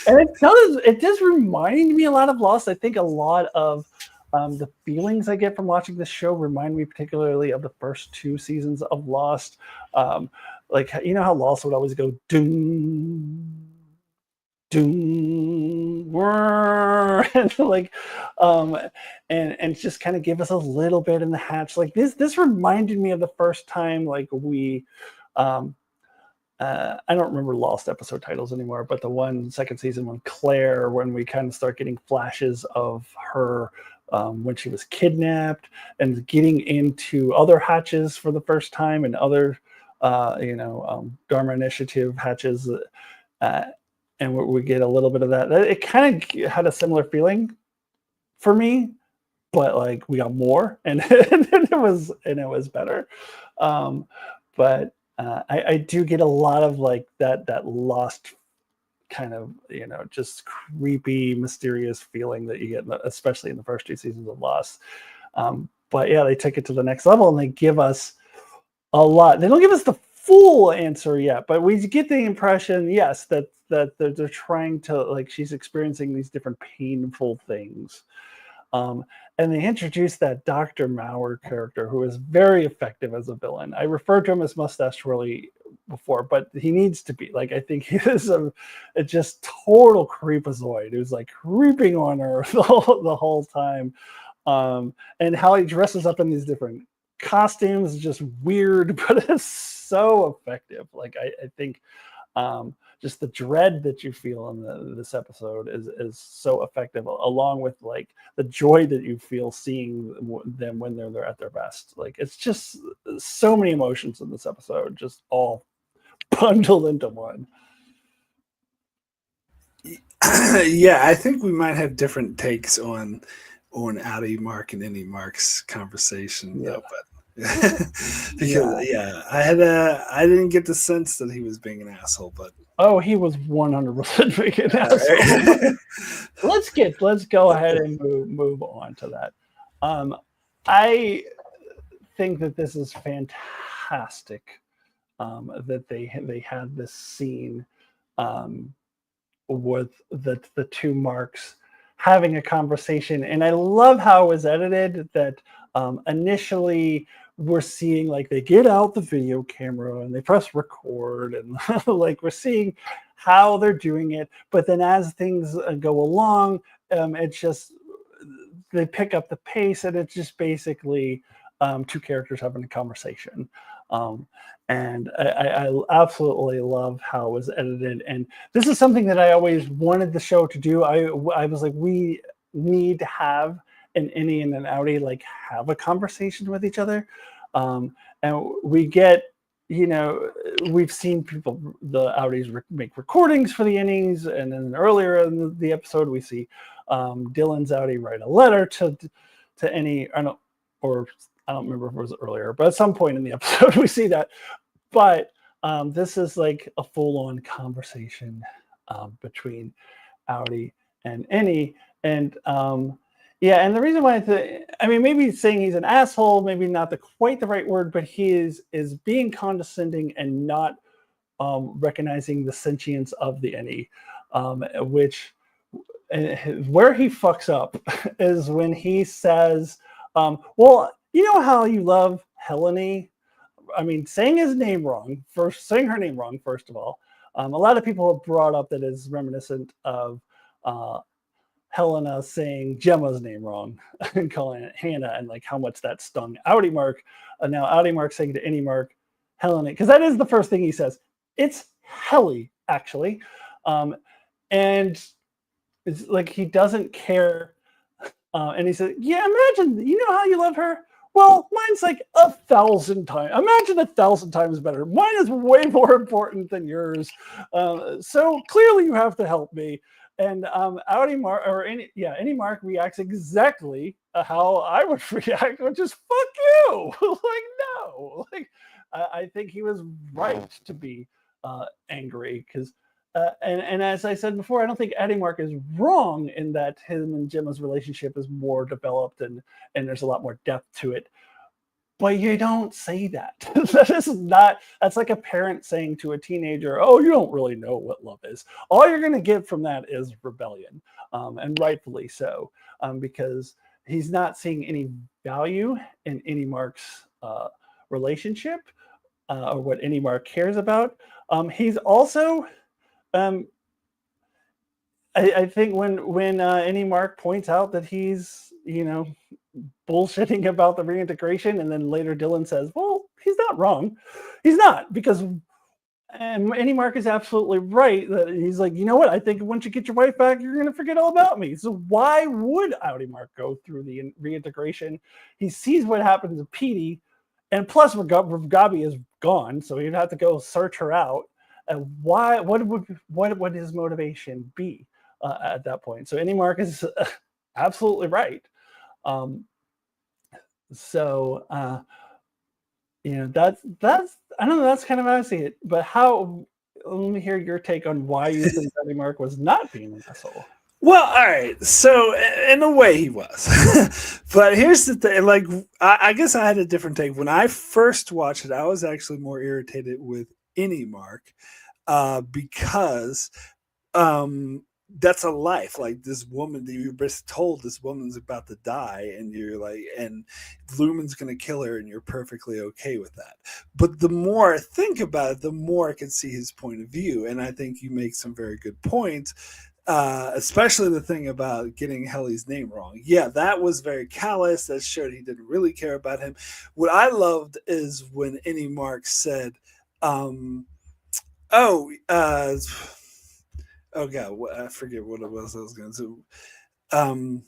And it does remind me a lot of Lost. I think a lot of the feelings I get from watching this show remind me particularly of the first 2 seasons of Lost. Like, you know how Lost would always go doom, doom, and like, and just kind of give us a little bit in the hatch. Like, this reminded me of the first time, like, we, I don't remember Lost episode titles anymore, but the second season when Claire, when we kind of start getting flashes of her when she was kidnapped, and getting into other hatches for the first time, and other Dharma Initiative hatches, and we get a little bit of that. It kind of had a similar feeling for me, but, like, we got more, and it was better. But I do get a lot of, like, that Lost kind of, just creepy, mysterious feeling that you get, especially in the first 2 seasons of Lost. But yeah, they took it to the next level, and they give us a lot. They don't give us the full answer yet, but we get the impression, yes, that they're trying to, like, she's experiencing these different painful things. and they introduced that Dr. Mauer character who is very effective as a villain. I referred to him as Mustache Twirly before, but he needs to be. Like, I think he is a just total creepazoid who's like creeping on her the whole time. And how he dresses up in these different costumes is just weird, but it's so effective. Like, I think just the dread that you feel in this episode is so effective, along with like the joy that you feel seeing them when they're at their best. Like, it's just so many emotions in this episode, just all bundled into one. Yeah, I think we might have different takes on Outie Marc and Any Marc's conversation, though. But because I didn't get the sense that he was being an asshole, but he was 100% being an asshole. Let's go ahead and move on to that. I think that this is fantastic. That they had this scene with the two Marcs having a conversation, and I love how it was edited. That initially we're seeing like they get out the video camera and they press record, and like we're seeing how they're doing it. But then as things go along, it's just they pick up the pace, and it's just basically two characters having a conversation. And I absolutely love how it was edited. And this is something that I always wanted the show to do. I was like, we need to have an Innie and an Outie like have a conversation with each other. And we get, we've seen people, the Outies make recordings for the Innies. And then earlier in the episode, we see Dylan's Outie write a letter to Innie, or I don't remember if it was earlier, but at some point in the episode, we see that. But this is like a full-on conversation between Outie and Innie. And and the reason why maybe saying he's an asshole, maybe not quite the right word, but he is being condescending and not recognizing the sentience of the Innie, which where he fucks up is when he says, well, you know how you love Helene? I mean, saying her name wrong, first of all. A lot of people have brought up that is reminiscent of Helena saying Gemma's name wrong and calling it Hannah, and like how much that stung Outie Marc. Now Outie Marc saying to Innie Marc, Helena, because that is the first thing he says. It's Helly, actually. And it's like he doesn't care. And he said, yeah, imagine, you know how you love her? Well, mine's like 1,000 times. Imagine 1,000 times better. Mine is way more important than yours. So clearly you have to help me. And Outie Marc, Innie Marc reacts exactly how I would react, which is fuck you. Like, no. Like, I think he was right to be angry because and as I said before, I don't think Outie Marc is wrong in that him and Gemma's relationship is more developed and there's a lot more depth to it. But you don't say that. That's like a parent saying to a teenager, oh, you don't really know what love is. All you're going to get from that is rebellion, and rightfully so, because he's not seeing any value in Innie Marc's relationship or what Innie Marc cares about. He's also... I think when Innie Marc points out that he's, bullshitting about the reintegration, and then later Dylan says, well, he's not wrong. He's not, because Innie Marc is absolutely right that he's like, you know what? I think once you get your wife back, you're going to forget all about me. So why would Outie Marc go through the reintegration? He sees what happened to Petey, and plus Gabi is gone, so he'd have to go search her out. Why? What would his motivation be at that point? So Innie Marc is absolutely right. That's I don't know. That's kind of how I see it. But let me hear your take on why you think Innie Marc was not being an asshole. Well, all right. So in a way he was. But here's the thing. Like, I guess I had a different take. When I first watched it, I was actually more irritated with Innie Marc because that's a life. Like this woman that you were just told this woman's about to die, and you're like, and Lumen's gonna kill her, and you're perfectly okay with that. But the more I think about it, the more I can see his point of view, and I think you make some very good points. Especially the thing about getting Helly's name wrong. Yeah, that was very callous. That showed he didn't really care about him. What I loved is when Any Mark said, "Oh, oh god, I forget what it was I was going to do."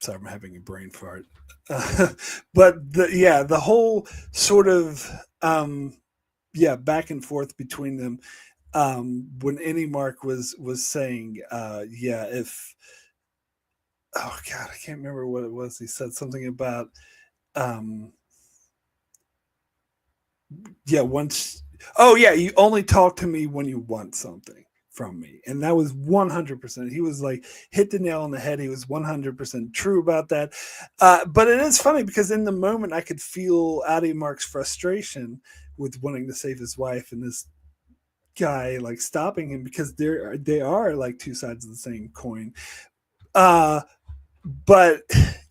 Sorry, I'm having a brain fart. But the whole sort of back and forth between them, when Any Mark was saying, if oh god, I can't remember what it was. He said something about um once, oh yeah, you only talk to me when you want something from me. And that was 100%. He was like, hit the nail on the head. He was 100% true about that. But it is funny because in the moment I could feel Addie Mark's frustration with wanting to save his wife, and this guy like stopping him, because they are like two sides of the same coin. But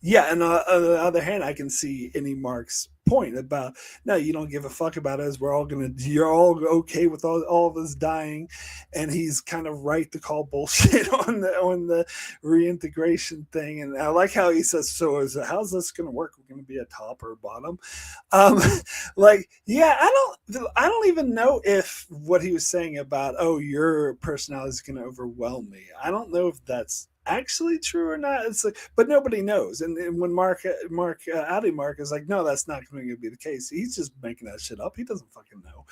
yeah, and on the other hand, I can see Any Mark's point about, no, you don't give a fuck about us. You're all okay with all of us dying, and he's kind of right to call bullshit on the reintegration thing. And I like how he says, "So how's this going to work? We're going to be a top or a bottom?" Um, like, yeah, I don't even know if what he was saying about, oh, your personality is going to overwhelm me. I don't know if that's actually true or not. It's like, but nobody knows. And when Addie Mark is like, no, that's not going to be the case. He's just making that shit up. He doesn't fucking know.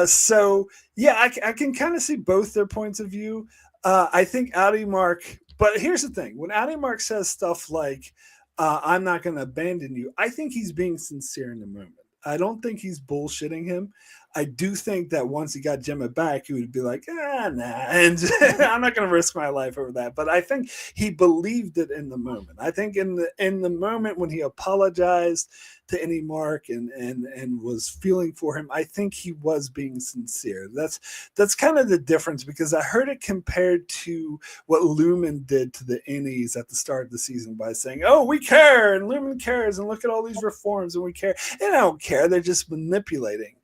So yeah, I can kind of see both their points of view. I think Addie Mark, but here's the thing: when Addie Mark says stuff like, "I'm not going to abandon you," I think he's being sincere in the moment. I don't think he's bullshitting him. I do think that once he got Gemma back, he would be like, nah, and I'm not going to risk my life over that. But I think he believed it in the moment. I think in the moment when he apologized to Any Mark and was feeling for him, I think he was being sincere. That's kind of the difference, because I heard it compared to what Lumen did to the Innies at the start of the season by saying, "Oh, we care, and Lumen cares, and look at all these reforms, and we care." And I don't care. They're just manipulating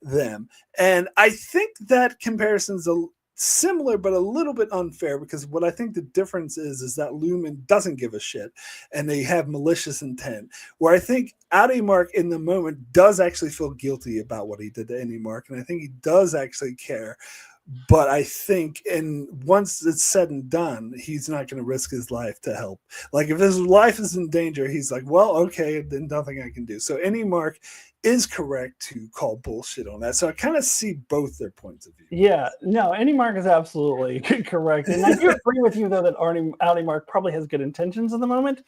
them. And I think that comparison's similar but a little bit unfair, because what I think the difference is that Lumen doesn't give a shit and they have malicious intent, where I think Addie Mark in the moment does actually feel guilty about what he did to Any Mark, and I think he does actually care. But I think, and once it's said and done, he's not going to risk his life to help. Like, if his life is in danger, he's like, well, okay, then nothing I can do. So Any Mark is correct to call bullshit on that. So I kind of see both their points of view. Yeah, no, Any Mark is absolutely correct. And I do agree with you, though, that Addie Mark probably has good intentions in the moment.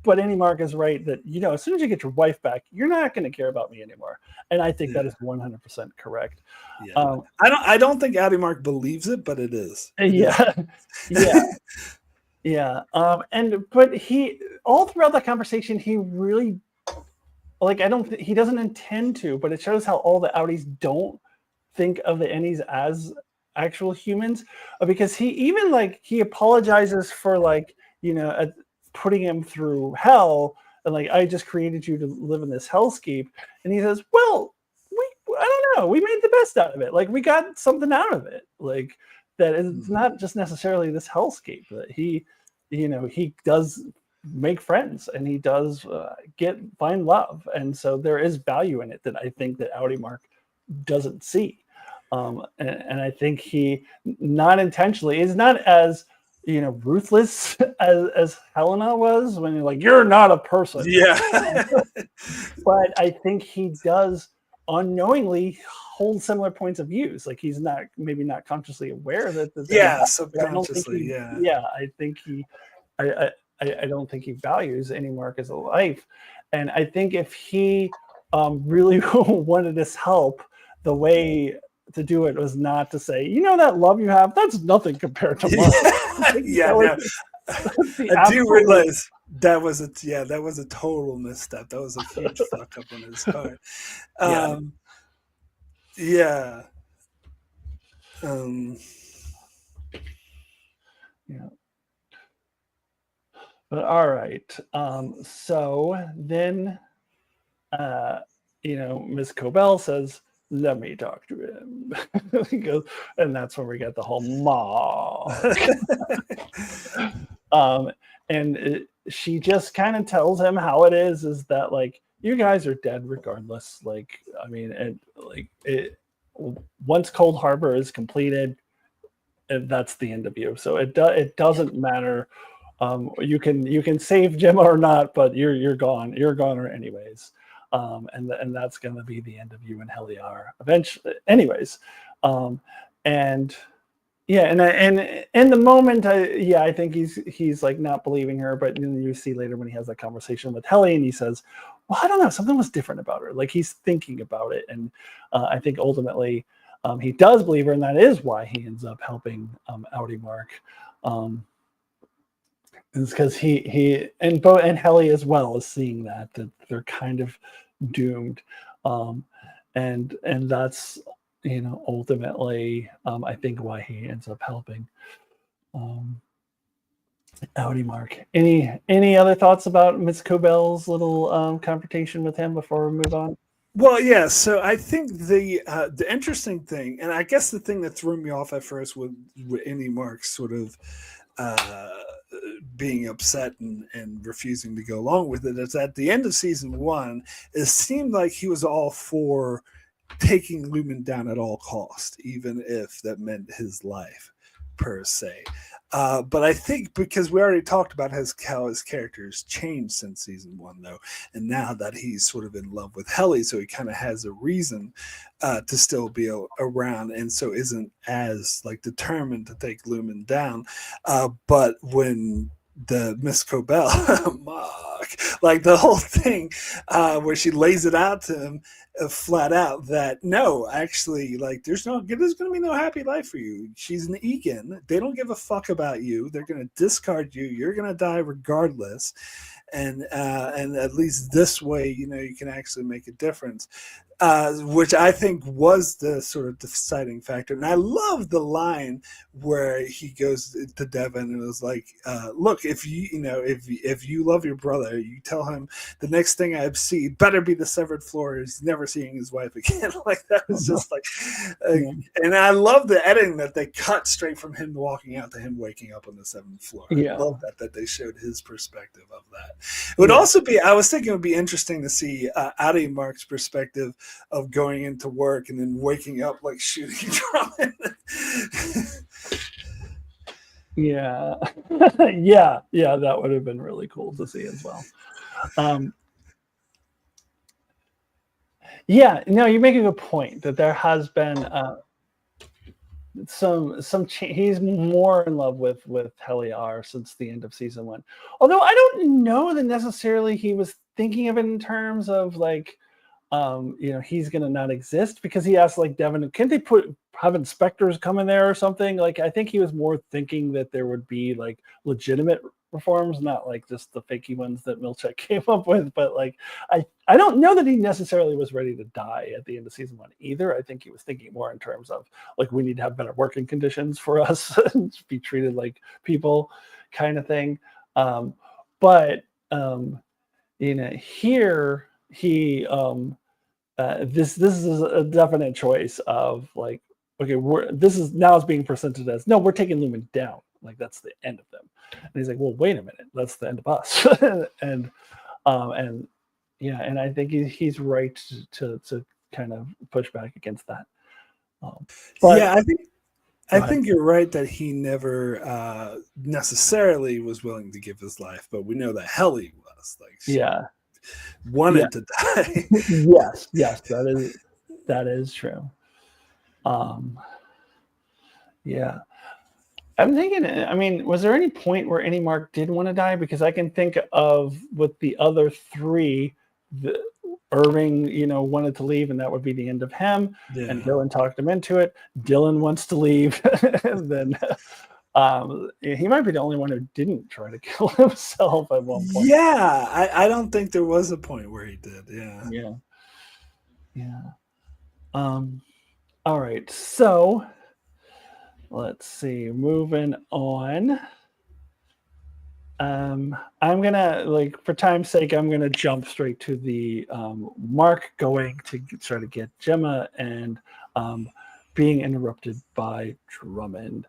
But Any Mark is right that, as soon as you get your wife back, you're not going to care about me anymore. And I think that is 100% correct. Yeah. I don't think Addie Mark believes it, but it is. Yeah. Yeah. But he, all throughout that conversation, he really, like, he doesn't intend to, but it shows how all the outies don't think of the Ennies as actual humans, because he apologizes for putting him through hell, and like, I just created you to live in this hellscape, and he says, well, I don't know, we made the best out of it, like we got something out of it, like that it's not just necessarily this hellscape, that he does make friends, and he does find love, and so there is value in it that I think that Addie Mark doesn't see. And I think he, not intentionally, is not as ruthless as Helena was, when you're like, you're not a person. Yeah. But I think he does unknowingly hold similar points of views. Like, he's maybe not consciously aware that. Subconsciously. I think he. I don't think he values Any Mark as a life, and I think if he really wanted this help, the way to do it was not to say, that love you have, that's nothing compared to mine. I do realize that was a total misstep. That was a huge fuck up on his part. Yeah. But all right. So then, Miss Cobell says, "Let me talk to him." He goes, and that's when we get the whole Mark. um, and she just kind of tells him how it is that like you guys are dead regardless. Like, I mean, and like it once Cold Harbor is completed, that's the end of you. So it doesn't matter. You can save Gemma or not, but you're gone. You're goner anyways. And that's gonna be the end of you and Heliar eventually. Anyways, and yeah, and in the moment, I think he's like not believing her, but then you see later when he has that conversation with Helly, and he says, "Well, I don't know, something was different about her." Like he's thinking about it, and I think ultimately he does believe her, and that is why he ends up helping Outie Mark. It's because he and Helly as well is seeing that they're kind of doomed, and that's ultimately I think why he ends up helping Outie Mark. Any other thoughts about Miss Cobell's little confrontation with him before we move on? Well, yeah. So I think the interesting thing, and I guess the thing that threw me off at first with Andy Marks sort of uh, being upset and refusing to go along with it is at the end of season one, it seemed like he was all for taking Lumen down at all cost, even if that meant his life per se. But I think because we already talked about how his character's changed since season one, though, and now that he's sort of in love with Helly, so he kind of has a reason to still be around, and so isn't as like determined to take Lumen down. But when the Miss Cobell, Mark, like the whole thing where she lays it out to him flat out that no, actually, like there's going to be no happy life for you. She's an Egan. They don't give a fuck about you. They're going to discard you. You're going to die regardless. And at least this way, you can actually make a difference. Which I think was the sort of deciding factor. And I love the line where he goes to Devin and was like, look, if you love your brother, you tell him the next thing I see better be the severed floor. He's never seeing his wife again. Like that was just like, and I love the editing that they cut straight from him walking out to him waking up on the seventh floor. Yeah. I love that they showed his perspective of that. It would also be, I was thinking it would be interesting to see Addie Mark's perspective of going into work and then waking up like shooting from it. Yeah. Yeah, that would have been really cool to see as well. Yeah, no, you make a good point that there has been some he's more in love with Heliar since the end of season one. Although I don't know that necessarily he was thinking of it in terms of like he's gonna not exist, because he asked like Devin, can't they have inspectors come in there or something? Like I think he was more thinking that there would be like legitimate reforms, not like just the fakey ones that Milchek came up with. But like I don't know that he necessarily was ready to die at the end of season one either. I think he was thinking more in terms of like we need to have better working conditions for us and be treated like people kind of thing. But here he this is a definite choice of like, okay, this is now it's being presented as no, we're taking Lumen down, like that's the end of them. And he's like, well, wait a minute, that's the end of us. and I think he's right to kind of push back against that. But yeah, I think you're right that he never necessarily was willing to give his life, but we know that Helly was like, she wanted to die. yes, that is true. Yeah. I'm thinking, I mean, was there any point where any Mark did want to die? Because I can think of with the other three, Irving, wanted to leave, and that would be the end of him. Yeah. And Dylan talked him into it. Dylan wants to leave. And then he might be the only one who didn't try to kill himself at one point. Yeah, I don't think there was a point where he did. Yeah. All right, so let's see. Moving on. I'm gonna like for time's sake, I'm gonna jump straight to the Mark going to try to get Gemma and um, being interrupted by Drummond.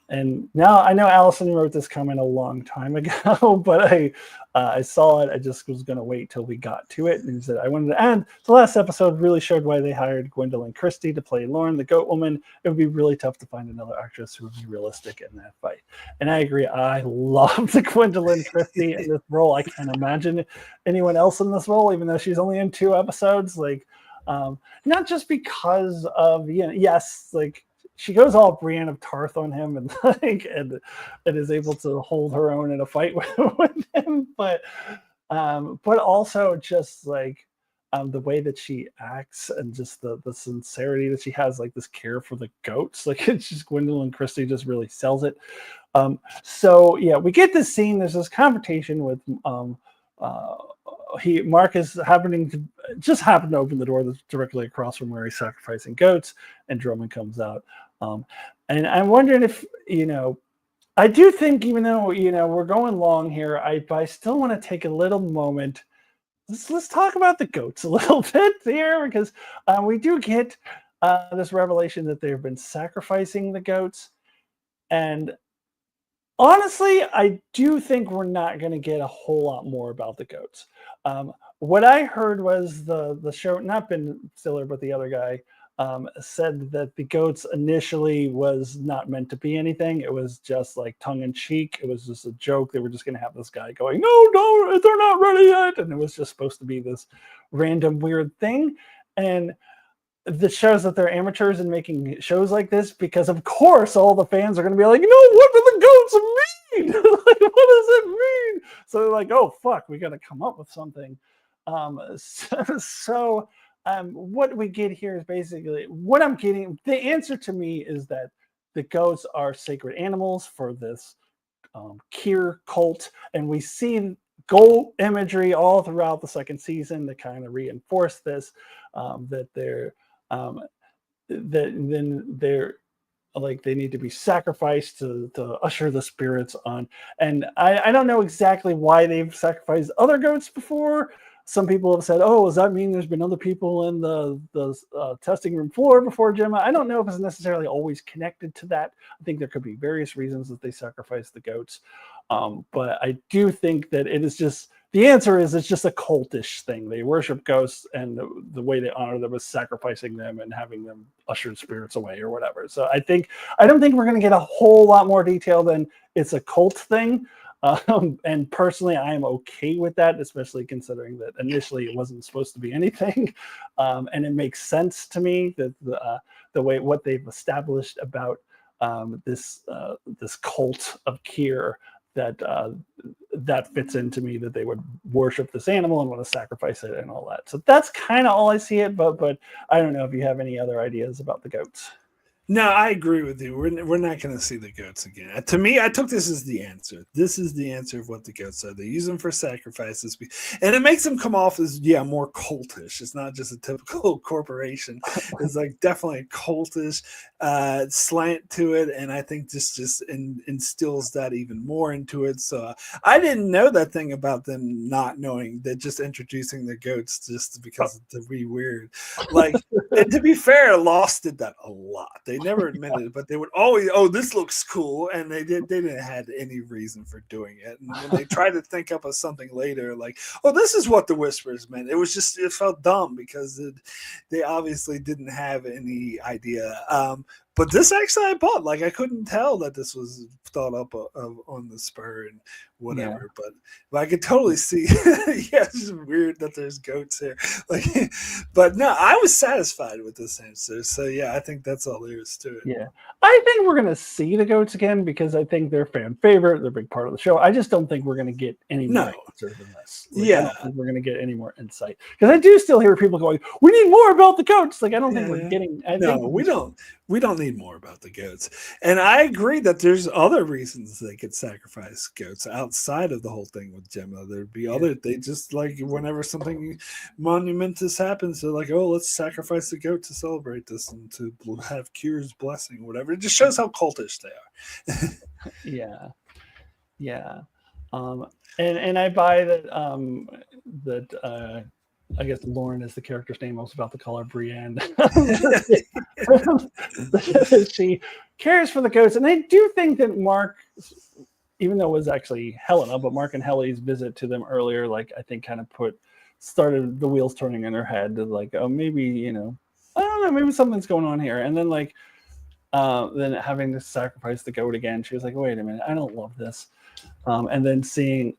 And now I know Allison wrote this comment a long time ago, but I saw it. I just was going to wait till we got to it. And he said, I wanted to add the last episode really showed why they hired Gwendolyn Christie to play Lauren, the goat woman. It would be really tough to find another actress who would be realistic in that fight. And I agree. I love the Gwendolyn Christie in this role. I can't imagine anyone else in this role, even though she's only in 2 episodes. Like, not just because of, yes, like she goes all Brienne of Tarth on him and and is able to hold her own in a fight with him, but also just like the way that she acts and just the sincerity that she has, like this care for the goats, like it's just Gwendolyn Christie just really sells it. So yeah, we get this scene. There's this confrontation with uh, Mark is happened to open the door that's directly across from where he's sacrificing goats, and Drummond comes out. And I'm wondering if I do think, even though we're going long here, I still want to take a little moment. Let's talk about the goats a little bit here, because we do get this revelation that they've been sacrificing the goats, and honestly, I do think we're not going to get a whole lot more about the goats. What I heard was the show, not Ben Stiller, but the other guy, said that the goats initially was not meant to be anything. It was just like tongue in cheek. It was just a joke. They were just going to have this guy going, no, they're not ready yet, and it was just supposed to be this random weird thing. And that shows that they're amateurs in making shows like this, because of course all the fans are going to be like, no, what do the goats mean? Like, what does it mean? So they're like, oh fuck, we got to come up with something. What we get here is basically what I'm getting. The answer to me is that the goats are sacred animals for this Kier cult, and we see goat imagery all throughout the second season to kind of reinforce this, that they're that then they're like they need to be sacrificed to usher the spirits on. And I don't know exactly why they've sacrificed other goats before. Some people have said, oh, does that mean there's been other people in the testing room floor before Gemma? I don't know if it's necessarily always connected to that. I think there could be various reasons that they sacrifice the goats. But I do think that it is just, the answer is it's just a cultish thing. They worship ghosts, and the way they honor them is sacrificing them and having them usher spirits away or whatever. So I don't think we're going to get a whole lot more detail than it's a cult thing. And personally, I am okay with that, especially considering that initially it wasn't supposed to be anything. And it makes sense to me that the way what they've established about this cult of Kier, that fits into me, that they would worship this animal and want to sacrifice it and all that. So that's kind of all I see it. But I don't know if you have any other ideas about the goats. No, I agree with you. We're not going to see the goats again. To me, I took this as the answer. This is the answer of what the goats are. They use them for sacrifices, and it makes them come off as more cultish. It's not just a typical corporation. It's like definitely a cultish slant to it, and I think this just instills that even more into it. So I didn't know that thing about them not knowing that, just introducing the goats just because to be weird. Like, and to be fair, Lost did that a lot. They never admitted it, but they would always, oh, this looks cool, and they didn't have any reason for doing it. And when they tried to think up of something later, like, oh, this is what the whispers meant, it felt dumb because they obviously didn't have any idea. But this actually I bought. Like, I couldn't tell that this was thought up of on the spur and whatever. Yeah. But I could totally see. Yeah, it's weird that there's goats here. Like, but no, I was satisfied with this answer. So yeah, I think that's all there is to it. Yeah, I think we're gonna see the goats again because I think they're fan favorite. They're a big part of the show. I just don't think we're gonna get any more answer than this. Like, I don't think we're gonna get any more insight, because I do still hear people going, "We need more about the goats." Like, I don't think we're getting. We don't. We don't need more about the goats. And I agree that there's other reasons they could sacrifice goats outside of the whole thing with Gemma. There'd be other, they just, like, whenever something monumentous happens, they're like, oh, let's sacrifice the goat to celebrate this and to have Kier's blessing or whatever. It just shows how cultish they are. Yeah. And I buy that I guess Lauren is the character's name. I was about to call her Brienne. She cares for the ghosts, and I do think that Mark, even though it was actually Helena, but Mark and Helly's visit to them earlier, like I think, kind of started the wheels turning in her head. To like, oh, maybe I don't know, maybe something's going on here, and then like. Then having to sacrifice the goat again, she was like, "Wait a minute, I don't love this." And then seeing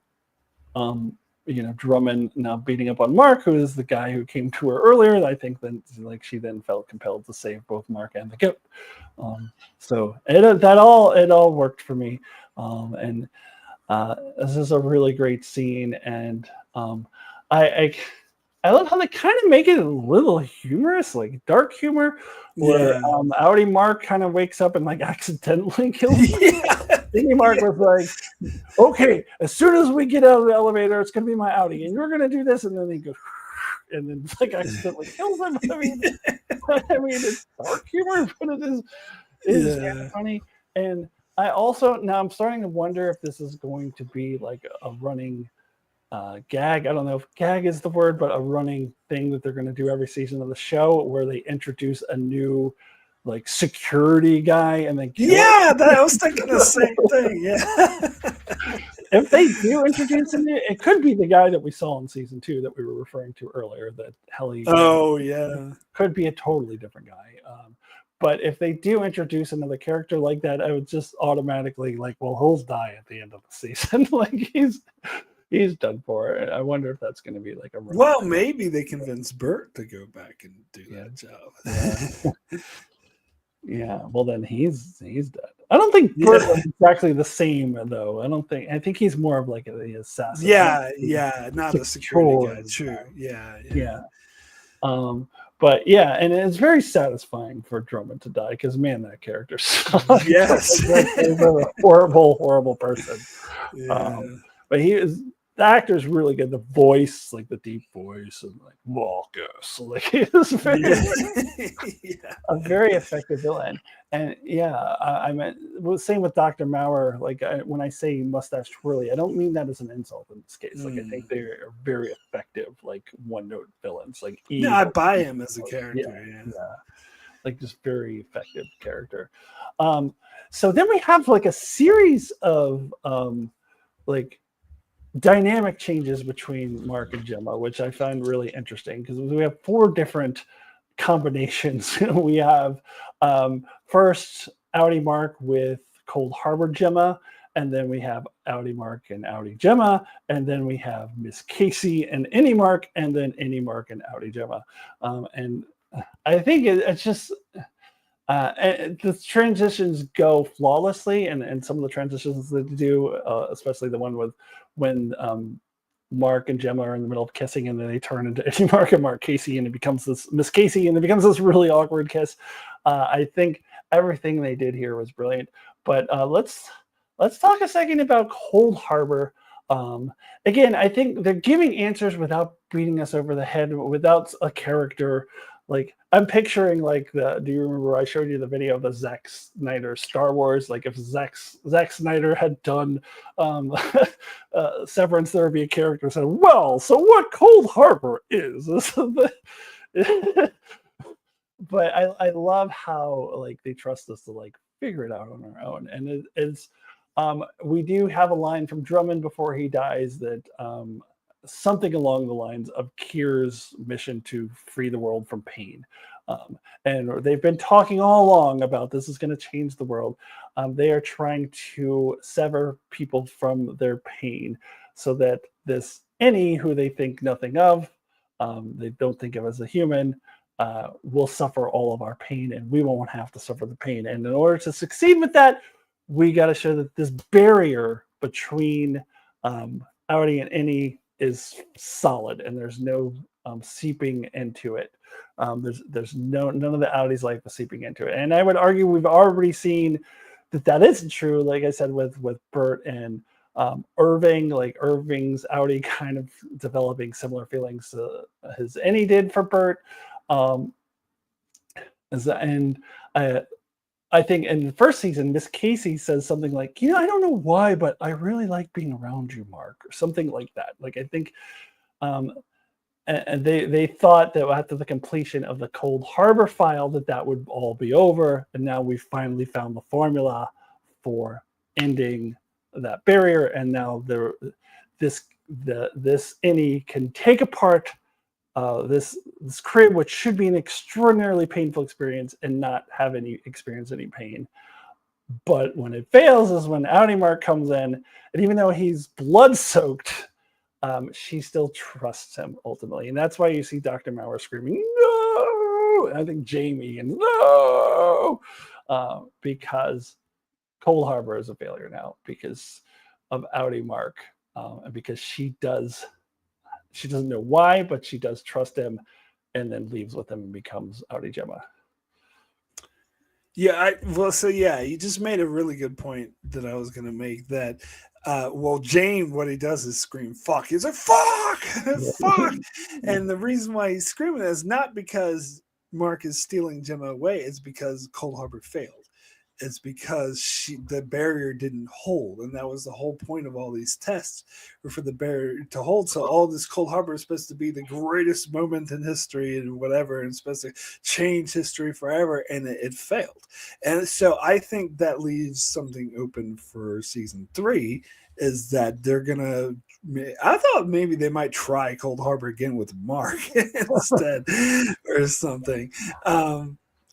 Drummond now beating up on Mark, who is the guy who came to her earlier. I think then like she then felt compelled to save both Mark and the goat. So it all worked for me. And this is a really great scene, and I I love how they kind of make it a little humorous, like dark humor, where Yeah. Audi Mark kind of wakes up and like accidentally kills him. Yeah. Dingy Mark was like, okay, as soon as we get out of the elevator, it's going to be my Audi, and you're going to do this. And then he goes, and then like accidentally kills him. I mean, it's dark humor, but it is kind of funny. And I'm starting to wonder if this is going to be like a running gag. I don't know if gag is the word, but a running thing that they're going to do every season of the show, where they introduce a new like security guy and then kill him. I was thinking the same thing. Yeah. If they do introduce him, it could be the guy that we saw in season 2 that we were referring to earlier. That Helly. Oh yeah. Could be a totally different guy. But if they do introduce another character like that, I would just automatically like, well, he'll die at the end of the season. Like he's done for. I wonder if that's going to be like a. Well, maybe they convince Bert to go back and do that job. Yeah. Well, then he's dead. I don't think Bert is exactly the same though. I think he's more of like the assassin. Yeah, not a security guy. True. Yeah. But yeah, and it's very satisfying for Drummond to die because man, that character sucks. Yes. He's a horrible person. Yeah. But the actor's really good. The voice, like the deep voice, and like Marcus, like he's a very effective villain. And I meant same with Dr. Maurer. Like when I say mustache twirly, I don't mean that as an insult in this case. Like I think they are very effective, like one-note villains. Like I buy him as a character. Yeah. Like just very effective character. So then we have like a series of like dynamic changes between Mark and Gemma, which I find really interesting because we have 4 different combinations. We have first Audi Mark with Cold Harbor Gemma, and then we have Audi Mark and Audi Gemma, and then we have Miss Casey and Any Mark, and then Any Mark and Audi Gemma. And I think it's just the transitions go flawlessly, and some of the transitions that they do, especially the one with when Mark and Gemma are in the middle of kissing, and then they turn into Eddie Mark and Mark Casey, and it becomes this Miss Casey, and it becomes this really awkward kiss. I think everything they did here was brilliant. But let's talk a second about Cold Harbor. Again, I think they're giving answers without beating us over the head, without a character. Like I'm picturing like do you remember I showed you the video of the Zack Snyder Star Wars? Like if Zack Snyder had done Severance, there would be a character who said, well, so what Cold Harbor is. But I love how like they trust us to like figure it out on our own. And it's we do have a line from Drummond before he dies that something along the lines of Kier's mission to free the world from pain. And they've been talking all along about this is going to change the world. They are trying to sever people from their pain so that this any who they think nothing of, they don't think of as a human, will suffer all of our pain, and we won't have to suffer the pain. And in order to succeed with that, we got to show that this barrier between Audi and any is solid, and there's no seeping into it. There's none of the Audi's life is seeping into it, and I would argue we've already seen that isn't true. Like I said, with Bert and Irving, like Irving's Audi kind of developing similar feelings to his Any did for Bert, I think in the first season, Miss Casey says something like, I don't know why, but I really like being around you, Mark, or something like that. Like, I think, um, and they thought that after the completion of the Cold Harbor file, that would all be over. And now we've finally found the formula for ending that barrier. And now this innie can take apart this crib, which should be an extraordinarily painful experience, and not have experience any pain. But when it fails is when Outie Mark comes in, and even though he's blood soaked, she still trusts him ultimately, and that's why you see Dr. Mauer screaming no. And I think Jamie and no, because Cold Harbor is a failure now because of Outie Mark, and because she doesn't know why, but she does trust him, and then leaves with him and becomes Outie Gemma. Yeah, you just made a really good point that I was going to make. That, Jane, what he does is scream "fuck." He's like "fuck, fuck," and the reason why he's screaming is not because Mark is stealing Gemma away; it's because Cold Harbor failed. It's because the barrier didn't hold, and that was the whole point of all these tests, were for the barrier to hold. So all this Cold Harbor is supposed to be the greatest moment in history and whatever, and supposed to change history forever, and it failed. And so I think that leaves something open for season 3, is that they're gonna. I thought maybe they might try Cold Harbor again with Mark instead, or something.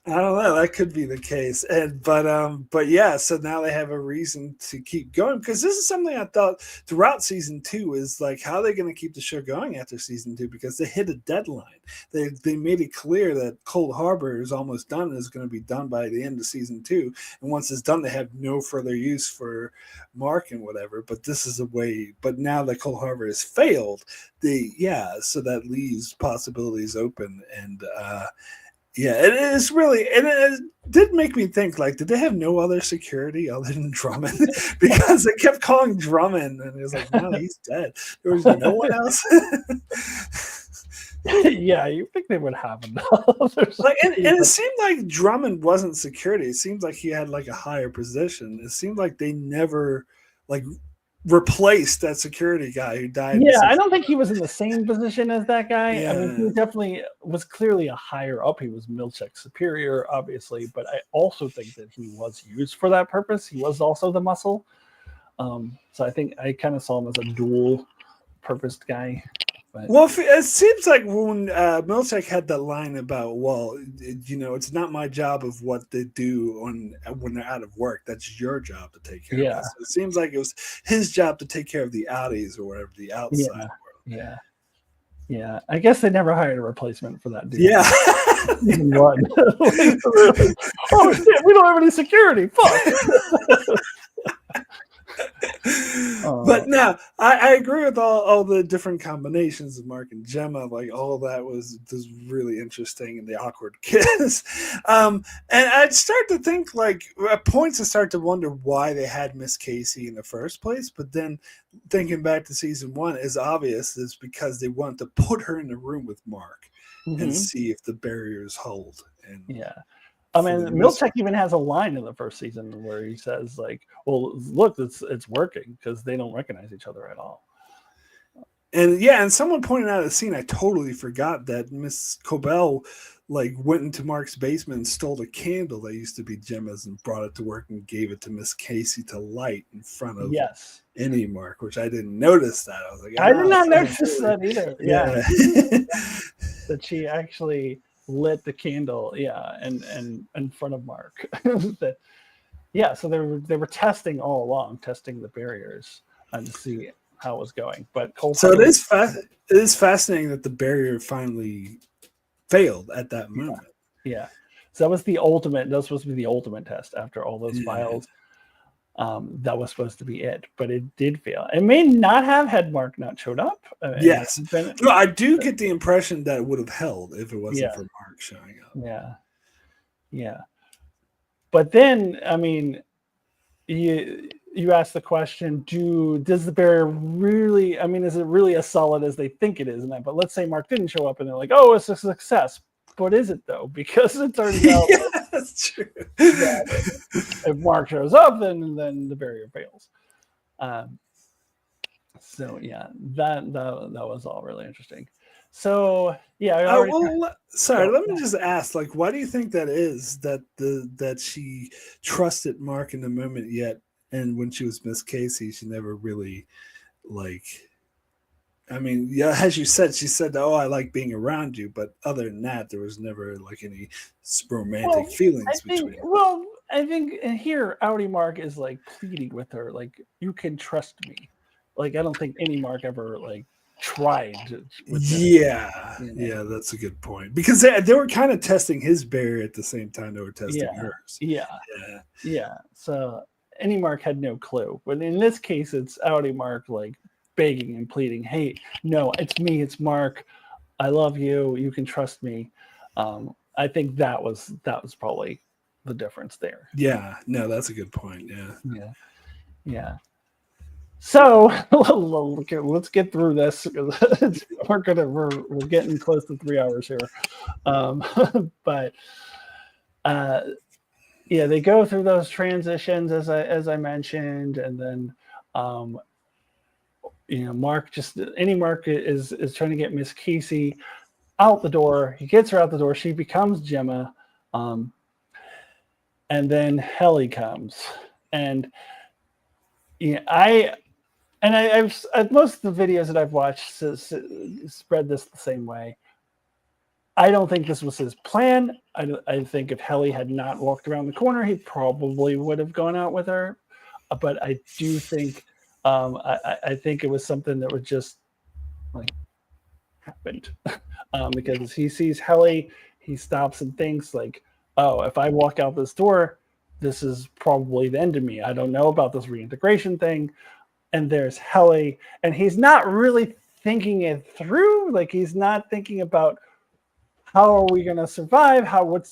I don't know. That could be the case, but yeah. So now they have a reason to keep going, because this is something I thought throughout season 2 is like, how are they going to keep the show going after season 2? Because they hit a deadline. They made it clear that Cold Harbor is almost done and is going to be done by the end of season 2. And once it's done, they have no further use for Mark and whatever. But this is a way. But now that Cold Harbor has failed, so that leaves possibilities open. And yeah, it is really, and it did make me think, like, did they have no other security other than Drummond? Because they kept calling Drummond, and it was like, no, he's dead. There was no one else. Yeah, you think they would have enough. Like, and it seemed like Drummond wasn't security. It seemed like he had like a higher position. It seemed like they never like replaced that security guy who died. Yeah, I don't think he was in the same position as that guy. Yeah. I mean, he definitely was clearly a higher up. He was Milchek's superior, obviously, but I also think that he was used for that purpose. He was also the muscle. So I think I kind of saw him as a dual-purposed guy. But. Well, it seems like when Milchek had that line about, well, it's not my job of what they do when they're out of work. That's your job to take care of it. So it seems like it was his job to take care of the outies or whatever, the outside world. Yeah. I guess they never hired a replacement for that dude. Yeah. One. Oh, shit, we don't have any security. Fuck. But no, I agree with all the different combinations of Mark and Gemma. Like, all that was really interesting, and the awkward kiss. And I'd start to think, like, at points I start to wonder why they had Miss Casey in the first place. But then thinking back to season 1 is obvious. Is because they want to put her in the room with Mark and see if the barriers hold. And I mean, Milchek even has a line in the first season where he says, like, well, look, it's working, because they don't recognize each other at all. And someone pointed out a scene I totally forgot, that Miss Cobell, like, went into Mark's basement and stole the candle that used to be Gemma's and brought it to work and gave it to Miss Casey to light in front of any Mark, which I didn't notice that. I was like, I did not notice that either. Yeah. That she actually lit the candle, and in front of Mark. So they were testing all along, testing the barriers and to see how it was going. But it is fascinating that the barrier finally failed at that moment. Yeah. So that was the ultimate. That was supposed to be the ultimate test after all those files. That was supposed to be it, but it did fail. It may not have had Mark not showed up. Yes, I do get the impression that it would have held if it wasn't for Mark showing up. Yeah. But then, I mean, you ask the question: does the barrier really? I mean, is it really as solid as they think it is? But let's say Mark didn't show up, and they're like, "Oh, it's a success." but is it though? Because it turns out Yeah, that's true. that if Marc shows up, then the barrier fails. So yeah, that was all really interesting. So yeah, I Oh already well, sorry. go. Let me just ask, like, why do you think that is that she trusted Mark in the moment yet, and when she was Miss Casey, she never really like. I mean, yeah, as you said, she said, "Oh, I like being around you," but other than that, there was never like any romantic Well, feelings between them. I think here Audi Mark is like pleading with her, like you can trust me. Like I don't think any Mark ever like tried with that. Yeah, You know? yeah, that's a good point because they were kind of testing his barrier at the same time they were testing Yeah, hers. yeah, Yeah, yeah. So any Mark had no clue, but in this case, it's Audi Mark like begging and pleading, "Hey, no, it's me, it's Mark. I love you. You can trust me." I think that was probably the difference there. yeah, no, that's a good point. Yeah. Yeah, yeah. So let's get through this because we're getting close to 3 hours here. But yeah, they go through those transitions as I mentioned, and then Mark just any Mark is trying to get Miss Casey out the door. He gets her out the door. She becomes Gemma, um, and then Helly comes, and yeah, I've most of the videos that I've watched spread this the same way. I don't think this was his plan. I think if Helly had not walked around the corner, he probably would have gone out with her. But I do think, I think it was something that was just like happened because he sees Helly, he stops and thinks like, "Oh, if I walk out this door, this is probably the end of me. I don't know about this reintegration thing." And there's Helly, and he's not really thinking it through. Like he's not thinking about how are we going to survive?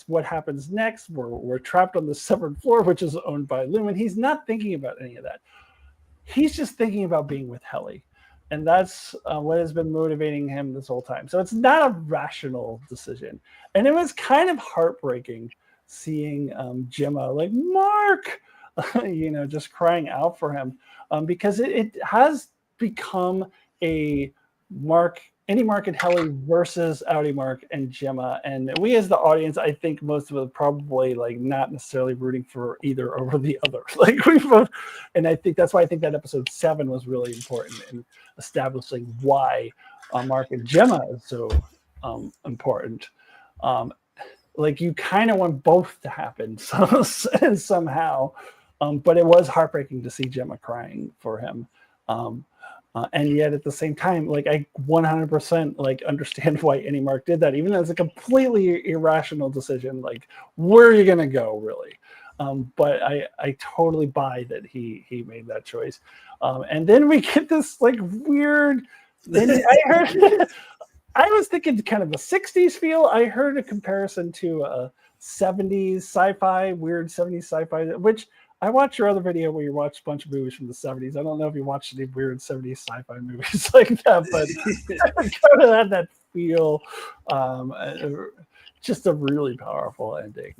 What happens next? We're trapped on the severed floor, which is owned by Lumen. He's not thinking about any of that. He's just thinking about being with Helly, and that's what has been motivating him this whole time. So it's not a rational decision, and it was kind of heartbreaking seeing Gemma like Mark, just crying out for him because it has become a Mark any Mark and Helly versus Audi Mark and Gemma. And we as the audience, I think most of it probably like not necessarily rooting for either over the other. Like we both, and I think that's why I think that episode 7 was really important in establishing why Mark and Gemma is so important. Like you kind of want both to happen somehow. But it was heartbreaking to see Gemma crying for him. And yet at the same time, like I 100% like understand why any Mark did that, even though it's a completely irrational decision. Like, where are you gonna go, really? But I totally buy that he made that choice. And then we get this like weird. And I heard, I was thinking kind of a '60s feel. I heard a comparison to a '70s sci-fi, weird '70s sci-fi, which I watched your other video where you watched a bunch of movies from the '70s. I don't know if you watched any weird '70s sci-fi movies like that, but it kind of had that feel. Just a really powerful ending.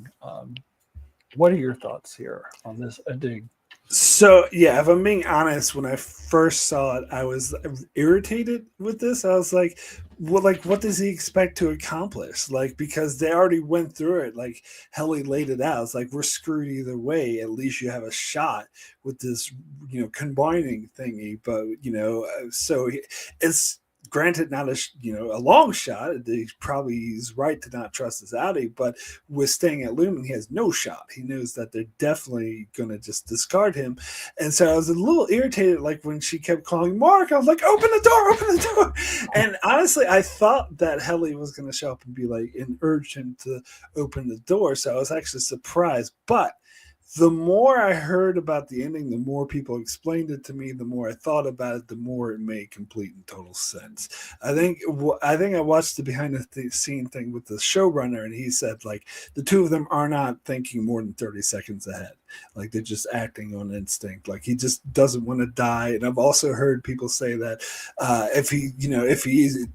What are your thoughts here on this ending? So yeah, if I'm being honest, when I first saw it, I was irritated with this. I was like, "Well, like, what does he expect to accomplish? Like, because they already went through it. Like, Helly laid it out. It's like we're screwed either way. At least you have a shot with this, combining thingy. But so it's granted not a long shot. He probably is right to not trust his Audi, but with staying at Lumen, he has no shot. He knows that they're definitely gonna just discard him, and so I was a little irritated. Like when she kept calling Mark, I was like, "Open the door, open the door!" And honestly, I thought that Helly was gonna show up and be like and urge him to open the door. So I was actually surprised, but the more I heard about the ending, the more people explained it to me, the more I thought about it, the more it made complete and total sense. I think I watched the behind the scene thing with the showrunner, and he said like the two of them are not thinking more than 30 seconds ahead. Like they're just acting on instinct. Like he just doesn't want to die. And I've also heard people say that if he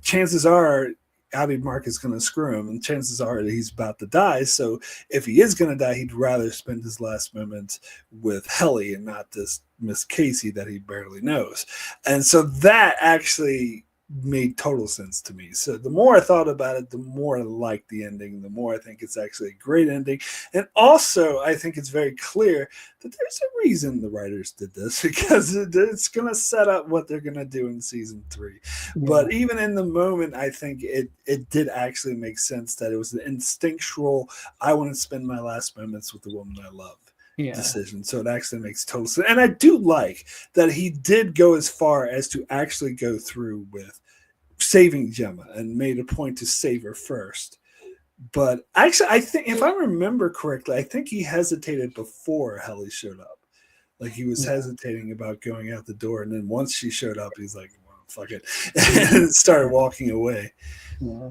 chances are Abby Mark is going to screw him, and chances are that he's about to die. So if he is going to die, he'd rather spend his last moments with Helly and not this Miss Casey that he barely knows. And so that actually made total sense to me. So the more I thought about it, the more I liked the ending, the more I think it's actually a great ending. And also, I think it's very clear that there's a reason the writers did this, because it's going to set up what they're going to do in season 3. Yeah. But even in the moment, I think it did actually make sense that it was an instinctual, I want to spend my last moments with the woman I love. Decision. So it actually makes total sense. And I do like that he did go as far as to actually go through with saving Gemma and made a point to save her first. But actually, I think, if I remember correctly, I think he hesitated before Helly showed up. Like, he was hesitating about going out the door. And then once she showed up, he's like, well, fuck it. And started walking away. Yeah.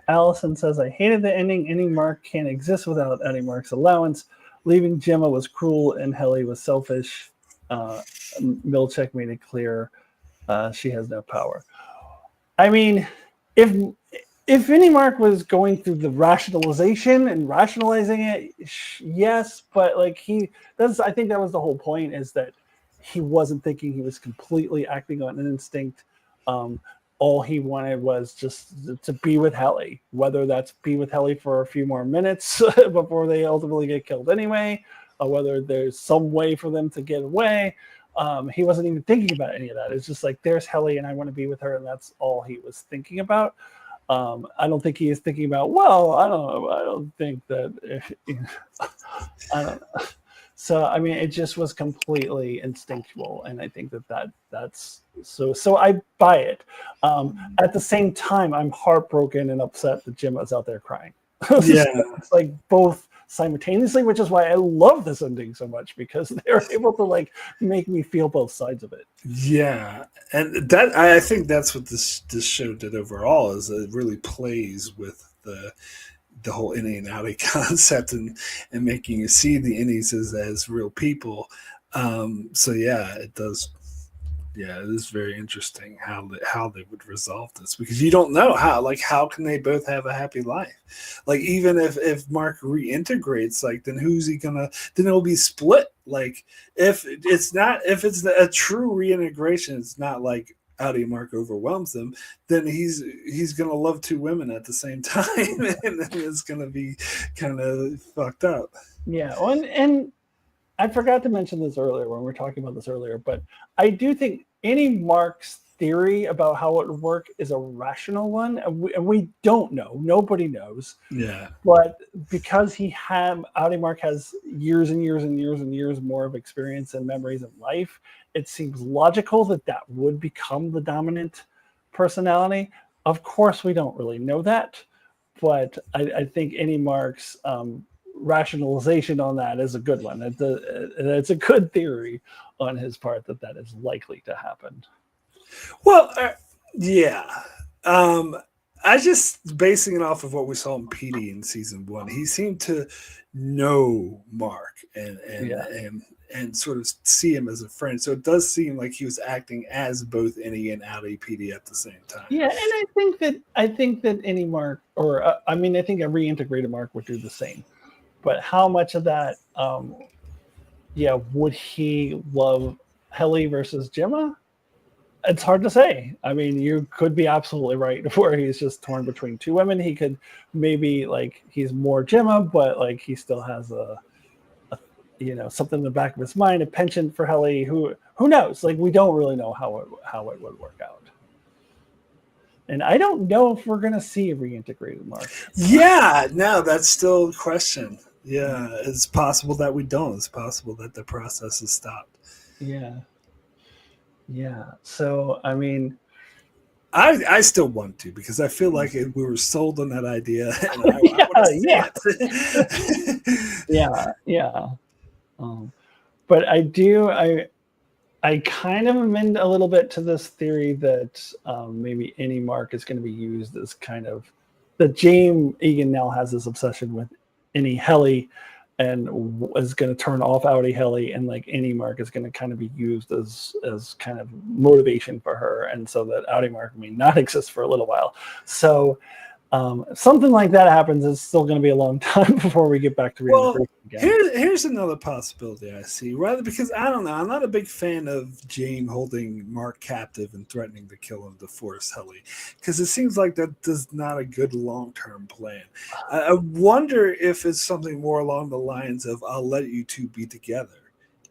Allison says, I hated the ending. Any Mark can't exist without Eddie Mark's allowance. Leaving Gemma was cruel and Helly was selfish. Milchek made it clear she has no power. I mean, if any Mark was going through the rationalization and rationalizing it, yes, but like I think that was the whole point, is that he wasn't thinking, he was completely acting on an instinct. All he wanted was just to be with Helly, whether that's be with Helly for a few more minutes before they ultimately get killed anyway, or whether there's some way for them to get away. He wasn't even thinking about any of that. It's just like, there's Helly and I want to be with her, and that's all he was thinking about. I don't think he is thinking about, well, I don't know, I don't think that, I don't know. So, I mean, it just was completely instinctual, and I think that's so I buy it. At the same time, I'm heartbroken and upset that Gemma's out there crying. Yeah. It's like both simultaneously, which is why I love this ending so much, because they're able to like make me feel both sides of it. Yeah, and that, I think that's what this show did overall, is it really plays with the whole innie and outie concept, and making you see the innies as real people. So yeah, it does. Yeah, it is very interesting how they would resolve this, because you don't know how can they both have a happy life? Like, even if Mark reintegrates, like, then who's he gonna? Then it'll be split. Like, if it's a true reintegration, it's not like Outie Mark overwhelms them, then he's gonna love two women at the same time, and then it's gonna be kind of fucked up. Yeah, and I forgot to mention this earlier when we were talking about this earlier, but I do think any Mark's theory about how it would work is a rational one, and we don't know. Nobody knows. Yeah. But because Outie Mark has years and years and years and years more of experience and memories in life, it seems logical that would become the dominant personality. Of course, we don't really know that, but I think any Mark's rationalization on that is a good one. It's a good theory on his part that is likely to happen. Well, yeah. I just, basing it off of what we saw in PD in season 1, he seemed to know Mark and sort of see him as a friend. So it does seem like he was acting as both Innie and Outie PD at the same time. Yeah, and I think that any Mark, or I think a reintegrated Mark would do the same. But how much of that, would he love Helly versus Gemma? It's hard to say. I mean, you could be absolutely right, where he's just torn between two women. He could maybe, like, he's more Gemma, but like he still has a something in the back of his mind, a penchant for Helly. Who knows? Like, we don't really know how it would work out. And I don't know if we're going to see a reintegrated Mark. Yeah, no, that's still a question. Yeah, it's possible that we don't. It's possible that the process is stopped. Yeah. Yeah. So, I mean, I still want to, because I feel like we were sold on that idea. And I want to see it. Yeah. But I kind of amend a little bit to this theory that maybe any Mark is going to be used as kind of, that James Egan now has this obsession with any Helly, and is going to turn off Outie Helly, and like any Mark is going to kind of be used as kind of motivation for her, and so that Outie Mark may not exist for a little while. So something like that happens, it's still going to be a long time before we get back to reintegration again. Here's another possibility I see. Rather, because I don't know, I'm not a big fan of Jane holding Mark captive and threatening to kill him to force Helly, because it seems like that is not a good long-term plan. I wonder if it's something more along the lines of "I'll let you two be together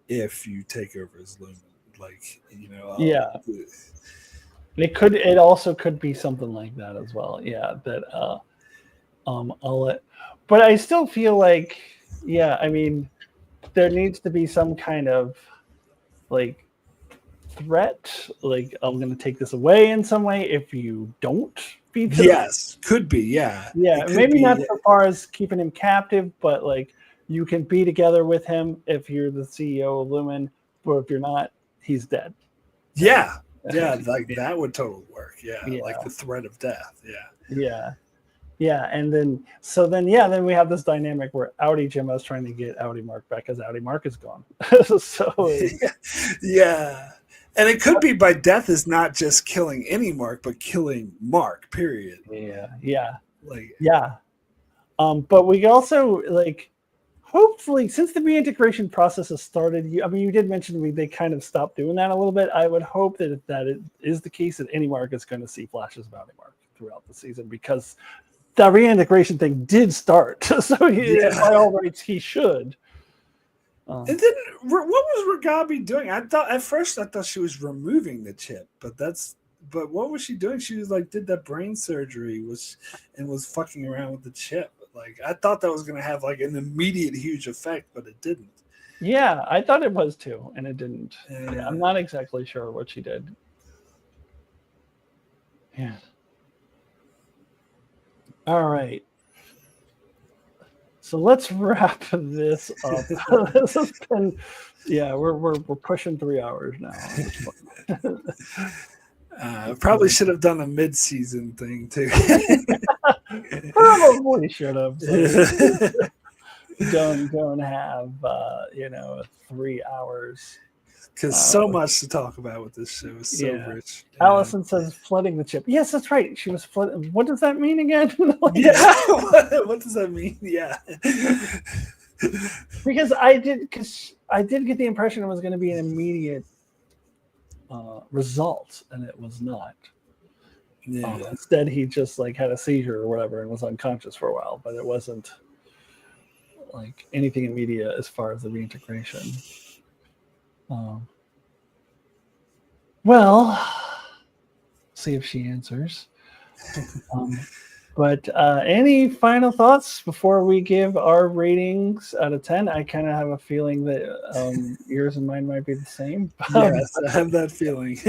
if you take over as Lumen." Like, Yeah. It also could be something like that as well. Yeah, that I'll let, but I still feel like, yeah, I mean, there needs to be some kind of like threat, like I'm going to take this away in some way if you don't beat him. Yes, could be, yeah. Yeah, Could maybe be, not so far as keeping him captive, but like you can be together with him if you're the CEO of Lumen, or if you're not, he's dead. Yeah, like that would totally work. Yeah, like the threat of death. Yeah, and then we have this dynamic where Audi Jim is trying to get Audi Marc back because Audi Marc is gone. So yeah, and it could be by death is not just killing any Marc, but killing Marc. Period. Yeah. Like but we also like. Hopefully, since the reintegration process has started, you did mention they kind of stopped doing that a little bit. I would hope that if that is the case, that any Marc is going to see flashes of Audi Marc throughout the season, because that reintegration thing did start. So by all rights, he should. And then what was Ragabi doing? At first I thought she was removing the chip, but what was she doing? She was like did that brain surgery and was fucking around with the chip. Like I thought that was going to have like an immediate huge effect, but it didn't. Yeah, I thought it was too, and it didn't. Yeah, I'm not exactly sure what she did. Yeah. All right. So let's wrap this up. This has been, we're pushing 3 hours now. Probably should have done a mid-season thing too. Probably should have. Don't have 3 hours. Because so much to talk about with this show. It's so rich. Allison says flooding the chip. Yes, that's right. She was flooding. What does that mean again? What does that mean? Yeah. Because I did get the impression it was going to be an immediate result, and it was not. Instead, he just like had a seizure or whatever and was unconscious for a while, but it wasn't like anything immediate as far as the reintegration. See if she answers. But any final thoughts before we give our ratings out of 10? I kind of have a feeling that yours and mine might be the same. Yes, I have that feeling.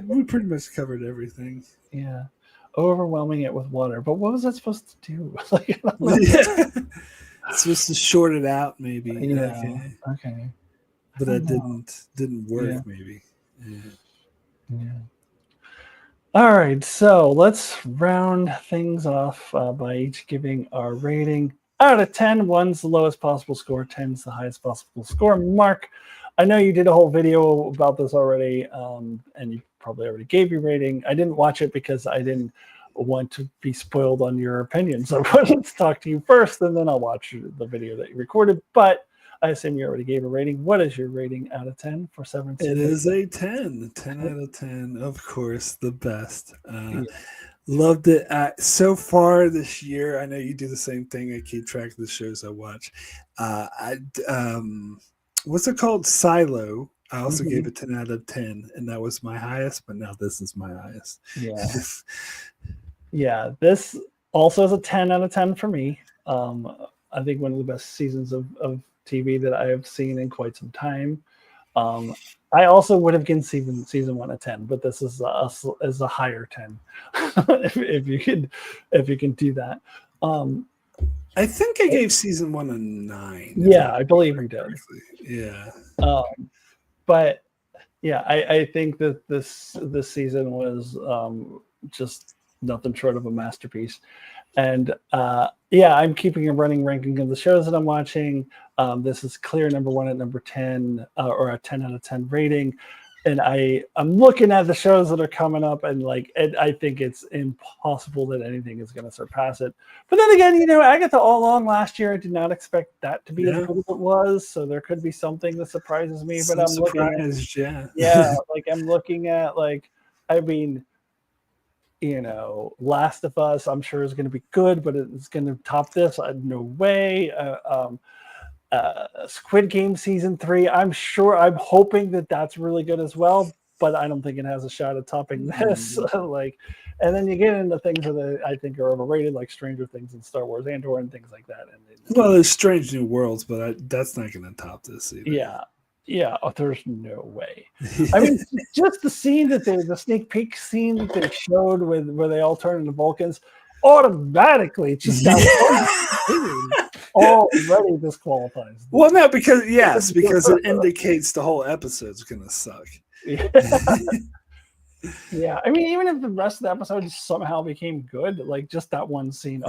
We pretty much covered everything. Yeah. Overwhelming it with water. But what was that supposed to do? It's supposed to short it out, maybe. Okay. But that didn't work, maybe. Yeah. All right, so let's round things off by each giving our rating out of 10. 1's the lowest possible score, 10's the highest possible score. Marc, I know you did a whole video about this already, and you probably already gave your rating. I didn't watch it because I didn't want to be spoiled on your opinion. So let's talk to you first, and then I'll watch the video that you recorded. But I assume you already gave a rating. What is your rating out of 10 for Severance? It is a 10. 10 out of 10. Of course, the best. Loved it. So far this year, I know you do the same thing. I keep track of the shows I watch. What's it called? Silo. I also gave it 10 out of 10, and that was my highest, but now this is my highest. Yeah, this also is a 10 out of 10 for me. I think one of the best seasons of TV that I have seen in quite some time. I also would have given season 1 a 10, but this is a higher 10 if you can do that. I think I gave season 1 a 9. Yeah, I believe you did. Yeah. But yeah, I think that this season was just nothing short of a masterpiece. And I'm keeping a running ranking of the shows that I'm watching. This is clear number 1 at number 10, or a 10 out of 10 rating. and I'm looking at the shows that are coming up, and I think it's impossible that anything is going to surpass it. But then again, Agatha all along last year, I did not expect that to be as good as it was. So there could be something that surprises me. But I'm surprised, I'm looking at I mean, Last of Us, I'm sure is going to be good, but it's going to top this. No way. Squid Game season 3. I'm hoping that that's really good as well, but I don't think it has a shot at topping this. And then you get into things that I think are overrated, like Stranger Things and Star Wars Andor and things like that. Well, there's Strange New Worlds, but that's not going to top this either. Yeah. Oh, there's no way. I mean, just the scene the sneak peek scene that they showed where they all turn into Vulcans, automatically just got already disqualifies. Well, no, because it indicates the whole episode's gonna suck. Yeah, I mean, even if the rest of the episode somehow became good, just that one scene,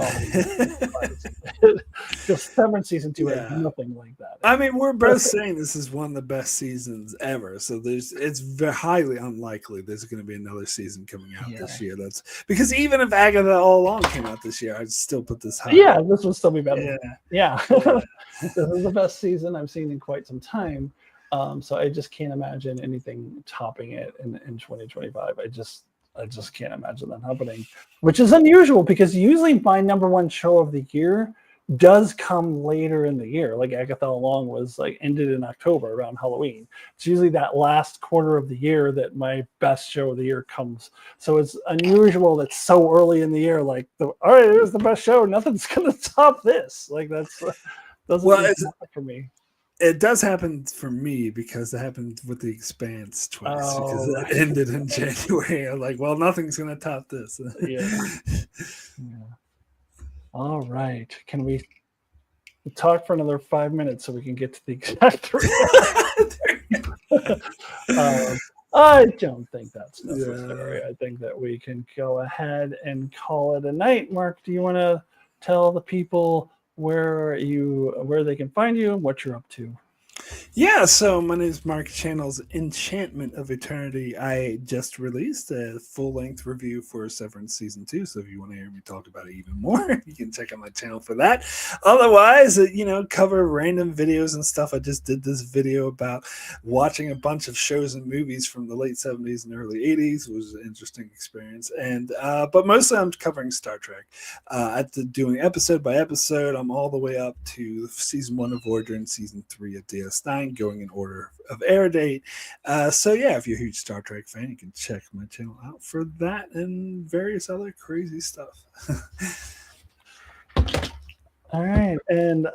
just Severance season 2 had nothing like that. I mean, we're both saying this is one of the best seasons ever, so it's very highly unlikely there's going to be another season coming out this year. That's because even if Agatha All Along came out this year, I'd still put this high. Yeah, this would still be better. Yeah. This is the best season I've seen in quite some time. So I just can't imagine anything topping it in 2025. I just can't imagine that happening, which is unusual because usually my number one show of the year does come later in the year. Like Agatha All Along was ended in October around Halloween. It's usually that last quarter of the year that my best show of the year comes. So it's unusual that so early in the year, all right, here's the best show. Nothing's going to top this. That's doesn't happen for me. It does happen for me because it happened with The Expanse twice because it ended in January. I'm like, well, nothing's going to top this. Yeah. All right. Can we talk for another 5 minutes so we can get to the exact I don't think that's necessary. I think that we can go ahead and call it a night. Mark, do you want to tell the people where they can find you and what you're up to? Yeah, so my name is Marc, channel's Enchantment of Eternity. I just released a full-length review for Severance Season 2, so if you want to hear me talk about it even more, you can check out my channel for that. Otherwise, cover random videos and stuff. I just did this video about watching a bunch of shows and movies from the late 70s and early 80s. It was an interesting experience. And but mostly I'm covering Star Trek. Doing episode by episode. I'm all the way up to Season 1 of Voyager and Season 3 of DS9, going in order of air date. So yeah, if you're a huge Star Trek fan, you can check my channel out for that and various other crazy stuff. All right, and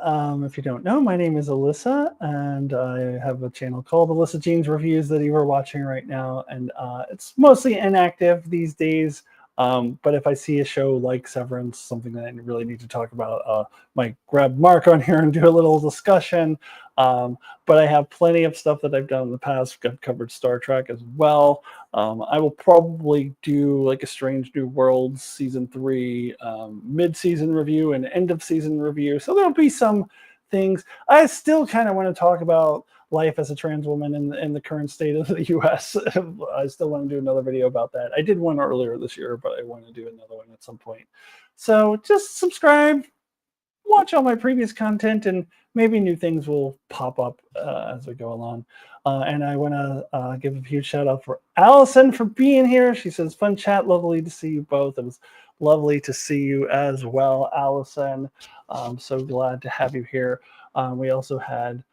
if you don't know, my name is Alyssa, and I have a channel called Alyssa Jeans Reviews that you are watching right now, and it's mostly inactive these days. But if I see a show like Severance, something that I really need to talk about, might grab Mark on here and do a little discussion. But I have plenty of stuff that I've done in the past. I've covered Star Trek as well. I will probably do a Strange New Worlds Season 3 mid-season review and end-of-season review. So there'll be some things. I still kind of want to talk about life as a trans woman in the current state of the U.S. I still want to do another video about that. I did one earlier this year, but I want to do another one at some point. So just subscribe, watch all my previous content, and maybe new things will pop up as we go along. And I want to give a huge shout out for Allison for being here. She says, fun chat, lovely to see you both. It was lovely to see you as well, Allison. I'm so glad to have you here. We also had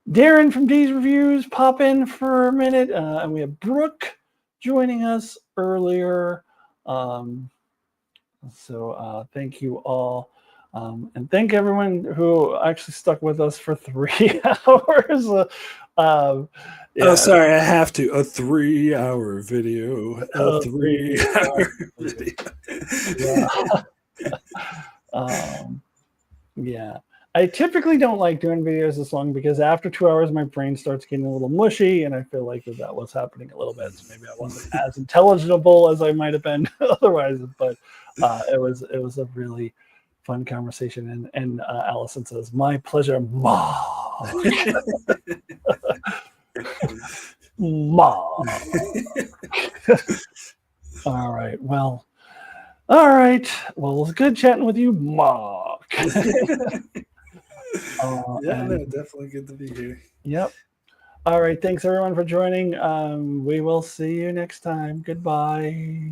Darren from D's Reviews pop in for a minute, and we have Brooke joining us earlier. So thank you all, and thank everyone who actually stuck with us for 3 hours. Oh, sorry, I have to. A 3-hour video. A 3-hour video. Yeah. I typically don't like doing videos this long because after 2 hours, my brain starts getting a little mushy, and I feel like that was happening a little bit. So maybe I wasn't as intelligible as I might have been otherwise. But it was a really fun conversation. And Allison says, "My pleasure, Mark." Marc. All right. Well, all right. Well, it was good chatting with you, Marc. Yeah, no, And definitely good to be here. yep. All right. Thanks everyone for joining. We will see you next time. Goodbye.